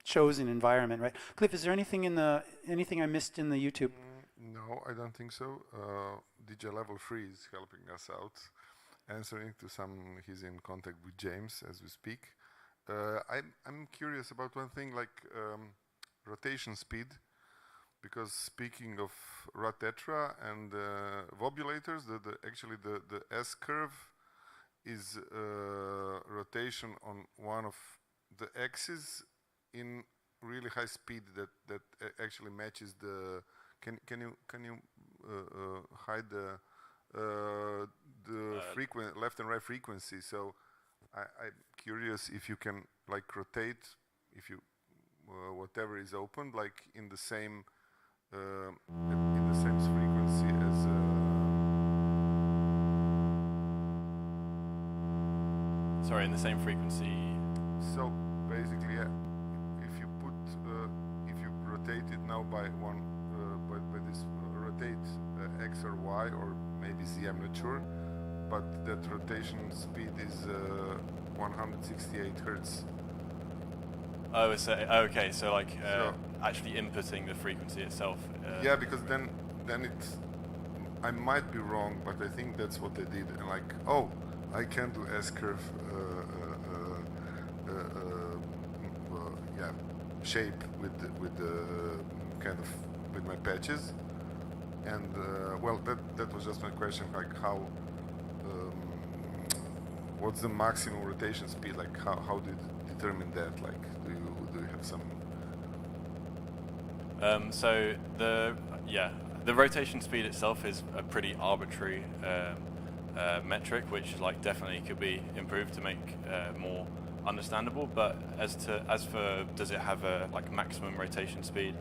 chosen environment, right? Cliff, is there anything I missed in the YouTube? No, I don't think so. DJ Level 3 is helping us out, answering to some. He's in contact with James as we speak. I'm curious about one thing, like rotation speed, because speaking of rod tetra and vobulators, actually the S curve is rotation on one of the axes in really high speed that actually matches the. Can you hide the left and right frequency? So I'm curious if you can like rotate, if you whatever is opened, like in the same frequency as. Sorry, in the same frequency. So basically, yeah, if you put if you rotate it now by one by this rotate X or Y or maybe Z, I'm not sure, but that rotation speed is 168 hertz. Oh, okay. So like actually inputting the frequency itself. Yeah, because then it's. I might be wrong, but I think that's what they did. And like, oh, I can do S curve. Yeah, shape with the kind of with my patches. And well, that was just my question, like how, what's the maximum rotation speed? Like how do you determine that? Like, do you have some? So the rotation speed itself is a pretty arbitrary metric, which like definitely could be improved to make more understandable. But as for does it have a like maximum rotation speed?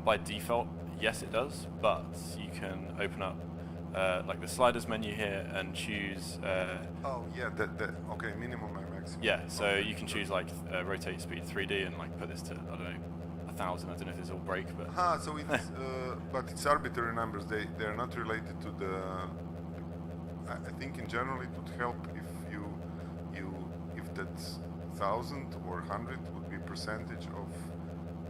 By default, yes, it does. But you can open up like the sliders menu here and choose. Oh yeah, that okay, minimum and maximum. Yeah, so okay. you can choose like rotate speed 3D and like put this to, I don't know, 1,000. I don't know if this will break, but. So it's but it's arbitrary numbers. They are not related to the. I think in general it would help if if that's 1,000 or 100 would be percentage of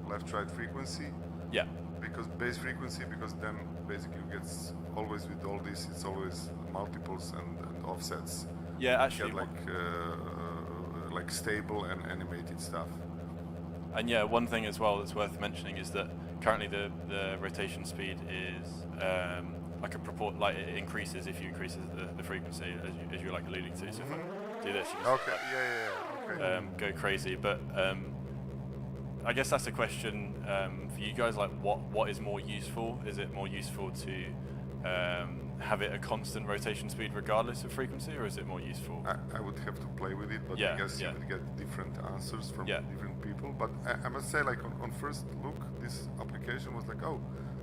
left-right frequency. Yeah. Because base frequency, because then basically it gets always with all this, it's always multiples and offsets. Yeah, actually. You get like stable and animated stuff. And yeah, one thing as well that's worth mentioning is that currently the rotation speed is like it increases if you increase the frequency, as you're like alluding to. So if I do this, you can Okay. go crazy. But I guess that's a question for you guys. Like, what is more useful? Is it more useful to have it a constant rotation speed regardless of frequency, or is it more useful? I would have to play with it, but Yeah, I guess yeah. you would get different answers from Yeah. different people. But I must say, like on first look, this application was like, oh,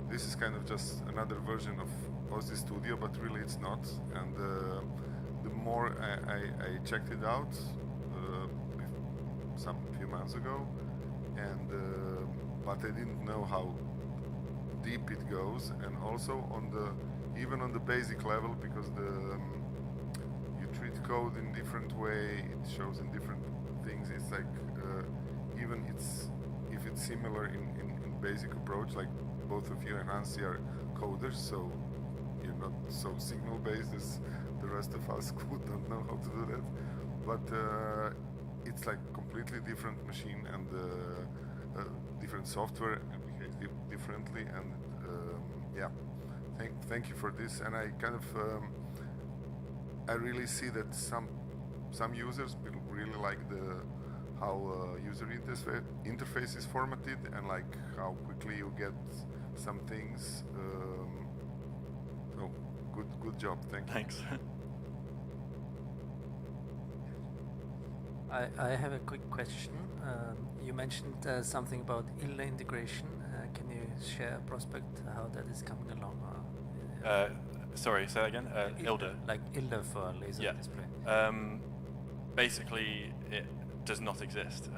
this is kind of just another version of Ossi Studio, but really it's not. And the more I checked it out some few months ago, and but I didn't know how deep it goes, and also on the even on the basic level, because you treat code in different way, it shows in different things. It's like even if it's similar in basic approach, like both of you and Hansi are coders, so you're not so signal based as the rest of us who don't know how to do that. But it's like completely different machine, and different software, and behaves differently. And yeah, thank you for this. And I kind of I really see that some users really like how user interface is formatted, and like how quickly you get some things. Oh, good job. Thank you. Thanks. I have a quick question. You mentioned something about ILDA integration. Can you share a prospect how that is coming along? Sorry, say that again. ILDA. Like ILDA for laser display. Basically, it does not exist.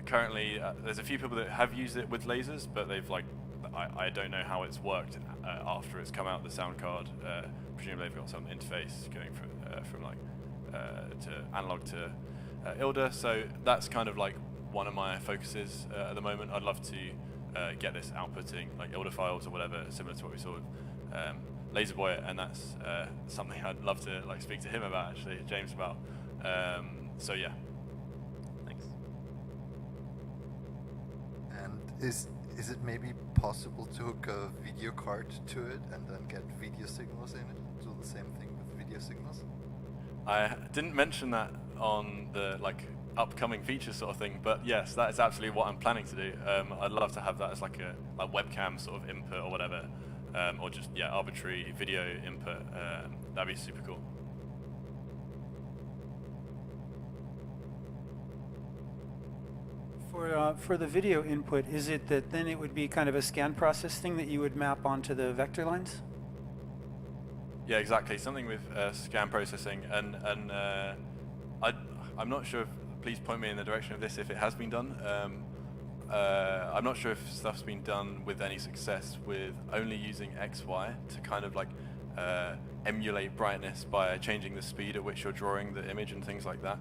Currently, there's a few people that have used it with lasers, but they've like, I don't know how it's worked after it's come out the sound card. Presumably they've got some interface going from like to analog to ILDA. So that's kind of like one of my focuses at the moment. I'd love to get this outputting like ILDA files or whatever, similar to what we saw with Laserboy, and that's something I'd love to like speak to him about, actually, James, about. So yeah. Thanks. And is it maybe possible to hook a video card to it and then get video signals in it? Do the same thing with video signals? I didn't mention that on the like upcoming feature sort of thing, but yes, that is absolutely what I'm planning to do. I'd love to have that as like a webcam sort of input or whatever, or just arbitrary video input. That'd be super cool. For the video input, is it that then it would be kind of a scan process thing that you would map onto the vector lines? Yeah, exactly. Something with scan processing, and I'm not sure. Please point me in the direction of this if it has been done. I'm not sure if stuff's been done with any success with only using XY to kind of like emulate brightness by changing the speed at which you're drawing the image and things like that.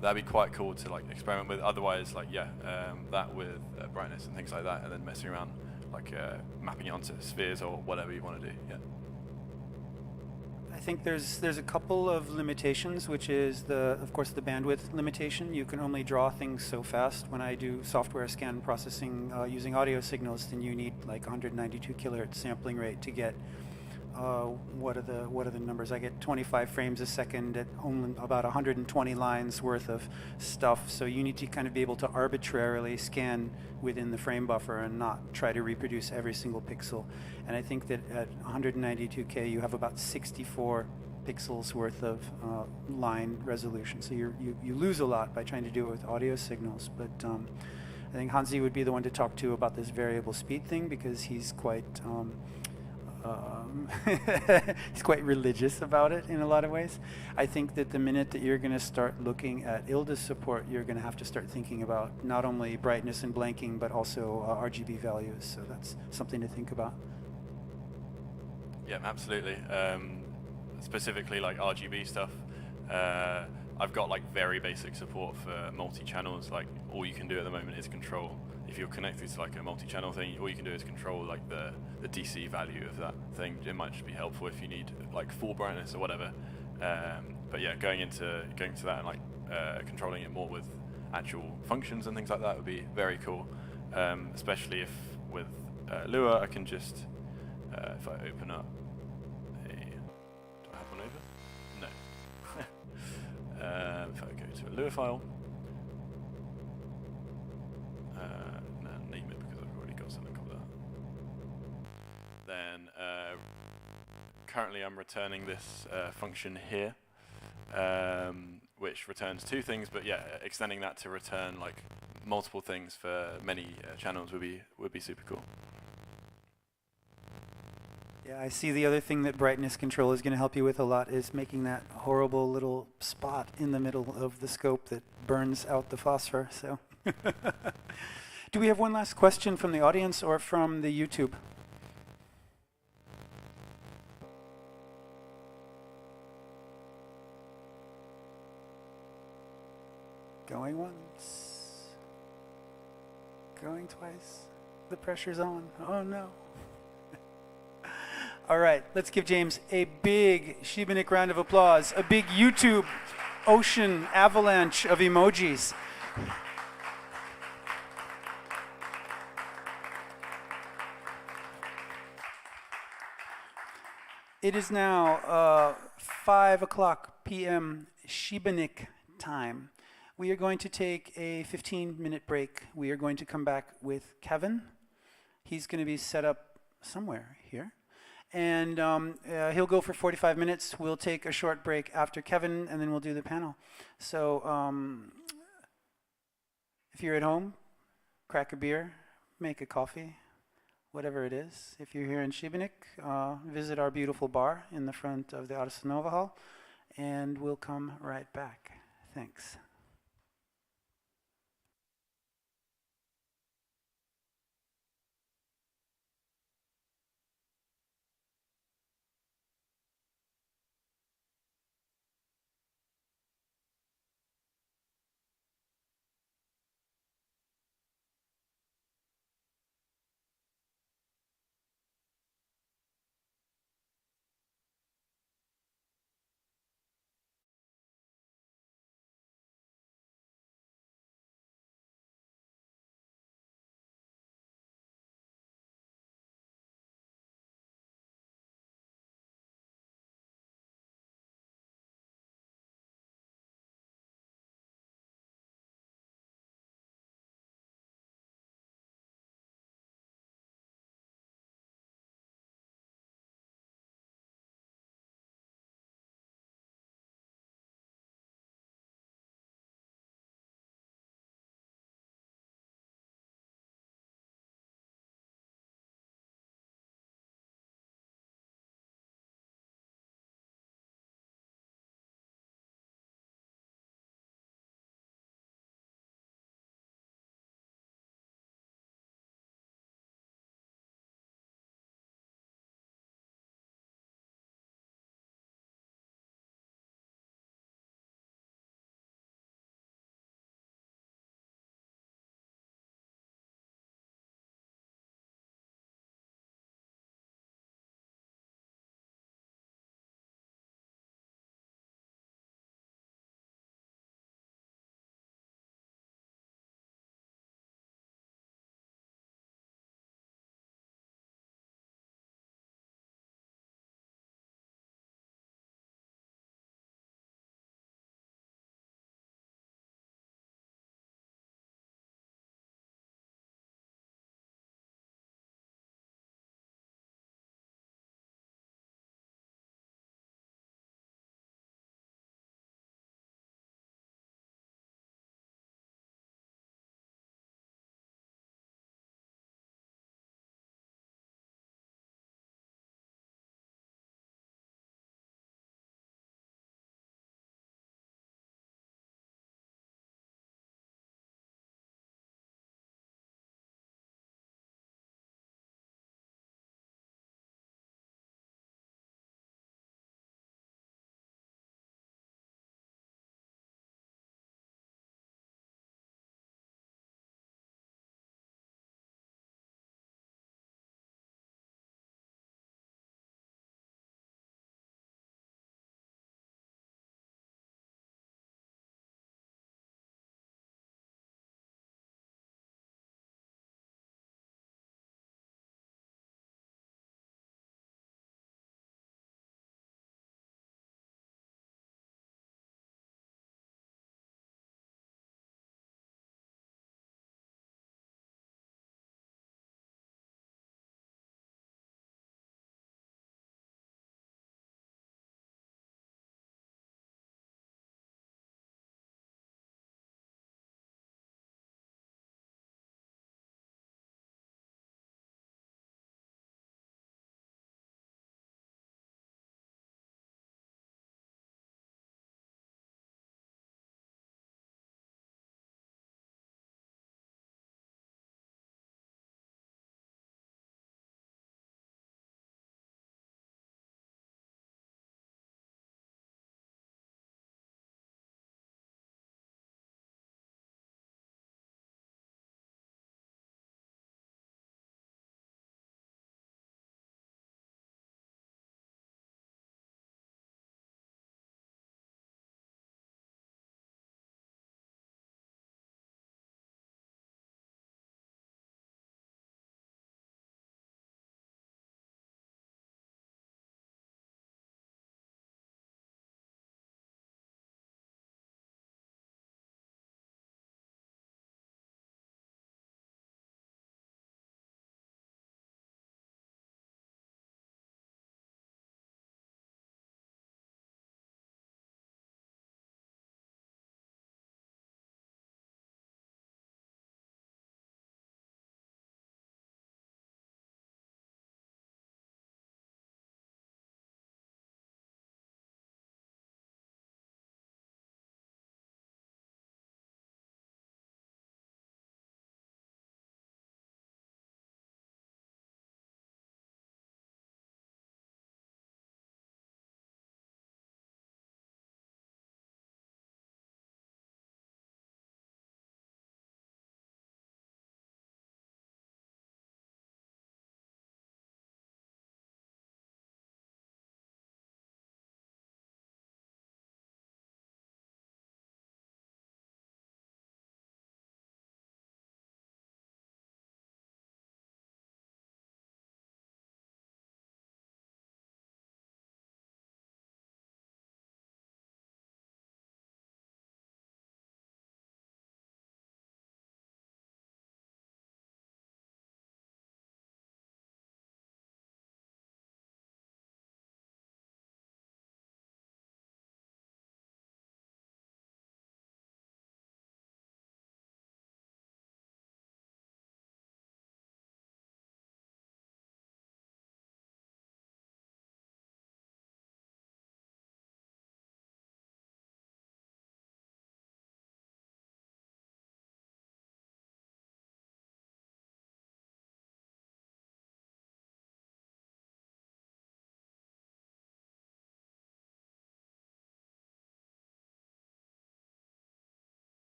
That'd be quite cool to like experiment with. Otherwise, like that with brightness and things like that, and then messing around like mapping it onto spheres or whatever you want to do. Yeah. I think there's a couple of limitations, which is of course the bandwidth limitation. You can only draw things so fast. When I do software scan processing using audio signals, then you need like 192 kilohertz sampling rate to get what are the numbers? I get 25 frames a second at only about 120 lines worth of stuff. So you need to kind of be able to arbitrarily scan within the frame buffer and not try to reproduce every single pixel. And I think that at 192K you have about 64 pixels worth of line resolution. So you lose a lot by trying to do it with audio signals. But I think Hansi would be the one to talk to about this variable speed thing, because he's quite he's quite religious about it in a lot of ways. I think that the minute that you're going to start looking at ILDA support, you're going to have to start thinking about not only brightness and blanking, but also RGB values. So that's something to think about. Yeah, absolutely. Specifically like RGB stuff. I've got like very basic support for multi-channels. Like all you can do at the moment is control. If you're connected to like a multi-channel thing, all you can do is control like the DC value of that thing. It might just be helpful if you need like full brightness or whatever. But yeah, going to that and like controlling it more with actual functions and things like that would be very cool. Especially if with Lua I can just if I open up do I have one open? No. If I go to a Lua file. Name it because I've already got something called that. Then currently I'm returning this function here, which returns 2 things, but yeah, extending that to return like multiple things for many channels would be super cool. Yeah, I see the other thing that brightness control is going to help you with a lot is making that horrible little spot in the middle of the scope that burns out the phosphor. So, do we have one last question from the audience or from the YouTube? Going once, going twice. The pressure's on. Oh no. All right, let's give James a big Shibanic round of applause, a big YouTube ocean avalanche of emojis. It is now 5 o'clock p.m. Shibanic time. We are going to take a 15-minute break. We are going to come back with Kevin. He's going to be set up somewhere here. And he'll go for 45 minutes. We'll take a short break after Kevin, and then we'll do the panel. So if you're at home, crack a beer, make a coffee, whatever it is. If you're here in Shibanic, visit our beautiful bar in the front of the Ars Nova Hall, and we'll come right back. Thanks.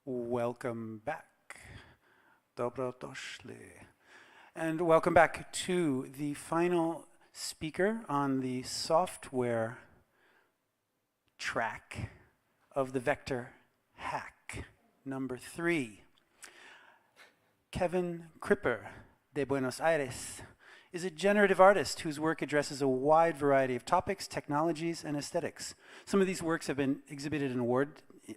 Welcome back. Dobro došli. And welcome back to the final speaker on the software track of the vector hack, number 3. Kevin Kripper de Buenos Aires is a generative artist whose work addresses a wide variety of topics, technologies, and aesthetics. Some of these works have been exhibited and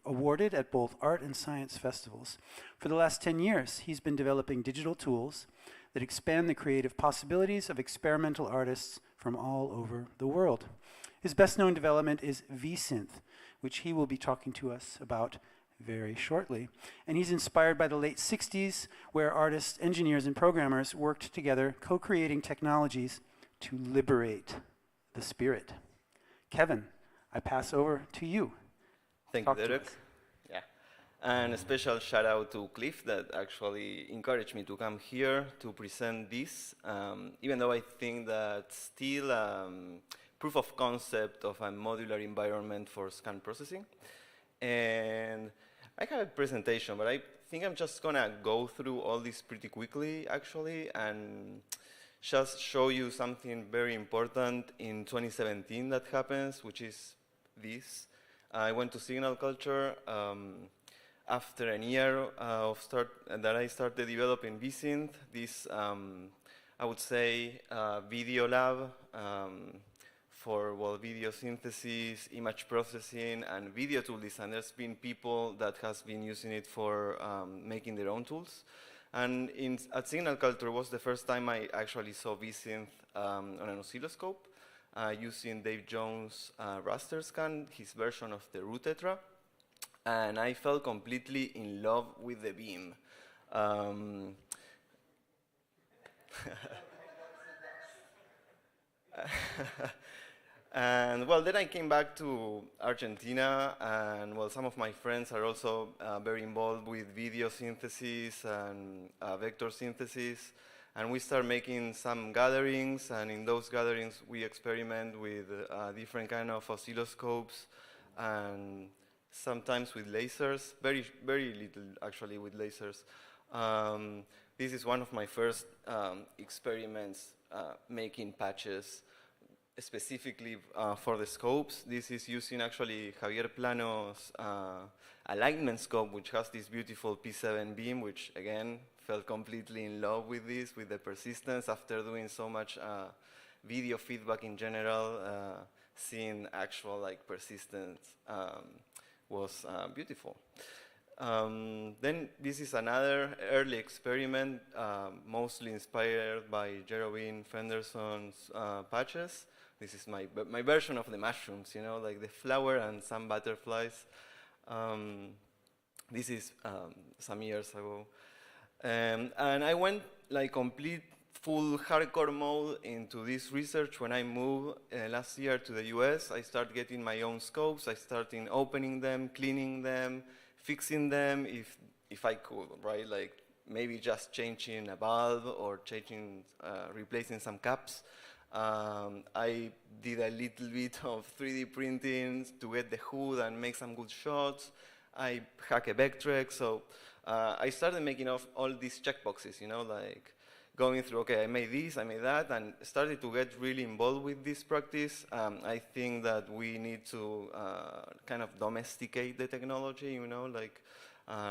awarded at both art and science festivals. For the last 10 years, he's been developing digital tools that expand the creative possibilities of experimental artists from all over the world. His best-known development is Vsynth, which he will be talking to us about very shortly. And he's inspired by the late 60s, where artists, engineers, and programmers worked together, co-creating technologies to liberate the spirit. Kevin, I pass over to you. Thank you, Derek. Yeah. And a special shout out to Cliff that actually encouraged me to come here to present this, even though I think that still proof of concept of a modular environment for scan processing. And I have a presentation, but I think I'm just gonna go through all this pretty quickly, actually, and just show you something very important in 2017 that happens, which is this. I went to Signal Culture after a year that I started developing Vsynth, this, I would say, video lab for video synthesis, image processing, and video tool design. There's been people that has been using it for making their own tools. And at Signal Culture was the first time I actually saw Vsynth on an oscilloscope using Dave Jones' raster scan, his version of the root tetra. And I fell completely in love with the beam. And well, then I came back to Argentina, and well, some of my friends are also very involved with video synthesis and vector synthesis. And we start making some gatherings, and in those gatherings we experiment with different kind of oscilloscopes, and sometimes with lasers, very little actually with lasers. This is one of my first experiments making patches specifically for the scopes. This is using actually Javier Plano's alignment scope, which has this beautiful P7 beam, which again, fell completely in love with this, with the persistence after doing so much video feedback in general. Seeing actual persistence was beautiful. Then this is another early experiment, mostly inspired by Jerowin Fenderson's patches. This is my version of the mushrooms, you know, like the flower and some butterflies. This is some years ago. And I went complete full hardcore mode into this research when I moved last year to the US. I started getting my own scopes. I started opening them, cleaning them, fixing them if I could, right? Like maybe just changing a bulb or replacing some caps. I did a little bit of 3D printing to get the hood and make some good shots. I hacked a Vectrex, so I started making all these checkboxes, you know, like going through, okay, I made this, I made that, and started to get really involved with this practice. I think that we need to kind of domesticate the technology, you know, like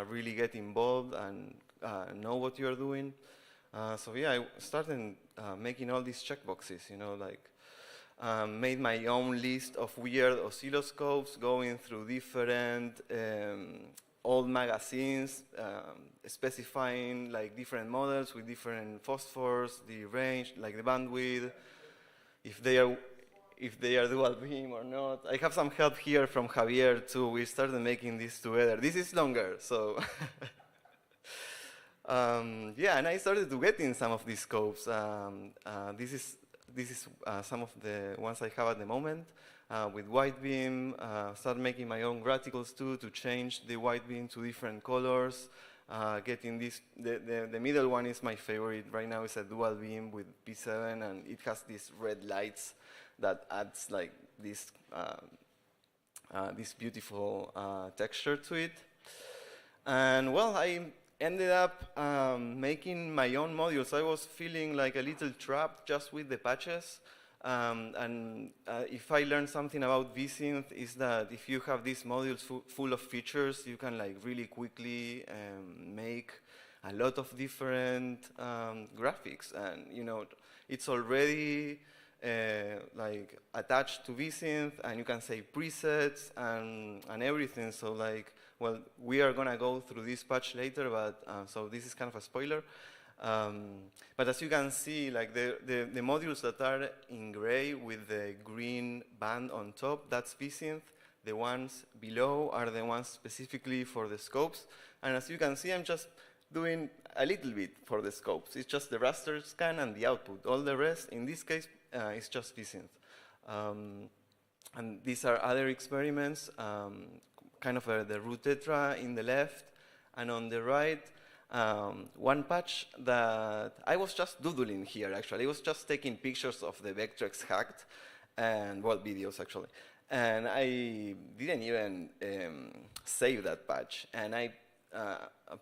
really get involved and know what you're doing. So yeah, I started making all these checkboxes, you know, like made my own list of weird oscilloscopes, going through different old magazines, specifying like different models with different phosphors, the range, like the bandwidth, if they are dual beam or not. I have some help here from Javier too. We started making this together. This is longer, so. Yeah, and I started to get in some of these scopes. This is some of the ones I have at the moment. With white beam, start making my own graticles too to change the white beam to different colors. Getting this, the middle one is my favorite right now. It's a dual beam with P7, and it has these red lights that adds like this beautiful texture to it. And well, I ended up making my own modules. I was feeling like a little trapped just with the patches. And if I learned something about Vsynth is that if you have these modules full of features, you can like really quickly make a lot of different graphics. And you know, it's already like attached to Vsynth, and you can say presets and everything. So like, well, we are gonna go through this patch later, but so this is kind of a spoiler. But as you can see, like the modules that are in gray with the green band on top, that's Vsynth. The ones below are the ones specifically for the scopes. And as you can see, I'm just doing a little bit for the scopes. It's just the raster scan and the output. All the rest, in this case, is just Vsynth. And these are other experiments, kind of the root tetra in the left, and on the right, one patch that I was just doodling here, actually. I was just taking pictures of the Vectrex hacked, and, well, videos, actually. And I didn't even save that patch. And I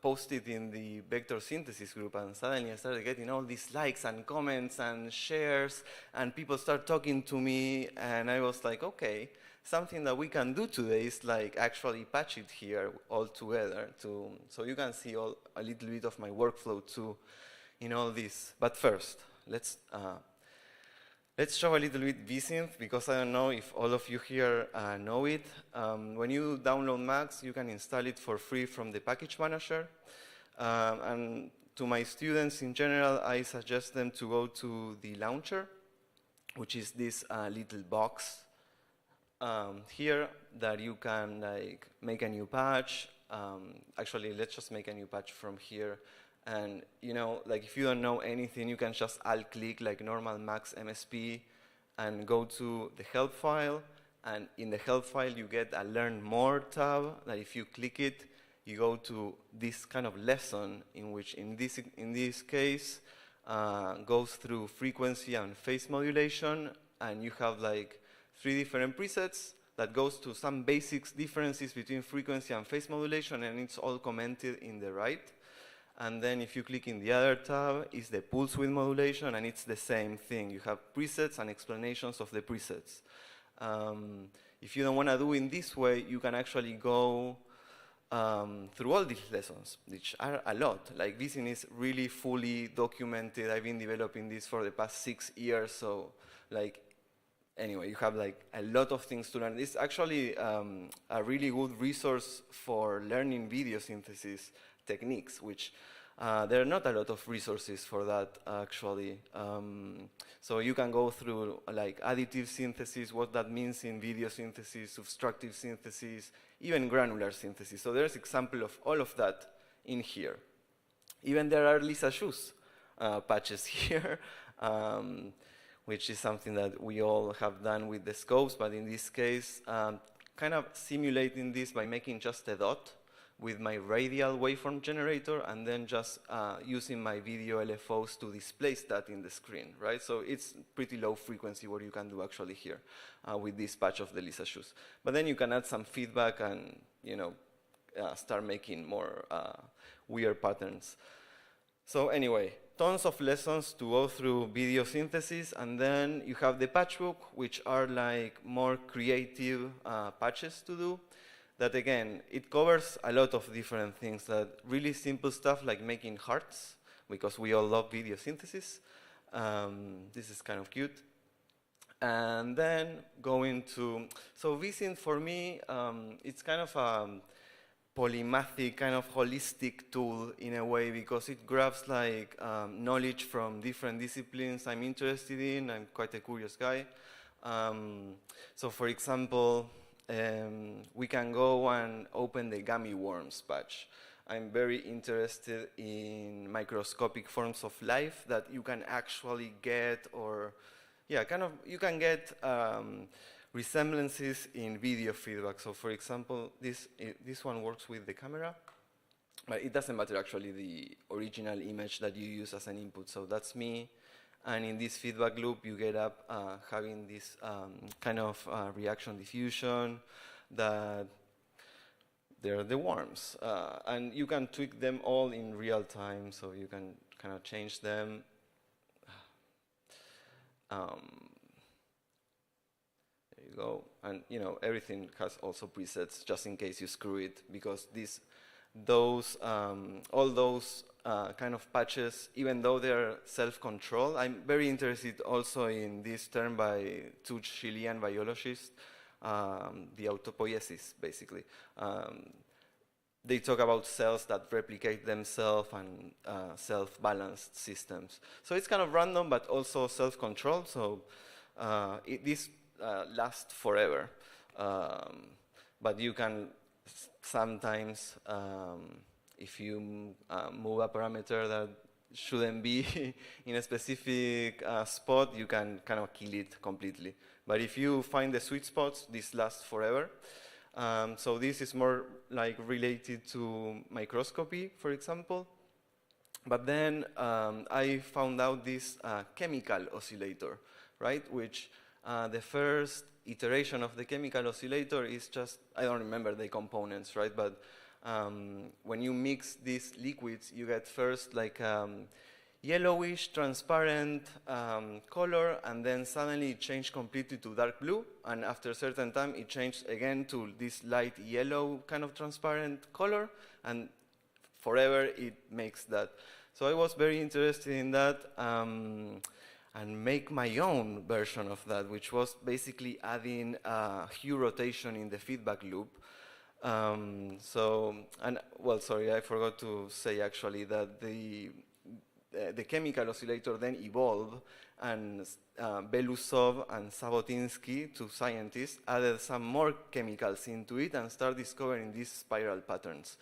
posted in the vector synthesis group, and suddenly I started getting all these likes and comments and shares, and people start talking to me, and I was like, okay, something that we can do today is like actually patch it here all together, so you can see a little bit of my workflow too in all this. But first, let's show a little bit Vsynth, because I don't know if all of you here know it. When you download Max, you can install it for free from the package manager. And to my students in general, I suggest them to go to the launcher, which is this little box here that you can like make a new patch. Actually, let's just make a new patch from here. And you know, like if you don't know anything, you can just alt-click like normal Max MSP and go to the help file. And in the help file, you get a Learn More tab that if you click it, you go to this kind of lesson in which, in this case, goes through frequency and phase modulation, and you have like 3 different presets that goes to some basic differences between frequency and phase modulation, and it's all commented in the right. And then if you click in the other tab, is the pulse width modulation, and it's the same thing. You have presets and explanations of the presets. If you don't want to do it this way, you can actually go through all these lessons, which are a lot. Like Vsynth is really fully documented. I've been developing this for the past 6 years, so like, anyway, you have like a lot of things to learn. It's actually a really good resource for learning video synthesis techniques, which there are not a lot of resources for that, actually. So you can go through like additive synthesis, what that means in video synthesis, subtractive synthesis, even granular synthesis. So there's example of all of that in here. Even there are Lisa Shoes patches here, which is something that we all have done with the scopes, but in this case, kind of simulating this by making just a dot with my radial waveform generator, and then just using my video LFOs to displace that in the screen, right? So it's pretty low frequency what you can do actually here with this patch of the Lisa Shoes. But then you can add some feedback and, you know, start making more weird patterns. So anyway, tons of lessons to go through video synthesis, and then you have the patchbook, which are like more creative patches to do. That again, it covers a lot of different things. That really simple stuff like making hearts, because we all love video synthesis. This is kind of cute. And then going to, so Vsynth for me, it's kind of a polymathic, kind of holistic tool in a way, because it grabs like knowledge from different disciplines I'm interested in. I'm quite a curious guy. So for example, we can go and open the gummy worms patch. I'm very interested in microscopic forms of life that you can actually get, or yeah, kind of, you can get resemblances in video feedback. So for example, this one works with the camera, but it doesn't matter actually the original image that you use as an input. So that's me. And in this feedback loop, you get up having this kind of reaction diffusion that they're the worms. And you can tweak them all in real time, so you can kind of change them. There you go. And everything has also presets just in case you screw it, because all those kind of patches, even though they're self-control, I'm very interested also in this term by two Chilean biologists, the autopoiesis, basically. They talk about cells that replicate themselves and self-balanced systems. So it's kind of random, but also self-controlled. So this lasts forever. But you can sometimes, if you move a parameter that shouldn't be in a specific spot, you can kind of kill it completely. But if you find the sweet spots, this lasts forever. So this is more like related to microscopy, for example. But then I found out this chemical oscillator, right? Which the first iteration of the chemical oscillator is just, I don't remember the components, right? But when you mix these liquids, you get first like yellowish, transparent color, and then suddenly it changed completely to dark blue, and after a certain time it changed again to this light yellow kind of transparent color, and forever it makes that. So I was very interested in that, and make my own version of that, which was basically adding hue rotation in the feedback loop. Sorry, I forgot to say actually that the chemical oscillator then evolved, and Belousov and Sabotinsky, two scientists, added some more chemicals into it and started discovering these spiral patterns.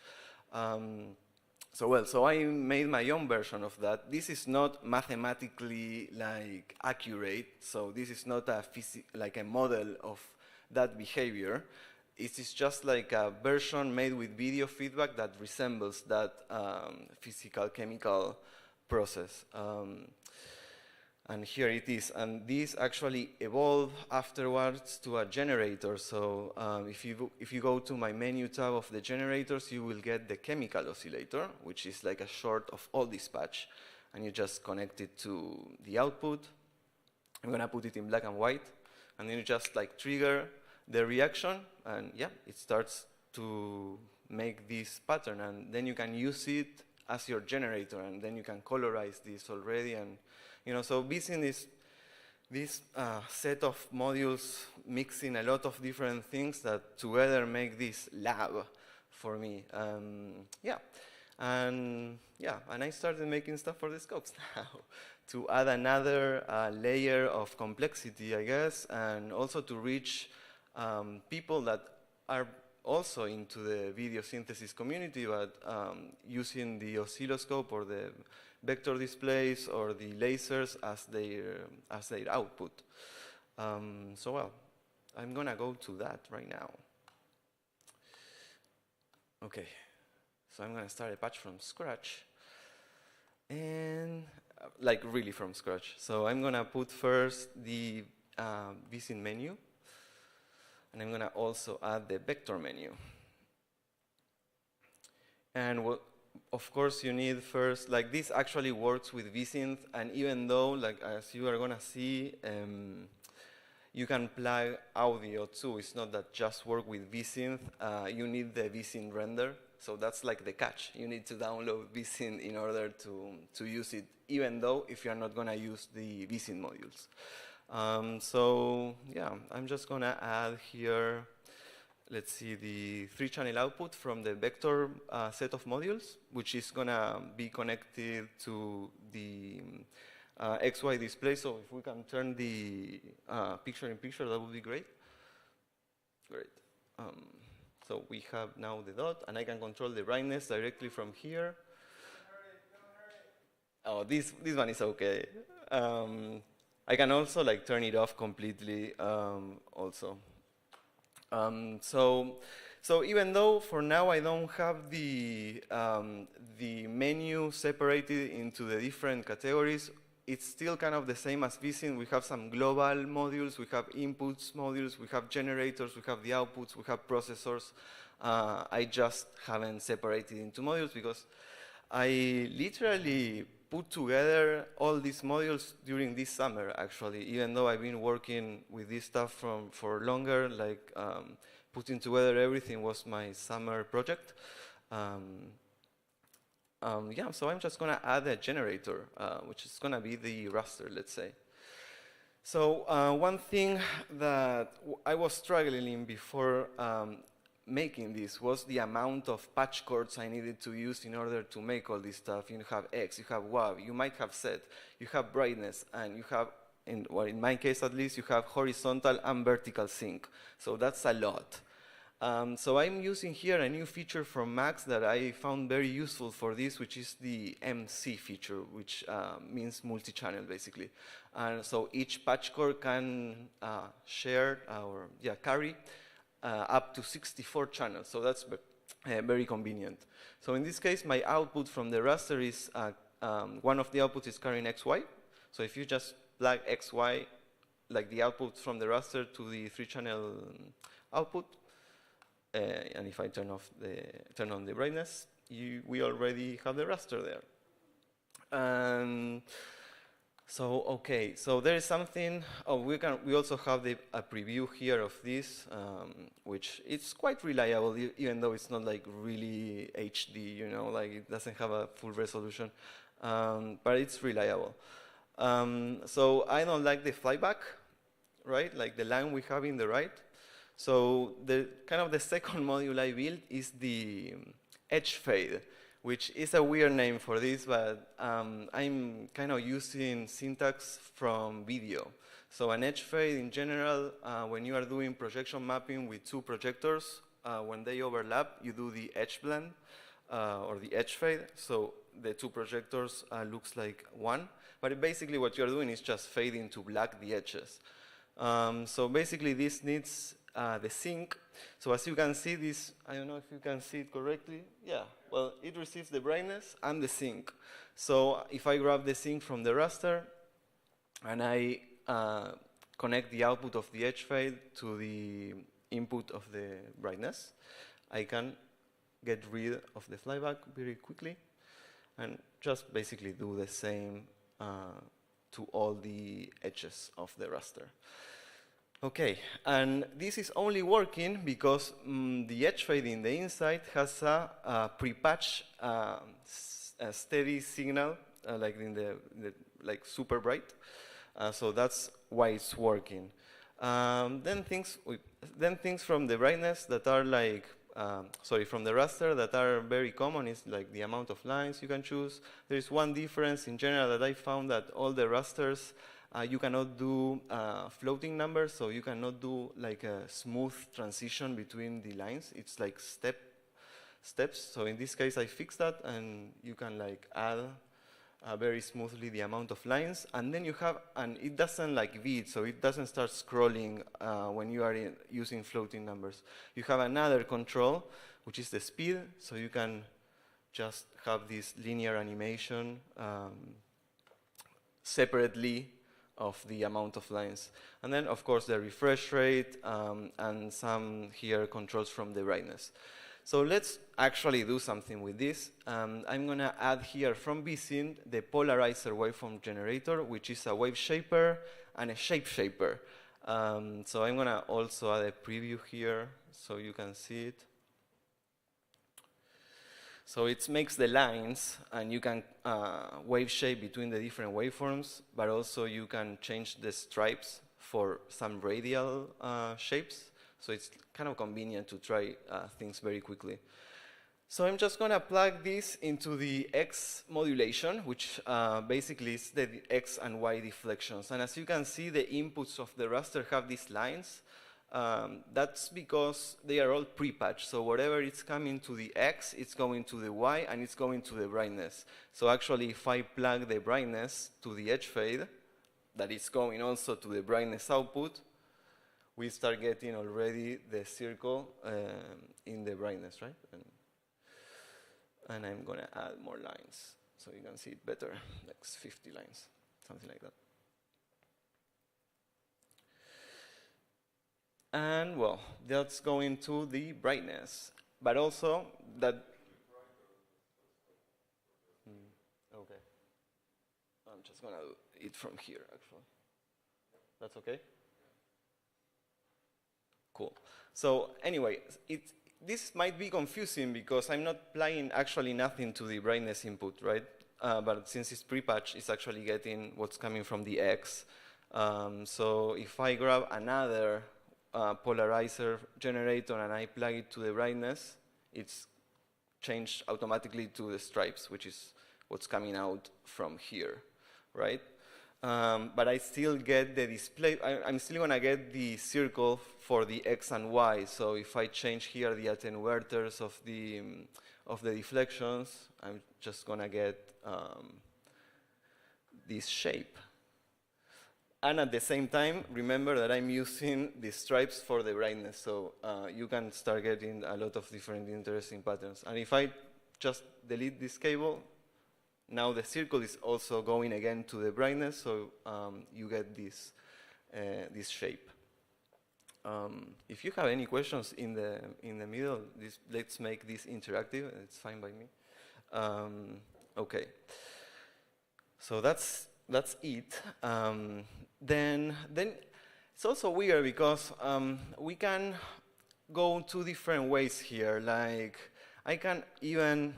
So I made my own version of that. This is not mathematically like accurate, so this is not like a model of that behavior. It is just like a version made with video feedback that resembles that physical chemical process. And here it is. And this actually evolved afterwards to a generator. So if you go to my menu tab of the generators, you will get the chemical oscillator, which is like a short of all dispatch. And you just connect it to the output. I'm going to put it in black and white. And then you just like trigger the reaction. And yeah, it starts to make this pattern. And then you can use it as your generator, and then you can colorize this already. And so Vsynth is this set of modules mixing a lot of different things that together make this lab for me. And I started making stuff for the scopes now to add another layer of complexity, I guess, and also to reach people that are also into the video synthesis community, but using the oscilloscope or the vector displays or the lasers as their output. I'm gonna go to that right now. Okay, so I'm gonna start a patch from scratch, and like really from scratch. So I'm gonna put first the Vsynth menu. And I'm going to also add the vector menu. And of course, you need first, like this actually works with Vsynth. And even though, like as you are going to see, you can plug audio too. It's not that just work with Vsynth. You need the Vsynth render. So that's like the catch. You need to download Vsynth in order to use it, even though if you're not going to use the Vsynth modules. I'm just going to add here, let's see, the 3-channel output from the vector set of modules, which is going to be connected to the XY display. So if we can turn the picture-in-picture, that would be great. Great. So we have now the dot, and I can control the brightness directly from here. Oh, this one is okay. I can also like turn it off completely also. So even though for now I don't have the menu separated into the different categories, it's still kind of the same as Vsynth. We have some global modules, we have inputs modules, we have generators, we have the outputs, we have processors. I just haven't separated into modules because I literally put together all these modules during this summer, actually, even though I've been working with this stuff for longer, like putting together everything was my summer project. Yeah, so I'm just going to add a generator, which is going to be the raster, let's say. So one thing that I was struggling before making this was the amount of patch cords I needed to use in order to make all this stuff. You have X, you have Y, you might have set, you have brightness, and you have, in my case at least, you have horizontal and vertical sync. So that's a lot. So I'm using here a new feature from Max that I found very useful for this, which is the MC feature, which means multi-channel, basically. And so each patch core can share or carry up to 64 channels. So that's very convenient. So in this case, my output from the raster is, one of the outputs is carrying XY. So if you just plug XY, like the output from the raster to the 3-channel output, and if I turn on the brightness, we already have the raster there. So okay, so there is something. Oh, we also have a preview here of this, which it's quite reliable, even though it's not like really HD. You know, like it doesn't have a full resolution, but it's reliable. So I don't like the flyback, right? Like the line we have in the right. So the second module I built is the edge fade, which is a weird name for this, but I'm kind of using syntax from video. So an edge fade in general, when you are doing projection mapping with two projectors, when they overlap, you do the edge blend or the edge fade. So the two projectors looks like one, but basically what you're doing is just fading to black the edges. So basically this needs the sync. So as you can see this, I don't know if you can see it correctly. Yeah, well, it receives the brightness and the sync. So if I grab the sync from the raster and I connect the output of the edge fade to the input of the brightness, I can get rid of the flyback very quickly and just basically do the same to all the edges of the raster. Okay, and this is only working because the edge fade in the inside has a pre-patch steady signal, like in like super bright. So that's why it's working. Then things from the brightness that are like, from the raster that are very common is like the amount of lines you can choose. There is one difference in general that I found that all the rasters you cannot do floating numbers, so you cannot do like a smooth transition between the lines. It's like steps. So in this case, I fixed that, and you can like add very smoothly the amount of lines, and then you have, and it doesn't like beat, so it doesn't start scrolling when you are using floating numbers. You have another control, which is the speed, so you can just have this linear animation separately of the amount of lines. And then, of course, the refresh rate and some here controls from the brightness. So let's actually do something with this. I'm going to add here from Vsynth the polarizer waveform generator, which is a wave shaper and a shape shaper. So I'm going to also add a preview here so you can see it. So it makes the lines, and you can wave shape between the different waveforms, but also you can change the stripes for some radial shapes. So it's kind of convenient to try things very quickly. So I'm just going to plug this into the X modulation, which basically is the X and Y deflections. And as you can see, the inputs of the raster have these lines. That's because they are all pre-patched. So whatever is coming to the X, it's going to the Y, and it's going to the brightness. So actually, if I plug the brightness to the edge fade, that is going also to the brightness output, we start getting already the circle in the brightness, right? And I'm going to add more lines so you can see it better, like 50 lines. something like that. And well, that's going to the brightness, but also that. Okay. I'm just gonna do it from here, actually. That's okay? Cool. So anyway, this might be confusing because I'm not applying actually nothing to the brightness input, right? But since it's pre-patched, it's actually getting what's coming from the X. So if I grab another polarizer generator and I plug it to the brightness, it's changed automatically to the stripes, which is what's coming out from here, right? But I still get the display. I'm still going to get the circle for the X and Y. So if I change here the attenuators of the deflections, I'm just going to get this shape. And at the same time, remember that I'm using the stripes for the brightness. So you can start getting a lot of different interesting patterns. And if I just delete this cable, now the circle is also going again to the brightness, so you get this shape. If you have any questions in the middle, let's make this interactive. It's fine by me. Okay. So that's it. Then it's also weird because we can go two different ways here. Like I can even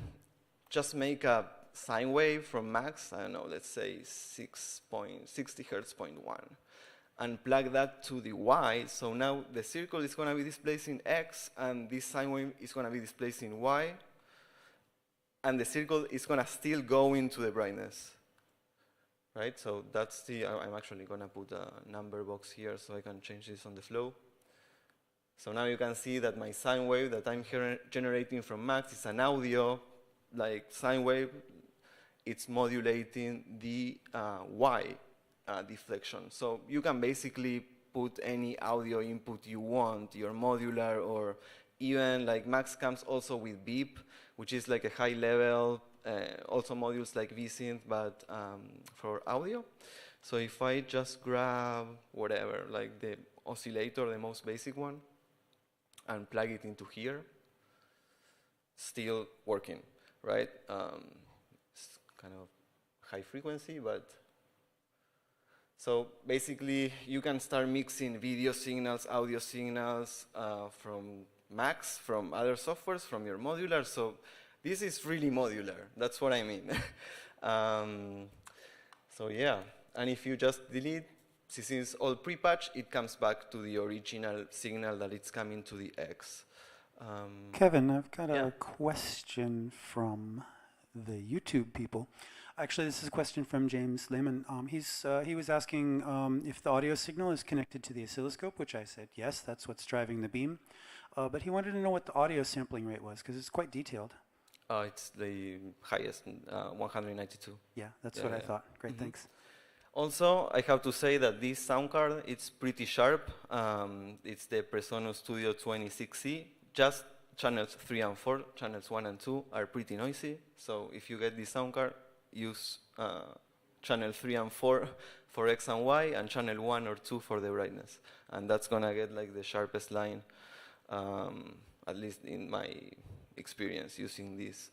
just make a sine wave from max, I don't know, let's say 6.60 hertz point 1, and plug that to the Y. So now the circle is going to be displaced in X, and this sine wave is going to be displaced in Y, and the circle is going to still go into the brightness, right? So that's I'm actually going to put a number box here so I can change this on the flow. So now you can see that my sine wave that I'm generating from max is an audio, like sine wave. It's modulating the Y deflection. So you can basically put any audio input you want, your modular, or even like Max comes also with beep, which is like a high level, also modules like Vsynth, but for audio. So if I just grab whatever, like the oscillator, the most basic one, and plug it into here, still working, right? It's kind of high frequency, but so basically you can start mixing video signals, audio signals from Max, from other softwares, from your modular. So this is really modular. That's what I mean. So yeah, and if you just delete, since it's all pre-patched, it comes back to the original signal that it's coming to the X. Kevin, I've got a question from the YouTube people. Actually, this is a question from James Lehman. He was asking if the audio signal is connected to the oscilloscope, which I said yes, that's what's driving the beam. But he wanted to know what the audio sampling rate was, because it's quite detailed. It's the highest, 192. Yeah, that's what I thought. Great, thanks. Also, I have to say that this sound card, it's pretty sharp. It's the Presonus Studio 26C. Just channels 3 and 4, channels 1 and 2 are pretty noisy. So if you get this sound card, use channel 3 and 4 for X and Y, and channel 1 or 2 for the brightness. And that's going to get like the sharpest line, at least in my experience using this.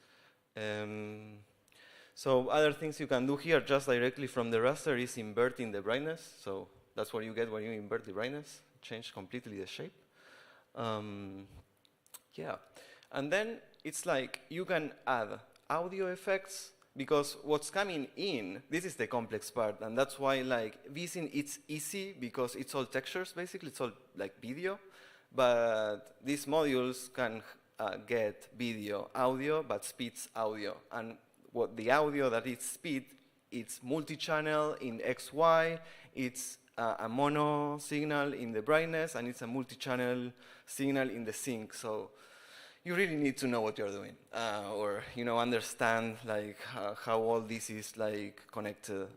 So other things you can do here just directly from the raster is inverting the brightness. So that's what you get when you invert the brightness, change completely the shape. Yeah, and then it's like you can add audio effects, because what's coming in, this is the complex part, and that's why like Vsynth, it's easy because it's all textures basically, it's all like video, but these modules can get video, audio, but speeds audio, and what the audio that it speed, it's multi-channel in XY, it's a mono signal in the brightness, and it's a multi-channel signal in the sync. So you really need to know what you're doing, or understand like how all this is like connected,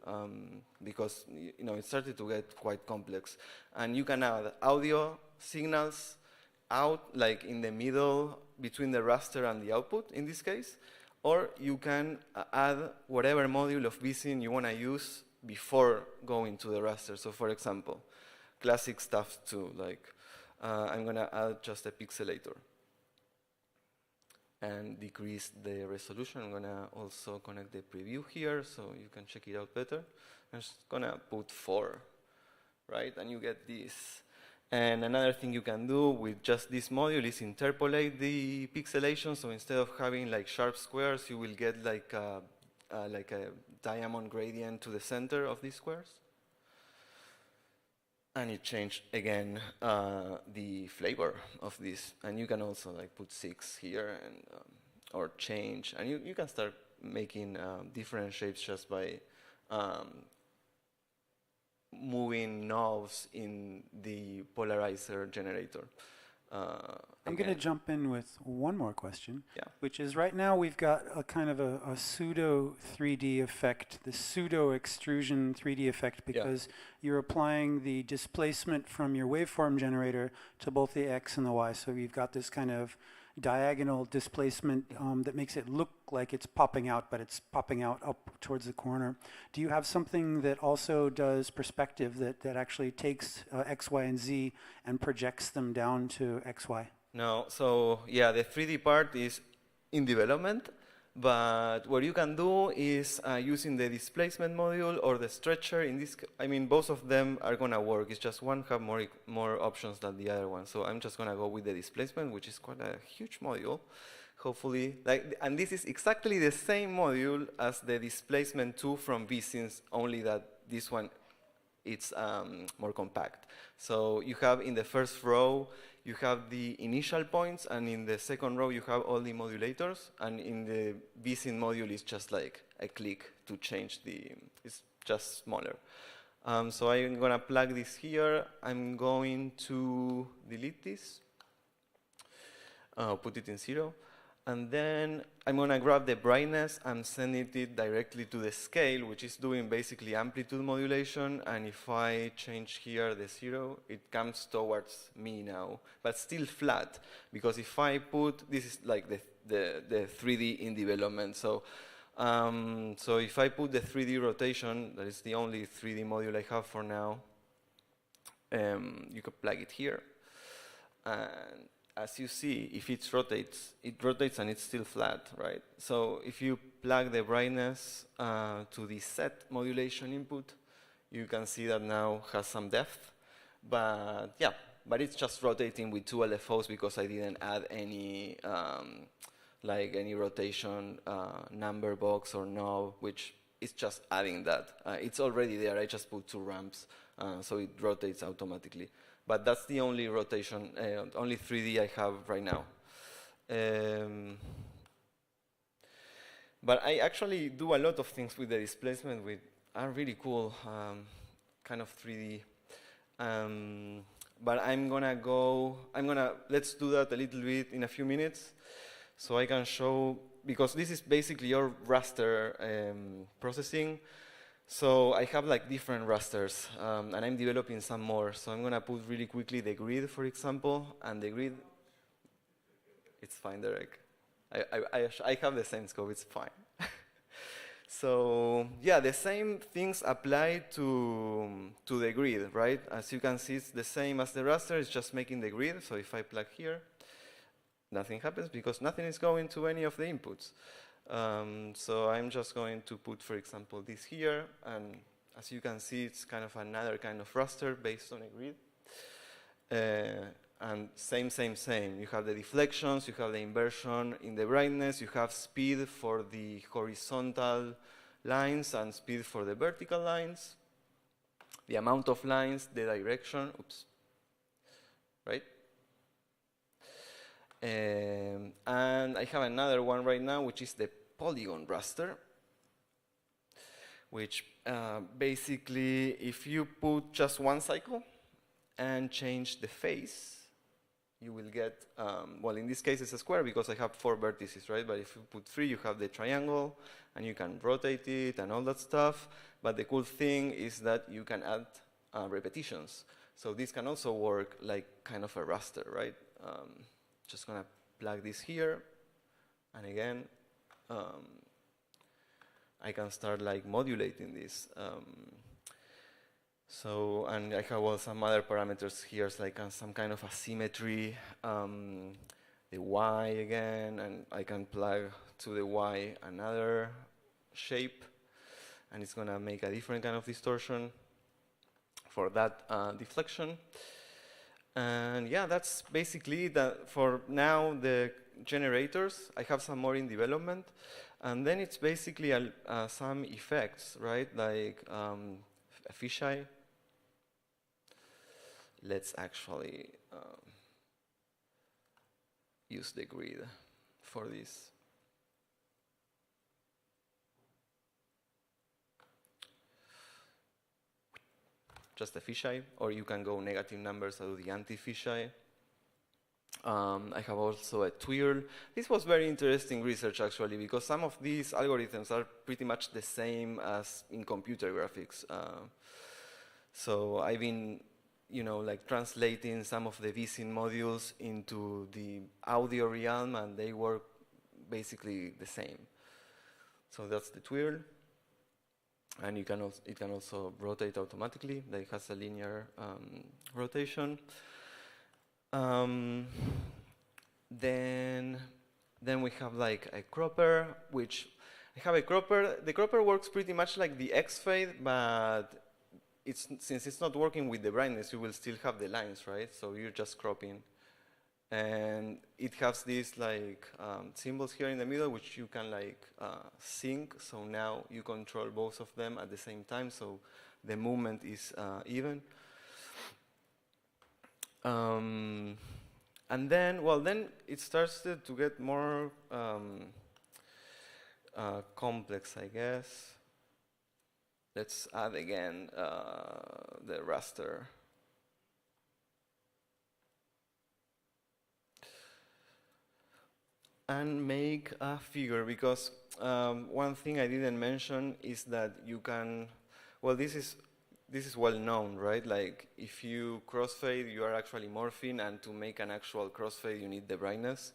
because it started to get quite complex. And you can add audio signals out like in the middle between the raster and the output in this case, or you can add whatever module of Vsynth you want to use before going to the raster. So for example, classic stuff too, like I'm gonna add just a pixelator and decrease the resolution. I'm gonna also connect the preview here so you can check it out better. I'm just gonna put 4, right? And you get this. And another thing you can do with just this module is interpolate the pixelation. So instead of having like sharp squares, you will get like a diamond gradient to the center of these squares. And it changed again the flavor of this. And you can also like put 6 here and or change. And you can start making different shapes just by moving knobs in the polarizer generator. I'm going to jump in with one more question, Yeah. which is right now we've got a kind of a pseudo 3D effect, the pseudo extrusion 3D effect, because you're applying the displacement from your waveform generator to both the X and the Y. So you've got this kind of diagonal displacement that makes it look like it's popping out, but it's popping out up towards the corner. Do you have something that also does perspective that actually takes X, Y, and Z and projects them down to X, Y? No, so yeah, the 3D part is in development, but what you can do is using the displacement module or the stretcher. In this, I mean, both of them are gonna work. It's just one have more options than the other one. So I'm just gonna go with the displacement, which is quite a huge module. Hopefully, and this is exactly the same module as the displacement 2 from Vsynth, only that this one it's more compact. So you have in the first row, you have the initial points, and in the second row, you have all the modulators. And in the Vsynth module, it's just like a click to change it's just smaller. So I'm gonna plug this here. I'm going to delete this, put it in 0. And then I'm gonna grab the brightness and send it directly to the scale, which is doing basically amplitude modulation. And if I change here the 0, it comes towards me now, but still flat, because if I put, this is like the 3D in development. So, so if I put the 3D rotation, that is the only 3D module I have for now, you can plug it here. And as you see, if it rotates and it's still flat, right? So if you plug the brightness to the set modulation input, you can see that now has some depth. But yeah, but it's just rotating with 2 LFOs because I didn't add any like any rotation number box or knob, which is just adding that. It's already there. I just put 2 ramps, so it rotates automatically. But that's the only rotation, only 3D I have right now. But I actually do a lot of things with the displacement which are really cool, kind of 3D. But let's do that a little bit in a few minutes. So I can show, because this is basically your raster processing. So I have like different rasters, and I'm developing some more. So I'm gonna put really quickly the grid, for example, and the grid. It's fine, Derek. I have the same scope. It's fine. So yeah, the same things apply to the grid, right? As you can see, it's the same as the raster. It's just making the grid. So if I plug here, nothing happens because nothing is going to any of the inputs. So I'm just going to put, for example, this here, and as you can see, it's kind of another kind of raster based on a grid. And same. You have the deflections, you have the inversion in the brightness, you have speed for the horizontal lines and speed for the vertical lines, the amount of lines, the direction, right? And I have another one right now, which is the polygon raster, which basically, if you put just one cycle and change the phase, you will get, well, in this case, it's a square because I have 4 vertices, right? But if you put 3, you have the triangle, and you can rotate it and all that stuff. But the cool thing is that you can add repetitions. So this can also work like kind of a raster, right? Just gonna plug this here, and again, I can start like modulating this. So, and I have also some other parameters here, like some kind of asymmetry, the Y again, and I can plug to the Y another shape, and it's gonna make a different kind of distortion for that deflection. And yeah, that's basically that for now, the generators. I have some more in development. And then it's basically some effects, right? Like a fisheye. Let's actually use the grid for this. Just a fisheye, or you can go negative numbers out of the anti-fisheye. I have also a twirl. This was very interesting research, actually, because some of these algorithms are pretty much the same as in computer graphics. So I've been, like translating some of the Vsynth modules into the audio realm, and they work basically the same. So that's the twirl. And it can also rotate automatically. It has a linear rotation. Then we have like a Kripper, which I have a Kripper. The Kripper works pretty much like the X-fade, but since it's not working with the brightness, you will still have the lines, right? So you're just cropping. And it has these like symbols here in the middle, which you can like sync. So now you control both of them at the same time, so the movement is even. And then, then it starts to get more complex, I guess. Let's add again the raster. And make a figure, because one thing I didn't mention is that you can, this is well known, right? Like if you crossfade, you are actually morphing, and to make an actual crossfade, you need the brightness.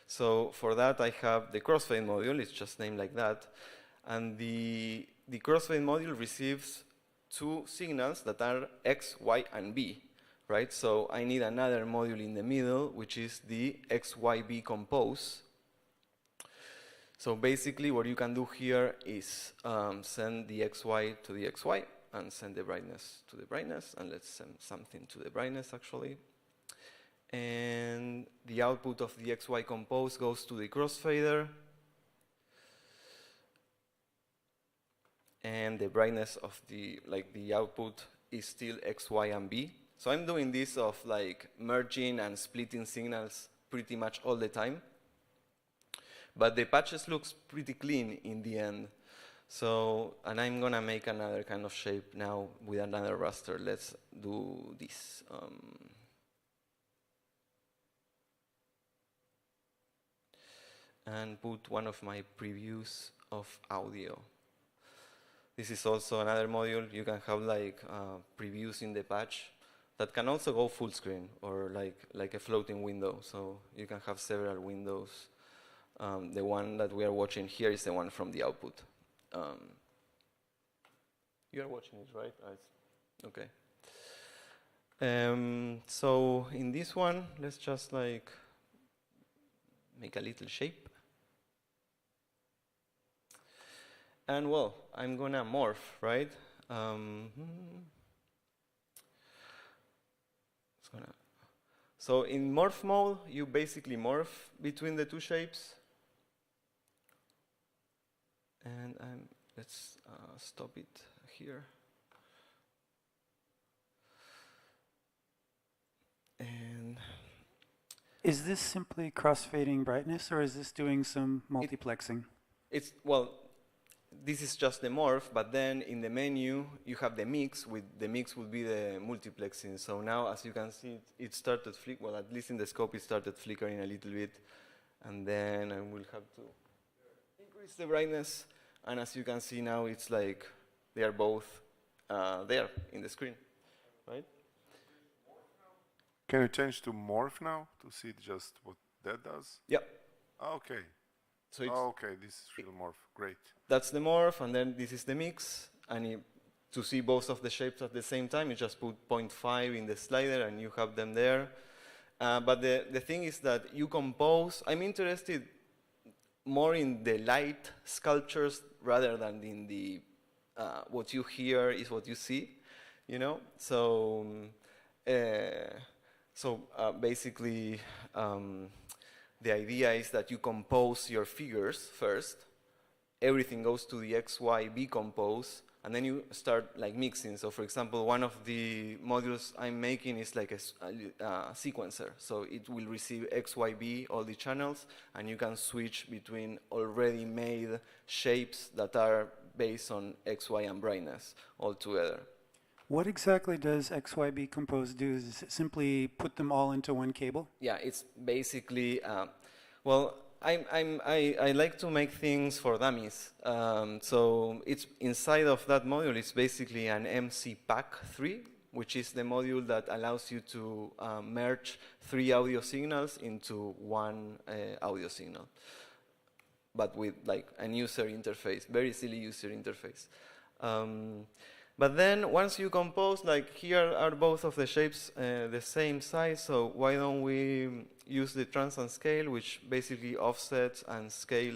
So for that, I have the crossfade module. It's just named like that, and the crossfade module receives two signals that are X, Y, and B, right? So I need another module in the middle, which is the XYB compose. So basically, what you can do here is send the XY to the XY, and send the brightness to the brightness, and let's send something to the brightness, actually. And the output of the XY compose goes to the crossfader, and the brightness of the output is still X, Y, and B. So I'm doing this of like merging and splitting signals pretty much all the time. But the patches looks pretty clean in the end. So, and I'm gonna make another kind of shape now with another raster. Let's do this. And put one of my previews of audio. This is also another module. You can have like previews in the patch that can also go full screen, or like a floating window. So you can have several windows. The one that we are watching here is the one from the output. You are watching it, right? Okay. So in this one, let's just like make a little shape. And I'm gonna morph, right? So in morph mode, you basically morph between the two shapes. And let's stop it here. And is this simply crossfading brightness, or is this doing some multiplexing? This is just the morph, but then in the menu you have the mix. The mix would be the multiplexing. So now, as you can see, it started at least in the scope, it started flickering a little bit, and then I will have to increase the brightness. And as you can see now, it's like they are both there in the screen, right? Can you change to morph now to see just what that does? Yeah. Okay. So it's, Okay, this is real morph. Great. that's the morph, and then this is the mix. And to see both of the shapes at the same time, you just put 0.5 in the slider, and you have them there. But the thing is that you compose. I'm interested more in the light sculptures rather than in the what you hear is what you see, you know. So basically, the idea is that you compose your figures first. Everything goes to the X, Y, B compose, and then you start like mixing. So for example, one of the modules I'm making is like a sequencer. So it will receive X, Y, B, all the channels, and you can switch between already made shapes that are based on X, Y, and brightness all together. What exactly does XYB Compose do? Is it simply put them all into one cable? Yeah, it's basically, well, I like to make things for dummies. So it's inside of that module, it's basically an MC Pack 3, which is the module that allows you to merge 3 audio signals into one audio signal, but with like a user interface, very silly user interface. But then once you compose, like here are both of the shapes the same size, so why don't we use the transient scale, which basically offsets and scale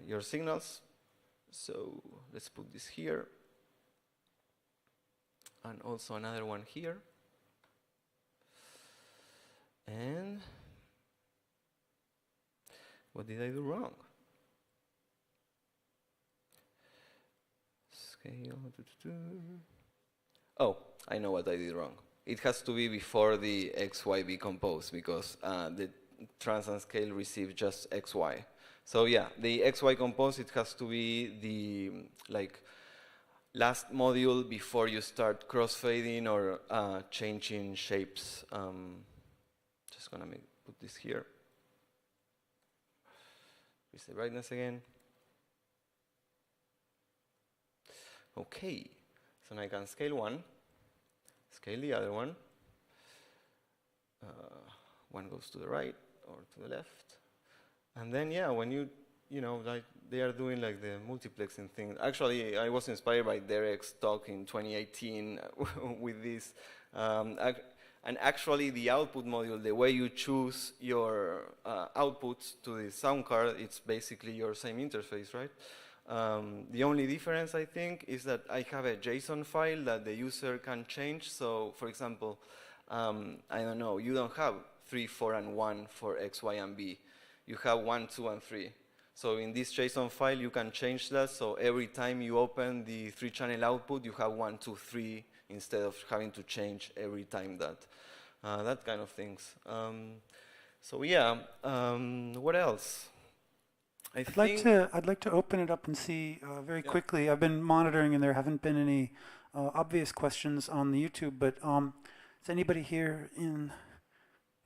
your signals. So let's put this here. And also another one here. And what did I do wrong? Scale. Oh, I know what I did wrong. It has to be before the XYB compose because the transient scale receives just XY. So yeah, the XY compose, it has to be the like last module before you start crossfading or changing shapes. Just gonna put this here. Increase the brightness again. Okay, so now I can scale one, scale the other one. One goes to the right or to the left. And then, yeah, when you know, like they are doing like the multiplexing thing. Actually, I was inspired by Derek's talk in 2018 with this. And actually, the output module, the way you choose your outputs to the sound card, it's basically your same interface, right? The only difference, I think, is that I have a JSON file that the user can change. So, for example, I don't know, you don't have 3, 4, and 1 for X, Y, and B. You have 1, 2, and 3. So in this JSON file, you can change that. So every time you open the 3-channel output, you have 1, 2, 3, instead of having to change every time that kind of things. So yeah, what else? I'd like to open it up and see very quickly. I've been monitoring, and there haven't been any obvious questions on the YouTube. But does anybody here in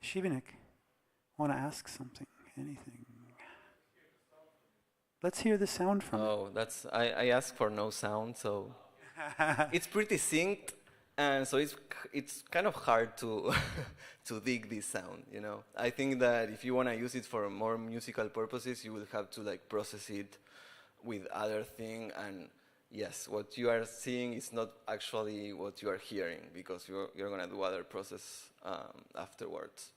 Šibenik want to ask something? Anything? Let's hear the sound from it. Oh, I asked for no sound, so it's pretty synced, and so it's kind of hard to to dig this sound, you know. I think that if you want to use it for more musical purposes, you will have to like process it with other thing, and yes, what you are seeing is not actually what you are hearing because you're gonna do other process afterwards.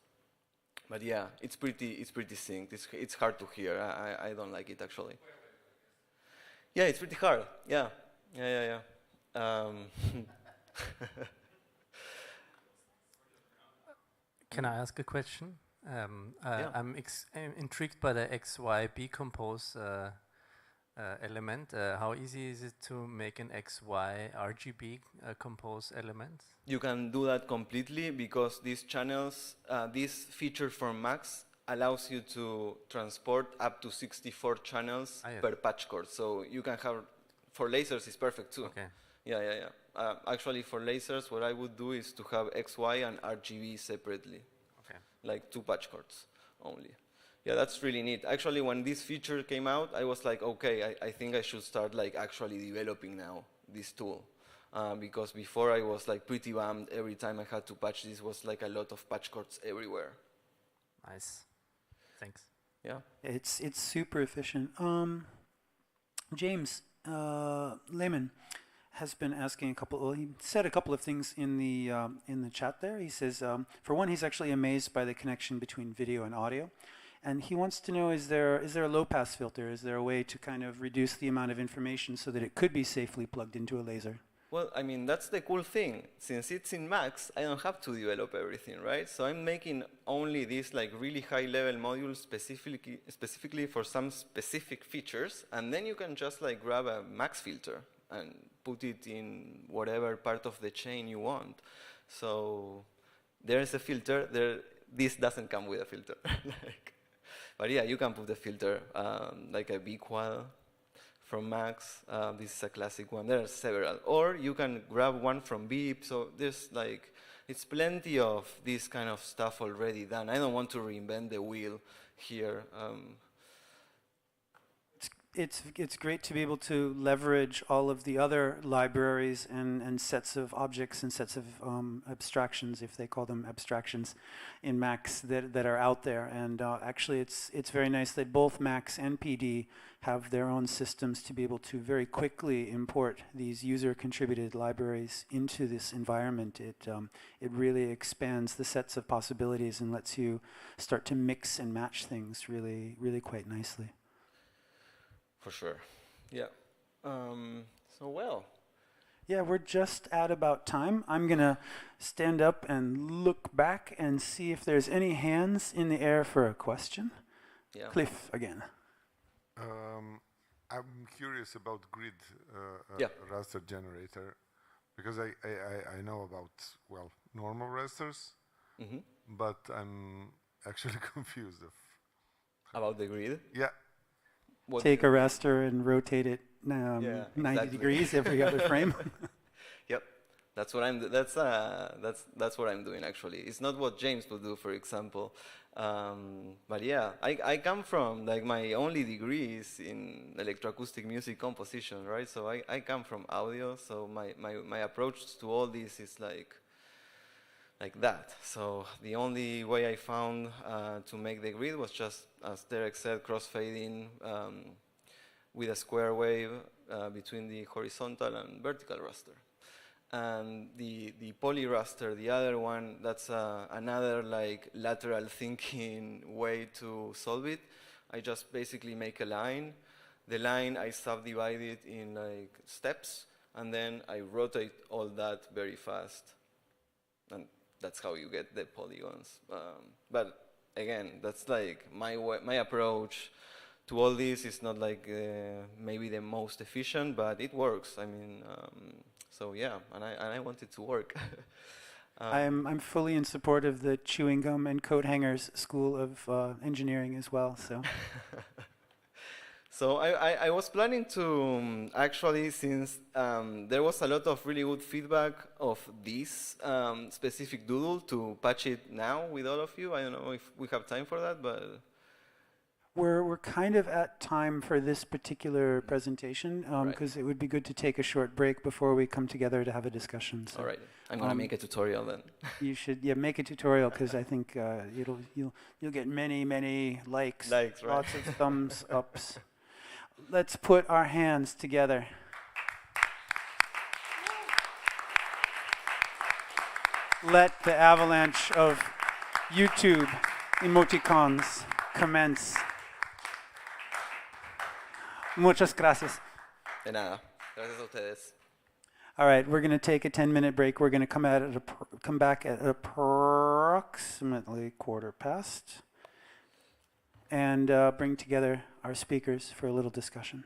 But yeah, it's pretty synced. It's hard to hear. I don't like it actually. Yeah, it's pretty hard. Yeah. Can I ask a question? Yeah. I'm intrigued by the XYB compose element. How easy is it to make an XY RGB compose element? You can do that completely because these channels, this feature from Max allows you to transport up to 64 channels per patch cord. So you can have, for lasers it's perfect too. Okay. Yeah. Actually for lasers, what I would do is to have XY and RGB separately. Okay. Like 2 patch cords only. Yeah, that's really neat. Actually, when this feature came out, I was like, okay, I think I should start like actually developing now this tool. Because before I was like pretty bummed every time I had to patch. This was like a lot of patch cords everywhere. Nice. Thanks. Yeah. It's super efficient. James Lehman has been asking a couple. Well, he said a couple of things in the chat there. He says, for one, he's actually amazed by the connection between video and audio, and he wants to know: is there a low pass filter? Is there a way to kind of reduce the amount of information so that it could be safely plugged into a laser? Well, I mean, that's the cool thing. Since it's in Max, I don't have to develop everything, right? So I'm making only these like really high-level modules specifically for some specific features, and then you can just like grab a Max filter and put it in whatever part of the chain you want. So there's a filter. This doesn't come with a filter. But yeah, you can put a filter, like a B-Quad from Max. This is a classic one. There are several. Or you can grab one from Beep. So there's like, it's plenty of this kind of stuff already done. I don't want to reinvent the wheel here. It's great to be able to leverage all of the other libraries and sets of objects and sets of abstractions, if they call them abstractions, in Max that are out there. And actually, it's very nice that both Max and PD have their own systems to be able to very quickly import these user-contributed libraries into this environment. It really expands the sets of possibilities and lets you start to mix and match things really, really quite nicely. For sure. Yeah. So well. Yeah, we're just at about time. I'm going to stand up and look back and see if there's any hands in the air for a question. Yeah. Cliff again. I'm curious about grid raster generator, because I know about, well, normal rasters, but I'm actually confused about the grid? Yeah. What Take a raster and rotate it 90 degrees every other frame. Yep, that's what that's what I'm doing actually. It's not what James would do, for example. But yeah, I come from, like, my only degree is in electroacoustic music composition, right? So I come from audio. So my approach to all this is like that. So the only way I found to make the grid was just, as Derek said, crossfading with a square wave between the horizontal and vertical raster. And the poly raster, the other one, that's another like lateral thinking way to solve it. I just basically make a line. The line I subdivide it in like steps, and then I rotate all that very fast. And that's how you get the polygons. But again, that's like my approach to all this is not like maybe the most efficient, but it works. I mean, so yeah, and I want it to work. I'm fully in support of the chewing gum and coat hangers school of engineering as well. So. So I was planning to actually, since there was a lot of really good feedback of this specific doodle, to patch it now with all of you. I don't know if we have time for that, but We're kind of at time for this particular presentation, because it would be good to take a short break before we come together to have a discussion. So, all right, I'm gonna make a tutorial then. You should, make a tutorial, because I think you'll get many likes, right? Lots of thumbs ups. Let's put our hands together. Let the avalanche of YouTube emoticons commence. Muchas gracias. De nada. Gracias a ustedes. All right, we're going to take a 10-minute break. We're going to come back at approximately 1:15 and bring together our speakers for a little discussion.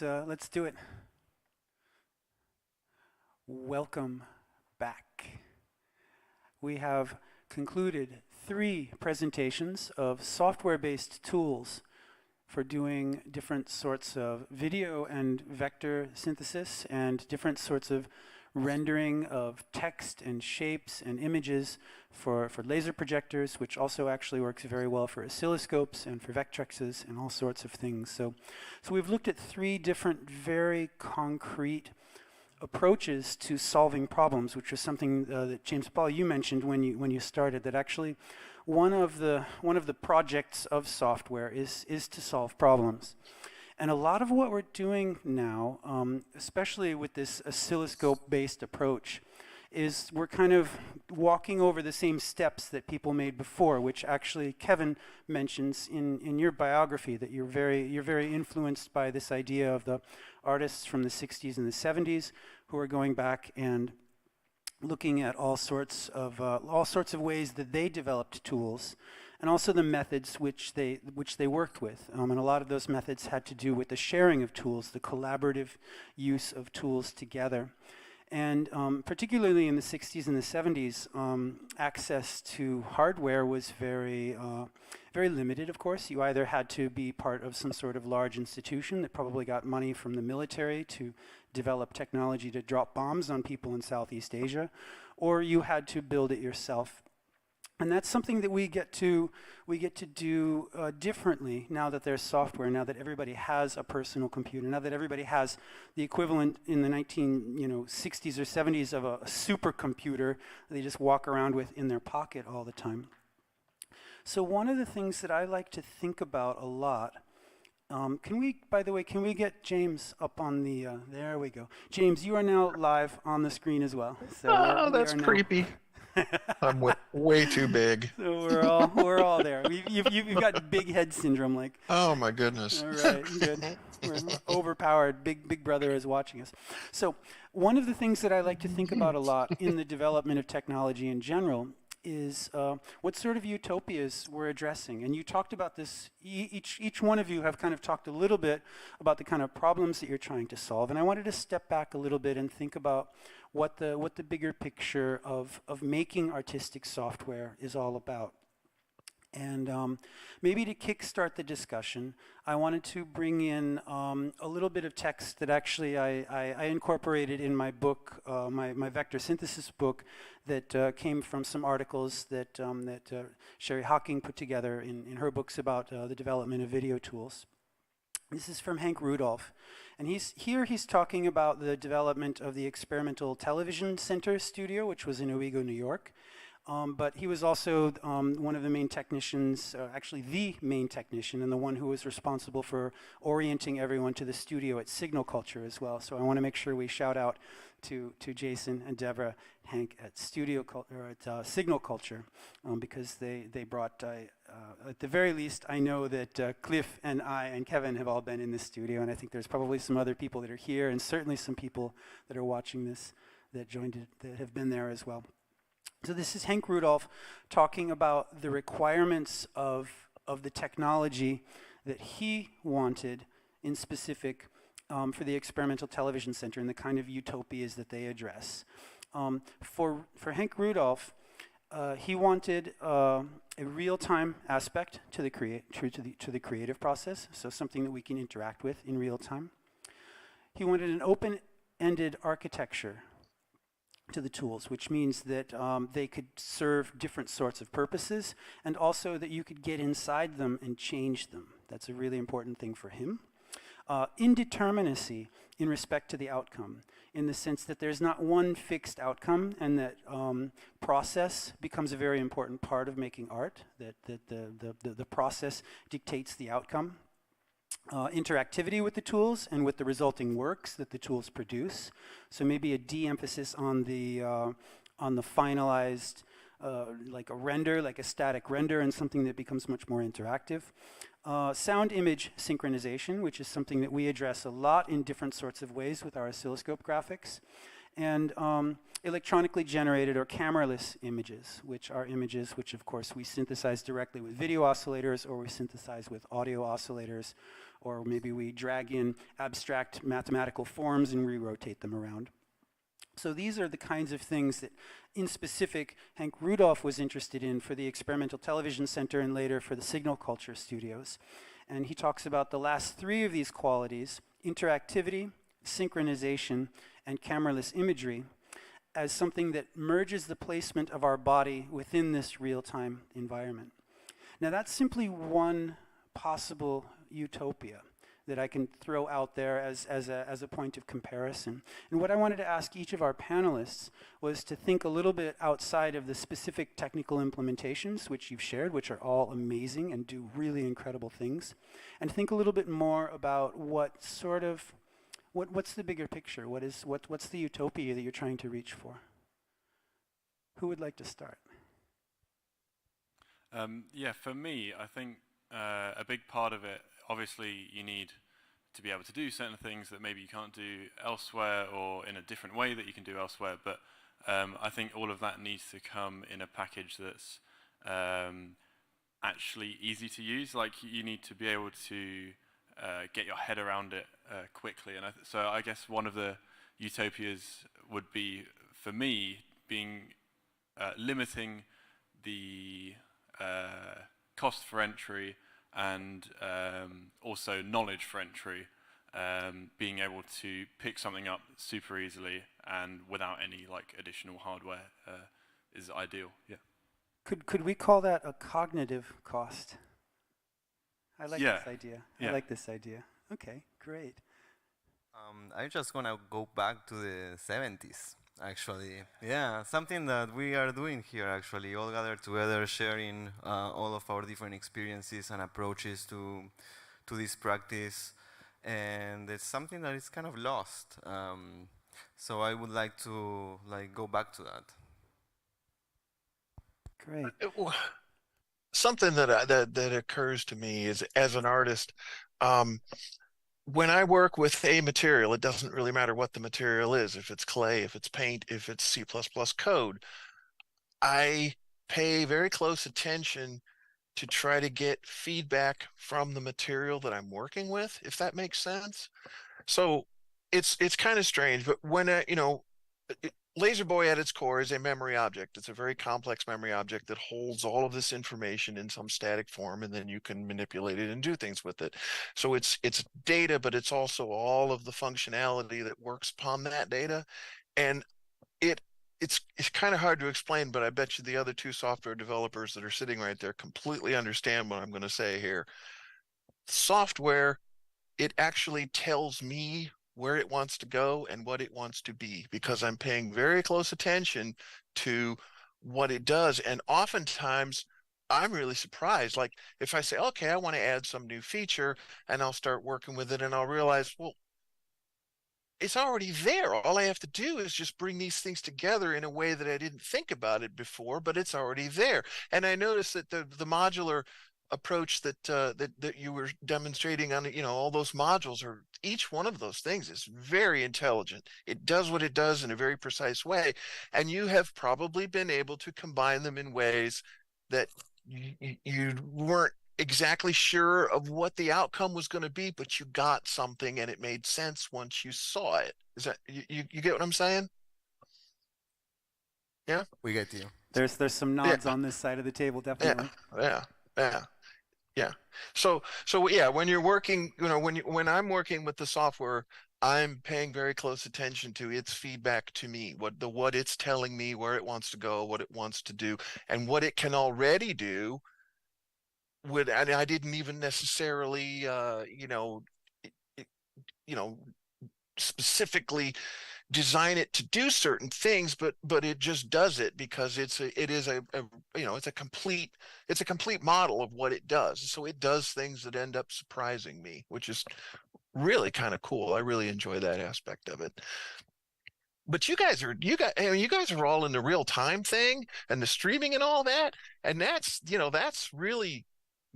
let's do it. Welcome back. We have concluded 3 presentations of software-based tools for doing different sorts of video and vector synthesis and different sorts of rendering of text and shapes and images for laser projectors, which also actually works very well for oscilloscopes and for vectrexes and all sorts of things. So we've looked at 3 different very concrete approaches to solving problems, which was something that James Paul, you mentioned when you started, that actually one of the projects of software is to solve problems. And a lot of what we're doing now, especially with this oscilloscope-based approach, is we're kind of walking over the same steps that people made before, which actually Kevin mentions in your biography, that you're very influenced by this idea of the artists from the 60s and the 70s who are going back and looking at all sorts of ways that they developed tools, and also the methods which they worked with. And a lot of those methods had to do with the sharing of tools, the collaborative use of tools together. And particularly in the 60s and the 70s, access to hardware was very limited, of course. You either had to be part of some sort of large institution that probably got money from the military to develop technology to drop bombs on people in Southeast Asia, or you had to build it yourself. And that's something that we get to do differently now that there's software, now that everybody has a personal computer, now that everybody has the equivalent in the 1960s or 70s of a supercomputer they just walk around with in their pocket all the time. So one of the things that I like to think about a lot, can we get James up on the, there we go. James, you are now live on the screen as well. So that's creepy. I'm way too big. So we're all there. You've got big head syndrome, like. Oh my goodness. All right, good. We're overpowered. Big brother is watching us. So one of the things that I like to think about a lot in the development of technology in general is what sort of utopias we're addressing. And you talked about this. Each one of you have kind of talked a little bit about the kind of problems that you're trying to solve. And I wanted to step back a little bit and think about what the bigger picture of making artistic software is all about. And maybe to kickstart the discussion, I wanted to bring in a little bit of text that actually I incorporated in my book, my vector synthesis book, that came from some articles that Sherry Hawking put together in her books about the development of video tools. This is from Hank Rudolph, and he's talking about the development of the Experimental Television Center studio, which was in Owego, New York. But he was also one of the main technicians, actually the main technician, and the one who was responsible for orienting everyone to the studio at Signal Culture as well. So I want to make sure we shout out to Jason and Deborah, Hank at Signal Culture, because they brought, at the very least, I know that Cliff and I and Kevin have all been in the studio, and I think there's probably some other people that are here, and certainly some people that are watching this that joined it, that have been there as well. So this is Hank Rudolph talking about the requirements of the technology that he wanted in specific for the Experimental Television Center and the kind of utopias that they address. For Hank Rudolph, he wanted a real-time aspect to the creative process, so something that we can interact with in real time. He wanted an open-ended architecture to the tools, which means that they could serve different sorts of purposes, and also that you could get inside them and change them. That's a really important thing for him. Indeterminacy in respect to the outcome, in the sense that there's not one fixed outcome, and that process becomes a very important part of making art, that the process dictates the outcome. Interactivity with the tools and with the resulting works that the tools produce. So maybe a de-emphasis on the finalized, like a render, like a static render, and something that becomes much more interactive. Sound image synchronization, which is something that we address a lot in different sorts of ways with our oscilloscope graphics. And electronically generated or cameraless images, which are images which, of course, we synthesize directly with video oscillators, or we synthesize with audio oscillators, or maybe we drag in abstract mathematical forms and re-rotate them around. So these are the kinds of things that, in specific, Henk Rudolph was interested in for the Experimental Television Center and later for the Signal Culture Studios. And he talks about the last three of these qualities, interactivity, synchronization, and cameraless imagery, as something that merges the placement of our body within this real-time environment. Now that's simply one possible utopia that I can throw out there as a point of comparison. And what I wanted to ask each of our panelists was to think a little bit outside of the specific technical implementations which you've shared, which are all amazing and do really incredible things, and think a little bit more about what's the bigger picture? What's the utopia that you're trying to reach for? Who would like to start? Yeah, for me, I think a big part of it, obviously you need to be able to do certain things that maybe you can't do elsewhere or in a different way that you can do elsewhere, but I think all of that needs to come in a package that's actually easy to use. Like, you need to be able to get your head around it quickly, and so I guess one of the utopias would be, for me, being limiting the cost for entry and also knowledge for entry, being able to pick something up super easily and without any like additional hardware is ideal. Yeah. Could we call that a cognitive cost? I like this idea. Yeah. I like this idea. Okay, great. I'm just gonna go back to the 70s. Actually, yeah, something that we are doing here, actually, all gathered together, sharing all of our different experiences and approaches to this practice, and it's something that is kind of lost. So I would like to go back to that. Great. Something that occurs to me is, as an artist, when I work with a material, it doesn't really matter what the material is, if it's clay, if it's paint, if it's C++ code. I pay very close attention to try to get feedback from the material that I'm working with, if that makes sense. So it's kind of strange, but when Laserboy at its core is a memory object. It's a very complex memory object that holds all of this information in some static form, and then you can manipulate it and do things with it. So it's data, but it's also all of the functionality that works upon that data. And it's kind of hard to explain, but I bet you the other two software developers that are sitting right there completely understand what I'm going to say here. Software, it actually tells me where it wants to go and what it wants to be, because I'm paying very close attention to what it does. And oftentimes I'm really surprised. Like, if I say, okay, I want to add some new feature, and I'll start working with it, and I'll realize, well, it's already there. All I have to do is just bring these things together in a way that I didn't think about it before, but it's already there. And I noticed that the modular approach that you were demonstrating on, all those modules, or each one of those things is very intelligent. It does what it does in a very precise way, and you have probably been able to combine them in ways that you weren't exactly sure of what the outcome was going to be, but you got something and it made sense once you saw it. Is that you get what I'm saying? Yeah, we get you. There's some nods on this side of the table, definitely. Yeah. So yeah, when you're working, when I'm working with the software, I'm paying very close attention to its feedback to me, what it's telling me, where it wants to go, what it wants to do, and what it can already do. And I didn't even necessarily, specifically design it to do certain things, but it just does it because it's a complete model of what it does. So it does things that end up surprising me, which is really kind of cool. I really enjoy that aspect of it. But you guys are all in the real time thing and the streaming and all that, and that's really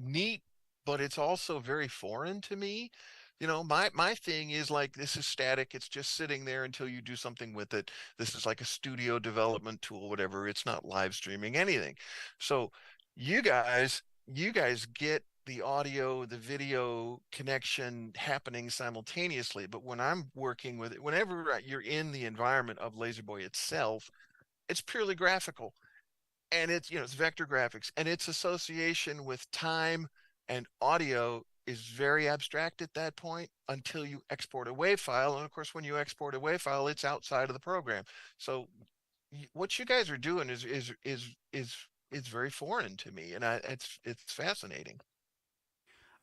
neat, but it's also very foreign to me. My thing is, like, this is static. It's just sitting there until you do something with it. This is like a studio development tool, whatever. It's not live streaming anything. So you guys get the audio, the video connection happening simultaneously. But when I'm working with it, whenever you're in the environment of Laserboy itself, it's purely graphical. And it's, it's vector graphics, and its association with time and audio is very abstract at that point until you export a WAV file. And of course, when you export a WAV file, it's outside of the program. So what you guys are doing is very foreign to me, and it's fascinating.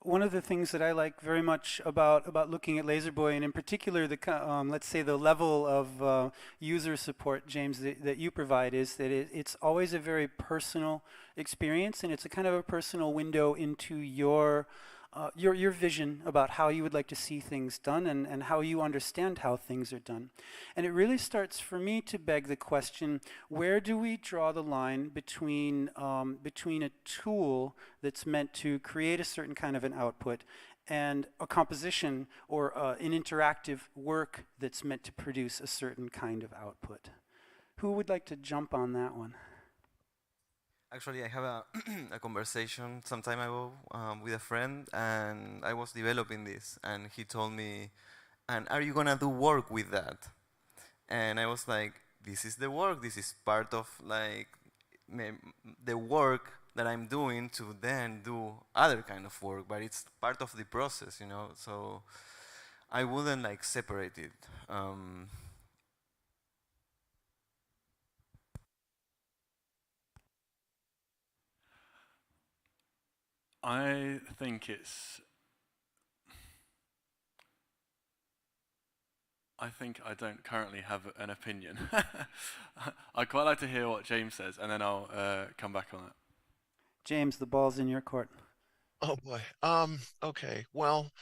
One of the things that I like very much about looking at Laserboy, and in particular let's say the level of user support, James, that you provide, is that it's always a very personal experience, and it's a kind of a personal window into your vision about how you would like to see things done, and how you understand how things are done. And it really starts for me to beg the question, where do we draw the line between a tool that's meant to create a certain kind of an output and a composition or an interactive work that's meant to produce a certain kind of output? Who would like to jump on that one? Actually, I have a conversation some time ago with a friend, and I was developing this, and he told me, "And are you gonna do work with that?" And I was like, "This is the work. This is part of like the work that I'm doing to then do other kind of work, but it's part of the process, you know. So I wouldn't like separate it." I think it's. I think I don't currently have an opinion. I'd quite like to hear what James says, and then I'll come back on it. James, the ball's in your court. Oh boy. Okay. Well,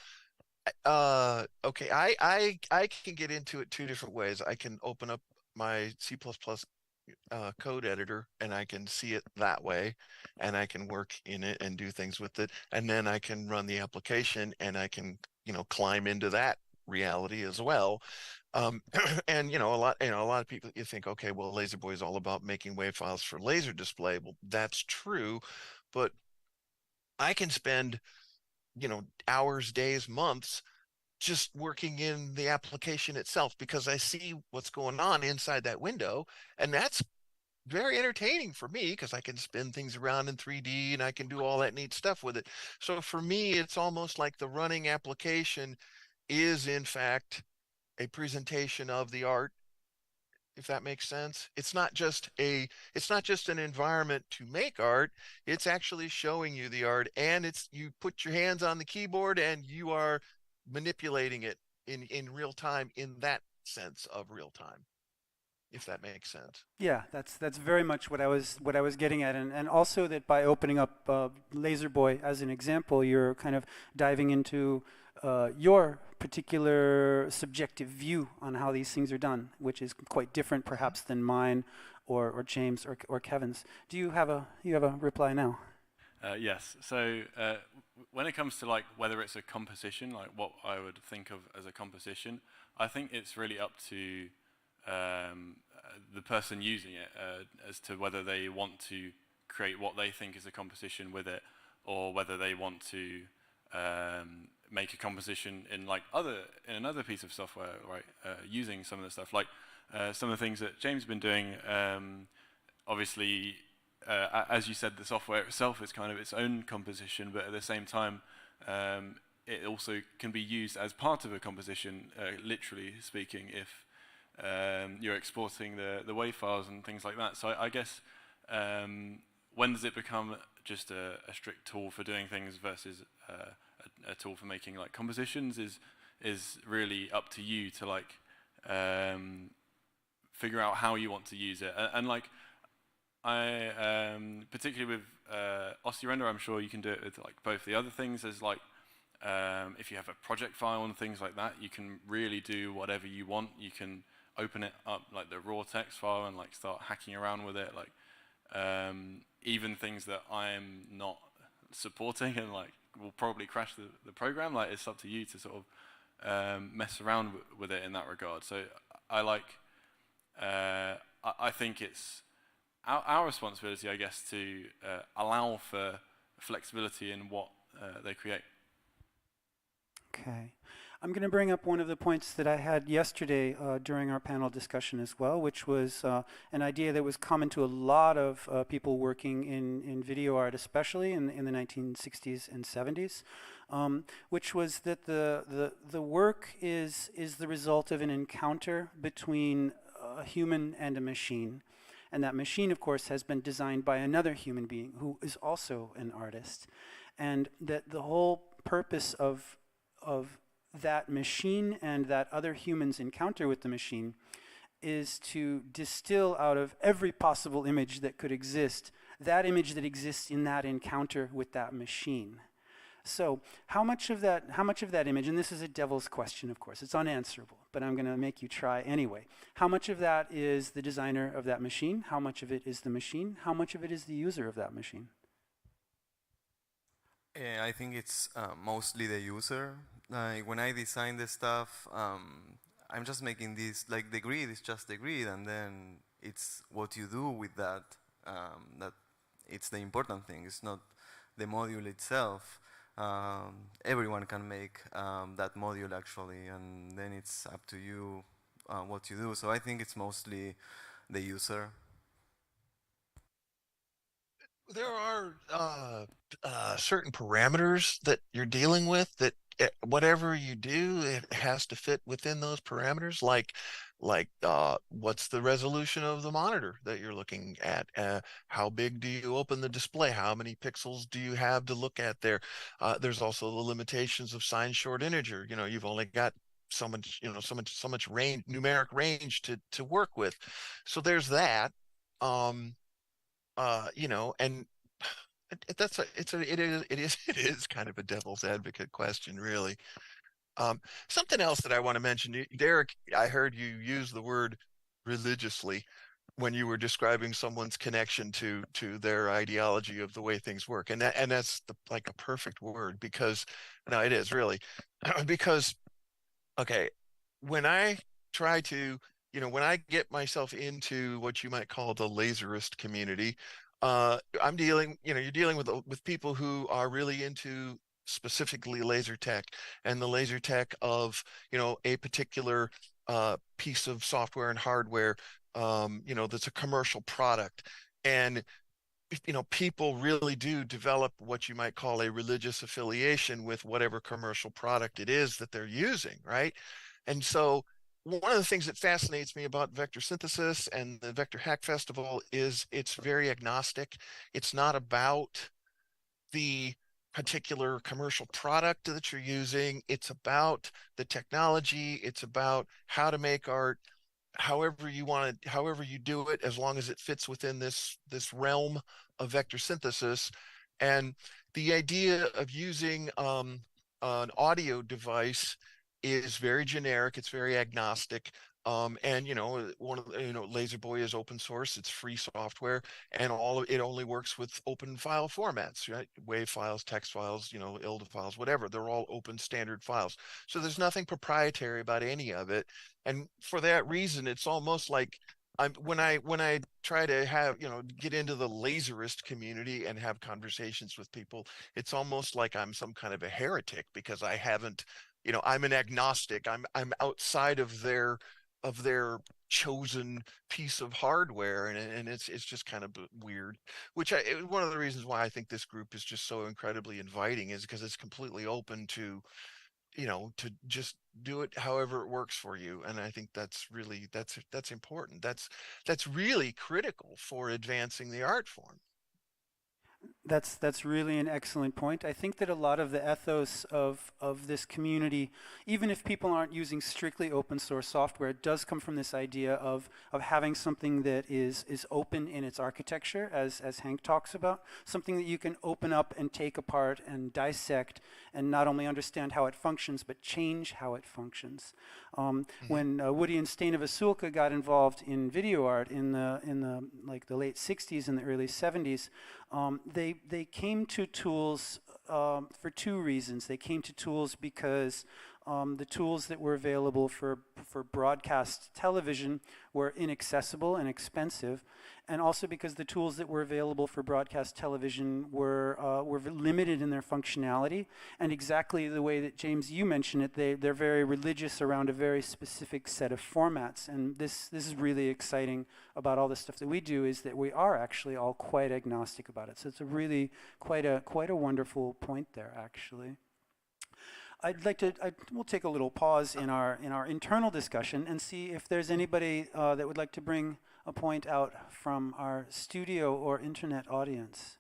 okay. I can get into it two different ways. I can open up my C++ code editor, and I can see it that way, and I can work in it and do things with it, and then I can run the application, and I can climb into that reality as well. And a lot of people, you think, okay, well, Laserboy is all about making WAV files for laser display. Well, that's true, but I can spend hours, days, months just working in the application itself, because I see what's going on inside that window, and that's very entertaining for me because I can spin things around in 3D and I can do all that neat stuff with it. So for me, it's almost like the running application is in fact a presentation of the art, if that makes sense. It's not just an environment to make art. It's actually showing you the art, and you put your hands on the keyboard and you are manipulating it in real time, in that sense of real time, if that makes sense. Yeah, that's very much what I was getting at, and also that by opening up Laserboy as an example, you're kind of diving into your particular subjective view on how these things are done, which is quite different perhaps than mine or James or Kevin's. Do you have a reply now? Yes. So when it comes to like whether it's a composition, like what I would think of as a composition, I think it's really up to the person using it as to whether they want to create what they think is a composition with it, or whether they want to make a composition in another piece of software, right? Using some of the stuff, like some of the things that James has been doing. Obviously, as you said, the software itself is kind of its own composition, but at the same time, it also can be used as part of a composition, literally speaking, if you're exporting the WAV files and things like that. So I guess when does it become just a strict tool for doing things versus a tool for making like compositions is really up to you to like figure out how you want to use it. And like I particularly with Oscirender, I'm sure you can do it with like both the other things. As like if you have a project file and things like that, you can really do whatever you want. You can open it up like the raw text file and like start hacking around with it, like even things that I'm not supporting and like will probably crash the program. Like it's up to you to sort of mess around with it in that regard. So I like I think it's our responsibility, I guess, to allow for flexibility in what they create. Okay. I'm going to bring up one of the points that I had yesterday during our panel discussion as well, which was an idea that was common to a lot of people working in video art, especially in the 1960s and 70s, which was that the work is the result of an encounter between a human and a machine. And that machine, of course, has been designed by another human being who is also an artist. And that the whole purpose of that machine and that other human's encounter with the machine is to distill out of every possible image that could exist, that image that exists in that encounter with that machine. So how much of that image, and this is a devil's question, of course, it's unanswerable, but I'm going to make you try anyway. How much of that is the designer of that machine? How much of it is the machine? How much of it is the user of that machine? I think it's mostly the user. Like when I design this stuff, I'm just making this, like the grid is just the grid, and then it's what you do with that, that it's the important thing. It's not the module itself. Everyone can make that module actually, and then it's up to you what you do. So I think it's mostly the user. There are certain parameters that you're dealing with that whatever you do, it has to fit within those parameters. Like what's the resolution of the monitor that you're looking at? How big do you open the display? How many pixels do you have to look at there? There's also the limitations of signed short integer. You've only got so much, so much range, numeric range to work with. So there's that. And it is kind of a devil's advocate question, really. Something else that I want to mention, Derek, I heard you use the word religiously when you were describing someone's connection to their ideology of the way things work, and that's like a perfect word, because no, it is really because okay, when I try to when I get myself into what you might call the laserist community, I'm dealing, you're dealing with people who are really into specifically laser tech and the laser tech of, a particular piece of software and hardware, that's a commercial product. And, people really do develop what you might call a religious affiliation with whatever commercial product it is that they're using, right? And so one of the things that fascinates me about vector synthesis and the Vector Hack Festival is it's very agnostic. It's not about the particular commercial product that you're using. It's about the technology. It's about how to make art however you do it, as long as it fits within this realm of vector synthesis. And the idea of using an audio device is very generic. It's very agnostic. And Laserboy is open source. It's free software, and it only works with open file formats, right? WAV files, text files, ILDA files, whatever. They're all open standard files. So there's nothing proprietary about any of it. And for that reason, it's almost like when I try to get into the laserist community and have conversations with people, it's almost like I'm some kind of a heretic, because I haven't, I'm an agnostic. I'm outside of their chosen piece of hardware, and it's just kind of weird. One of the reasons why I think this group is just so incredibly inviting is because it's completely open to to just do it however it works for you. And I think that's important. That's really critical for advancing the art form. That's really an excellent point. I think that a lot of the ethos of this community, even if people aren't using strictly open source software, it does come from this idea of having something that is open in its architecture, as Hank talks about, something that you can open up and take apart and dissect, and not only understand how it functions, but change how it functions. When Woody and Steen of Asulka got involved in video art in the late 60s and the early 70s, they came to tools for two reasons. They came to tools because the tools that were available for broadcast television were inaccessible and expensive, and also because the tools that were available for broadcast television were limited in their functionality. And exactly the way that, James, you mentioned it, they're very religious around a very specific set of formats. And this is really exciting about all the stuff that we do, is that we are actually all quite agnostic about it. So it's a really quite a wonderful point there, actually. We'll take a little pause in our internal discussion and see if there's anybody that would like to bring a point out from our studio or internet audience.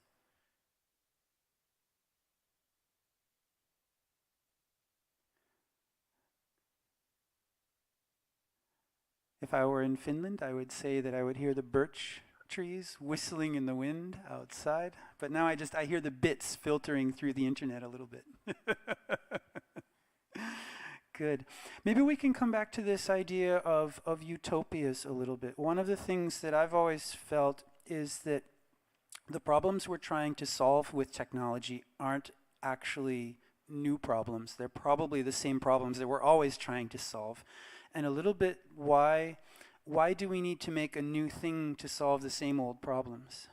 If I were in Finland, I would say that I would hear the birch trees whistling in the wind outside, but now I hear the bits filtering through the internet a little bit. Good. Maybe we can come back to this idea of utopias a little bit. One of the things that I've always felt is that the problems we're trying to solve with technology aren't actually new problems. They're probably the same problems that we're always trying to solve. And a little bit, why do we need to make a new thing to solve the same old problems?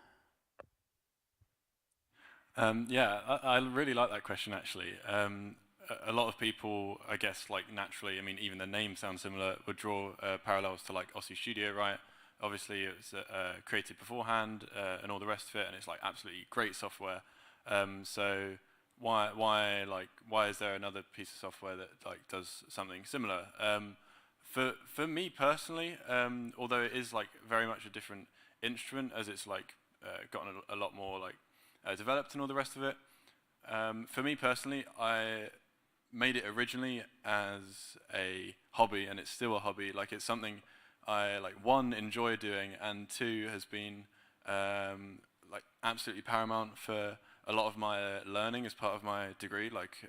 Yeah, I really like that question, actually. A lot of people, I guess, like naturally, I mean, even the name sounds similar, would draw parallels to like Ossi Studio, right? Obviously, it was created beforehand and all the rest of it, and it's like absolutely great software. So why is there another piece of software that like does something similar? For me personally, although it is like very much a different instrument, as it's like gotten a lot more like developed and all the rest of it. For me personally, I made it originally as a hobby, and it's still a hobby. Like, it's something I like, one, enjoy doing, and two, has been like absolutely paramount for a lot of my learning as part of my degree. Like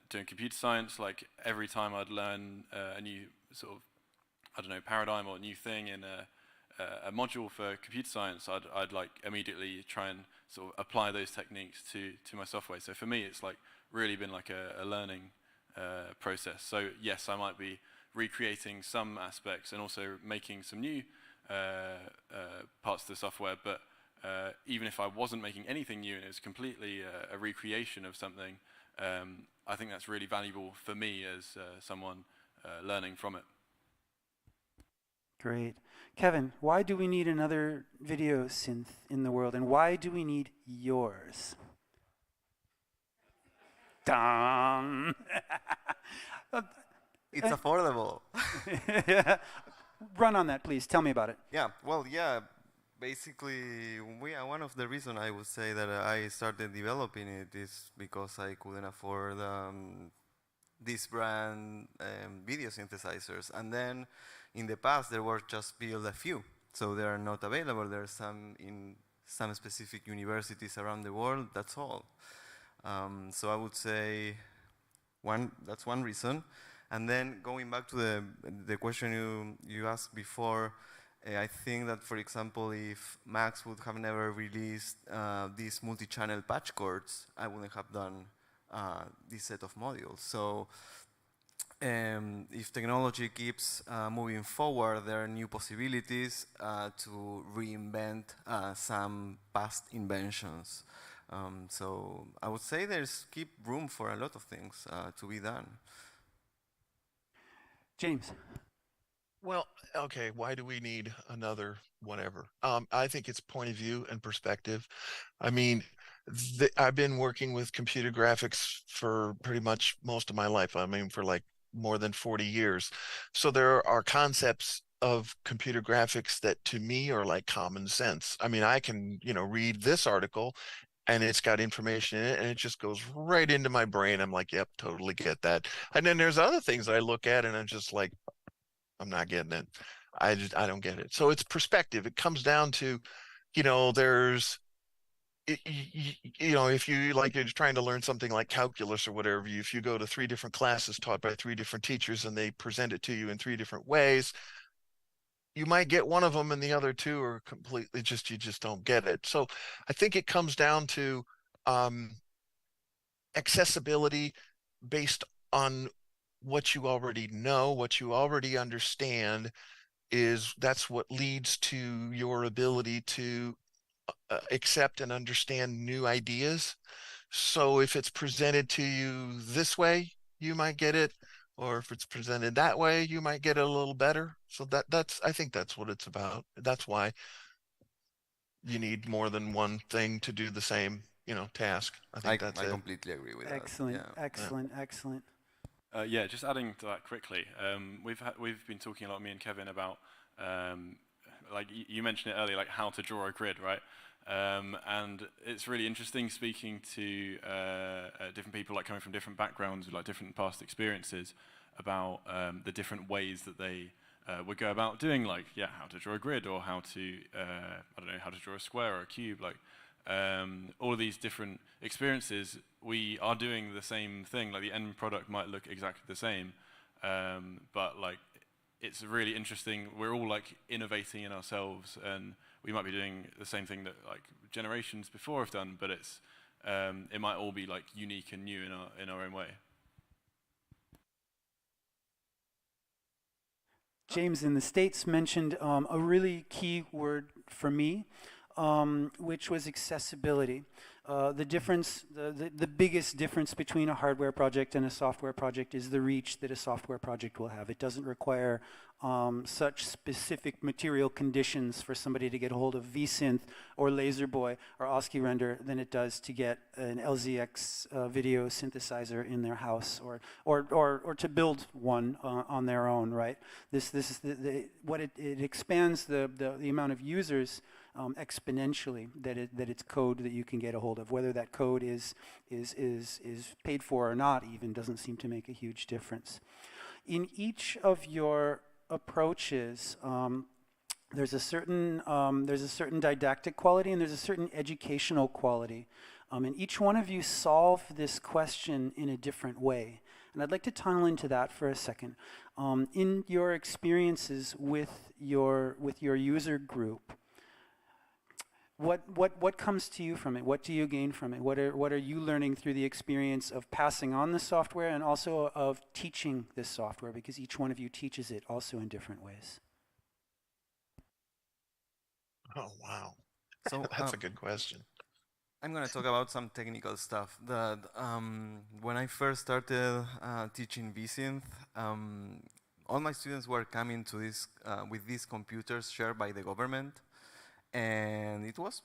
doing computer science, like every time I'd learn a new sort of, I don't know, paradigm or a new thing in a module for computer science, I'd like immediately try and sort of apply those techniques to my software. So for me, it's like really been like a learning process. So yes, I might be recreating some aspects and also making some new parts of the software, but even if I wasn't making anything new and it was completely a recreation of something, I think that's really valuable for me as someone learning from it. Great. Kevin, why do we need another video synth in the world, and why do we need yours? Dun. It's affordable. Run on that, please. Tell me about it. Yeah, well, yeah, basically, one of the reasons I would say that I started developing it is because I couldn't afford this brand video synthesizers. And then in the past, there were just built a few. So they are not available. There are some in some specific universities around the world. That's all. So I would say that's one reason. And then going back to the question you asked before, I think that, for example, if Max would have never released these multi-channel patch cords, I wouldn't have done this set of modules. So if technology keeps moving forward, there are new possibilities to reinvent some past inventions. So I would say keep room for a lot of things to be done. James. Well, okay, why do we need another whatever? I think it's point of view and perspective. I mean, I've been working with computer graphics for pretty much most of my life. I mean, for like more than 40 years. So there are concepts of computer graphics that to me are like common sense. I mean, I can, read this article and it's got information in it and it just goes right into my brain. I'm like, yep, totally get that. And then there's other things that I look at and I'm just like, I'm not getting it. I don't get it. So it's perspective. It comes down to, there's, if you like, you're trying to learn something like calculus or whatever, if you go to 3 different classes taught by 3 different teachers and they present it to you in 3 different ways, you might get one of them and the other 2 are completely you just don't get it. So I think it comes down to accessibility based on what you already know, what you already understand, that's what leads to your ability to accept and understand new ideas. So if it's presented to you this way, you might get it, or if it's presented that way, you might get it a little better. So I think that's what it's about. That's why you need more than one thing to do the same, task. I think that's I it. completely agree with Excellent, that. Yeah. excellent, excellent. Yeah, just adding to that quickly. We've been talking a lot, me and Kevin, about like you mentioned it earlier, like how to draw a grid, right? And it's really interesting speaking to different people, like coming from different backgrounds, with like different past experiences, about the different ways that they would go about doing, like, yeah, how to draw a grid, or how to, I don't know, how to draw a square or a cube, like all of these different experiences. We are doing the same thing, like the end product might look exactly the same, but like it's really interesting. We're all like innovating in ourselves, and we might be doing the same thing that like generations before have done, but it might all be like unique and new in our own way. James in the States mentioned a really key word for me, which was accessibility. The difference, the biggest difference between a hardware project and a software project is the reach that a software project will have. It doesn't require such specific material conditions for somebody to get a hold of Vsynth or Laserboy or Oscirender than it does to get an LZX video synthesizer in their house, or to build one on their own, right? This is what it expands the amount of users exponentially that it's code that you can get a hold of. Whether that code is paid for or not even doesn't seem to make a huge difference. In each of your approaches, there's a certain didactic quality and there's a certain educational quality, and each one of you solve this question in a different way. And I'd like to tunnel into that for a second. In your experiences with your user group, what comes to you from it? What do you gain from it? What are you learning through the experience of passing on the software and also of teaching this software? Because each one of you teaches it also in different ways. Oh, wow. So That's a good question. I'm going to talk about some technical stuff. That when I first started teaching Vsynth, all my students were coming to this with these computers shared by the government, and it was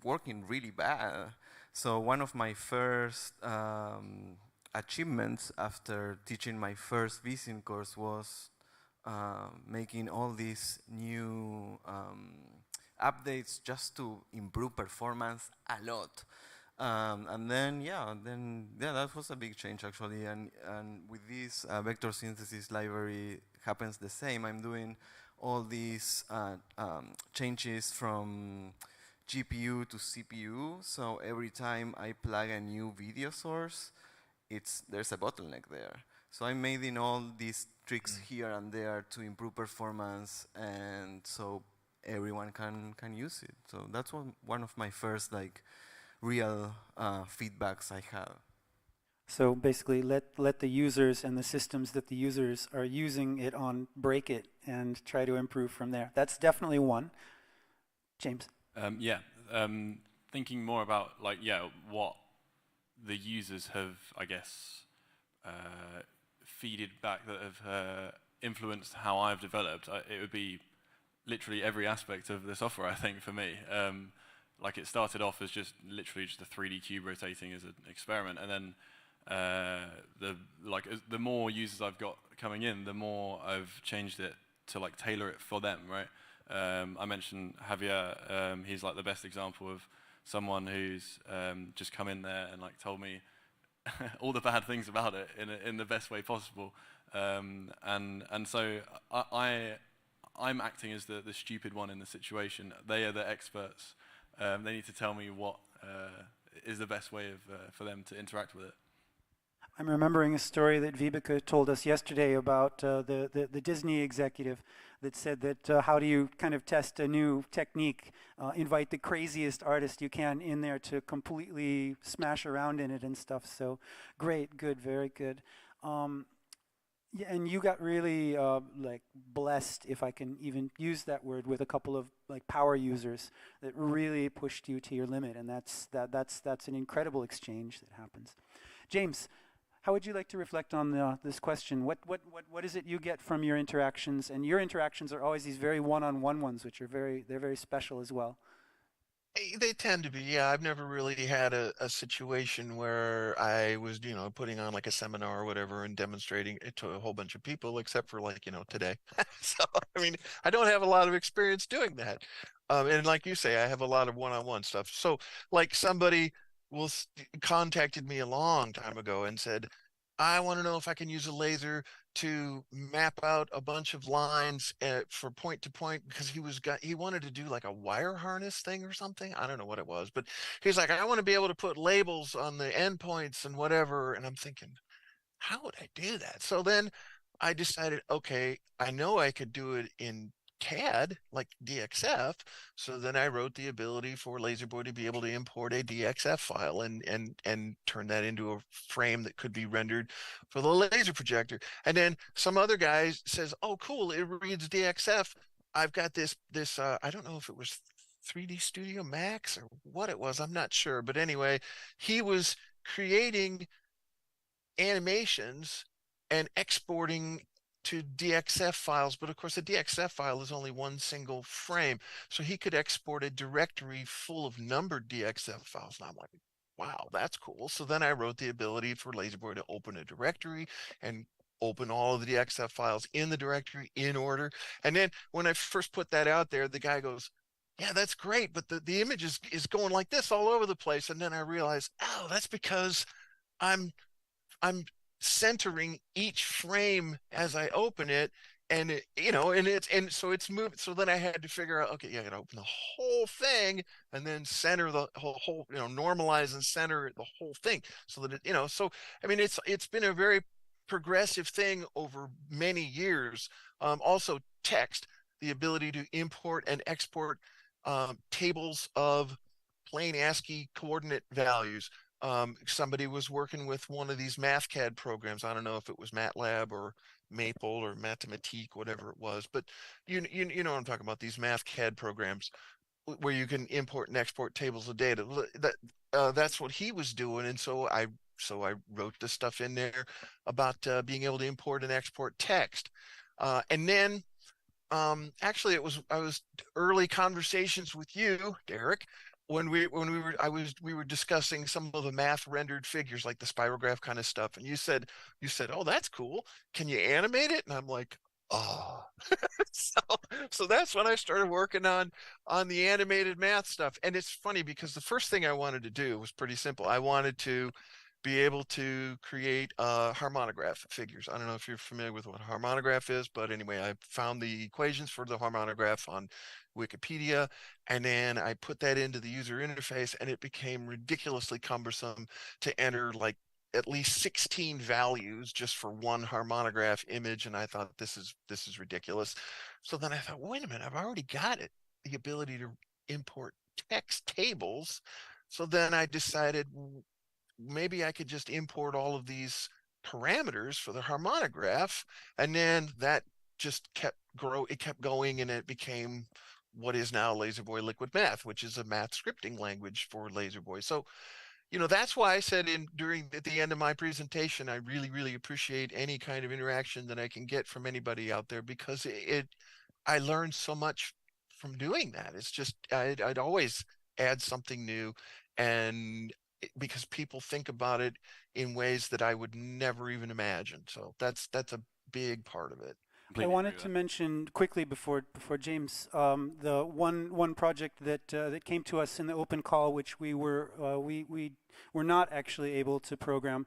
working really bad. So one of my first achievements after teaching my first Vsynth course was making all these new updates just to improve performance a lot. And then that was a big change actually. And with this vector synthesis library happens the same. I'm doing all these changes from GPU to CPU. So every time I plug a new video source, there's a bottleneck there. So I made in all these tricks here and there to improve performance, and so everyone can use it. So that's one of my first real feedbacks I had. So basically, let the users and the systems that the users are using it on break it and try to improve from there. That's definitely one. James. Thinking more about what the users have, I guess, feeded back that have influenced how I've developed. It would be literally every aspect of the software, I think, for me. Like it started off as literally just a 3D cube rotating as an experiment, and then the more users I've got coming in, the more I've changed it to tailor it for them, right? I mentioned Javier. He's the best example of someone who's just come in there and told me all the bad things about it in the best way possible, and so I'm acting as the stupid one in the situation. They are the experts. They need to tell me what is the best way for them to interact with it. I'm remembering a story that Vibeke told us yesterday about the Disney executive that said that how do you kind of test a new technique, invite the craziest artist you can in there to completely smash around in it and stuff. So great, good, very good. Yeah, and you got really like blessed, if I can even use that word, with a couple of like power users that really pushed you to your limit, and that's an incredible exchange that happens. James, how would you like to reflect on this question? What is it you get from your interactions? And your interactions are always these very one-on-one ones, which are they're very special as well. They tend to be, yeah. I've never really had a situation where I was, putting on like a seminar or whatever and demonstrating it to a whole bunch of people, except for like, today. So, I mean, I don't have a lot of experience doing that. And like you say, I have a lot of one-on-one stuff. So, like somebody contacted me a long time ago and said, I want to know if I can use a laser to map out a bunch of lines for point to point, because he wanted to do like a wire harness thing or something. I don't know what it was, but he's like, I want to be able to put labels on the endpoints and whatever. And I'm thinking, how would I do that? So then I decided, okay, I know I could do it in CAD, like DXF. So then I wrote the ability for Laserboy to be able to import a DXF file and turn that into a frame that could be rendered for the laser projector. And then some other guy says, oh, cool, it reads DXF. I've got this I don't know if it was 3D Studio Max or what it was, I'm not sure. But anyway, he was creating animations and exporting to DXF files, but of course a DXF file is only one single frame, so he could export a directory full of numbered DXF files. And I'm like, wow, that's cool. So then I wrote the ability for Laserboy to open a directory and open all of the DXF files in the directory in order. And then when I first put that out there, the guy goes, yeah, that's great, but the image is going like this all over the place. And then I realized, oh, that's because I'm centering each frame as I open it, and so it's moved. So then I had to figure out, okay, yeah, I gotta open the whole thing and then center the whole, normalize and center the whole thing so that it, so I mean, it's been a very progressive thing over many years. Also text, the ability to import and export tables of plain ASCII coordinate values. Somebody was working with one of these MathCAD programs. I don't know if it was MATLAB or Maple or Mathematique, whatever it was, but you know what I'm talking about, these MathCAD programs where you can import and export tables of data. That's what he was doing, and so I wrote this stuff in there about being able to import and export text, and then actually I was early conversations with you, Derek, when we were discussing some of the math rendered figures, like the spirograph kind of stuff, and you said, oh, that's cool, can you animate it? And I'm like, oh. so that's when I started working on the animated math stuff. And it's funny because the first thing I wanted to do was pretty simple. I wanted to be able to create harmonograph figures. I don't know if you're familiar with what a harmonograph is, but anyway, I found the equations for the harmonograph on Wikipedia, and then I put that into the user interface, and it became ridiculously cumbersome to enter like at least 16 values just for one harmonograph image, and I thought, this is ridiculous. So then I thought, wait a minute, I've already got it, the ability to import text tables. So then I decided, maybe I could just import all of these parameters for the harmonograph, and then that just kept going, and it became what is now Laserboy Liquid Math, which is a math scripting language for Laserboy. So, that's why I said at the end of my presentation, I really, really appreciate any kind of interaction that I can get from anybody out there, because I learned so much from doing that. It's just, I'd always add something new, and because people think about it in ways that I would never even imagine. So that's a big part of it. I wanted to mention quickly before James, the one project that came to us in the open call, which we were not actually able to program,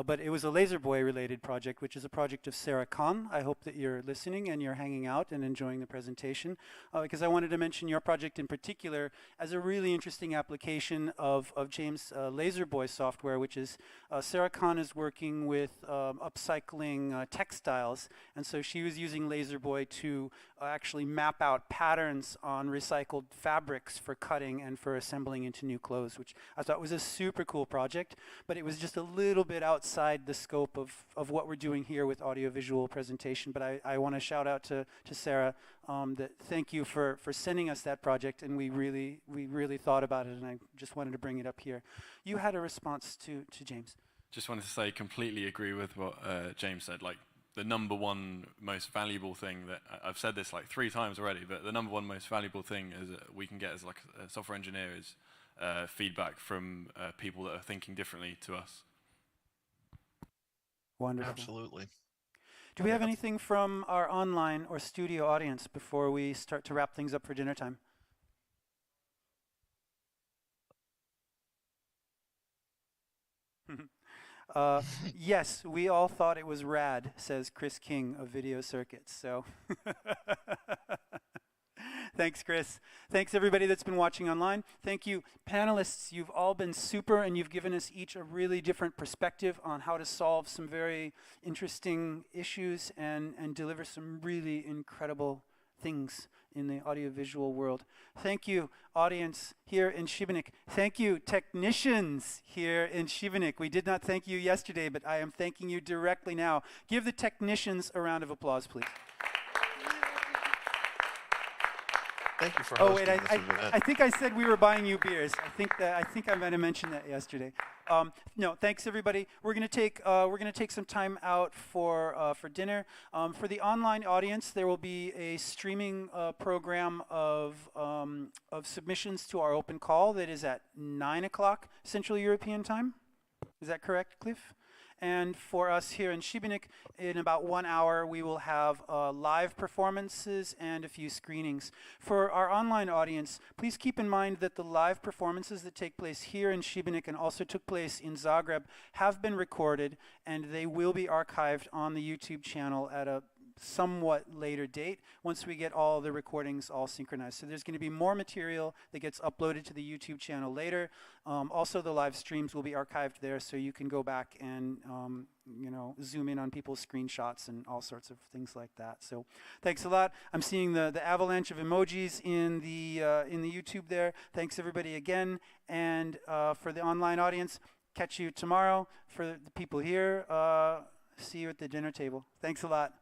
but it was a Laserboy related project, which is a project of Sarah Kahn. I hope that you're listening and you're hanging out and enjoying the presentation, because I wanted to mention your project in particular as a really interesting application of James' Laserboy software, which is Sarah Kahn is working with upcycling textiles, and so she was using Laserboy to actually map out patterns on recycled fabrics for cutting and for assembling into new clothes, which I thought was a super cool cool project, but it was just a little bit outside the scope of what we're doing here with audiovisual presentation. But I want to shout out to Sarah, that thank you for sending us that project, and we really thought about it, and I just wanted to bring it up here. You had a response to James. Just wanted to say, completely agree with what James said. Like, the number one most valuable thing that I've said this like 3 times already, but the number one most valuable thing is we can get as like a software engineer is feedback from people that are thinking differently to us. Wonderful. Absolutely. Do we have anything from our online or studio audience before we start to wrap things up for dinner time? Yes, we all thought it was rad, says Chris King of Video Circuits. So thanks, Chris. Thanks, everybody that's been watching online. Thank you, panelists. You've all been super, and you've given us each a really different perspective on how to solve some very interesting issues and deliver some really incredible things in the audiovisual world. Thank you, audience here in Šibenik. Thank you, technicians here in Šibenik. We did not thank you yesterday, but I am thanking you directly now. Give the technicians a round of applause, please. Thank you for Oh hosting wait, this event. I think I said we were buying you beers. I think I might have mentioned that yesterday. No, thanks everybody. We're gonna take some time out for dinner. For the online audience, there will be a streaming program of submissions to our open call that is at 9 o'clock Central European time. Is that correct, Cliff? And for us here in Šibenik, in about 1 hour, we will have live performances and a few screenings. For our online audience, please keep in mind that the live performances that take place here in Šibenik and also took place in Zagreb have been recorded, and they will be archived on the YouTube channel at a somewhat later date once we get all the recordings all synchronized. So there's going to be more material that gets uploaded to the YouTube channel later. Also, the live streams will be archived there, so you can go back and zoom in on people's screenshots and all sorts of things like that. So thanks a lot. I'm seeing the avalanche of emojis in the YouTube there. Thanks everybody again, and for the online audience, catch you tomorrow. For the people here, see you at the dinner table. Thanks a lot.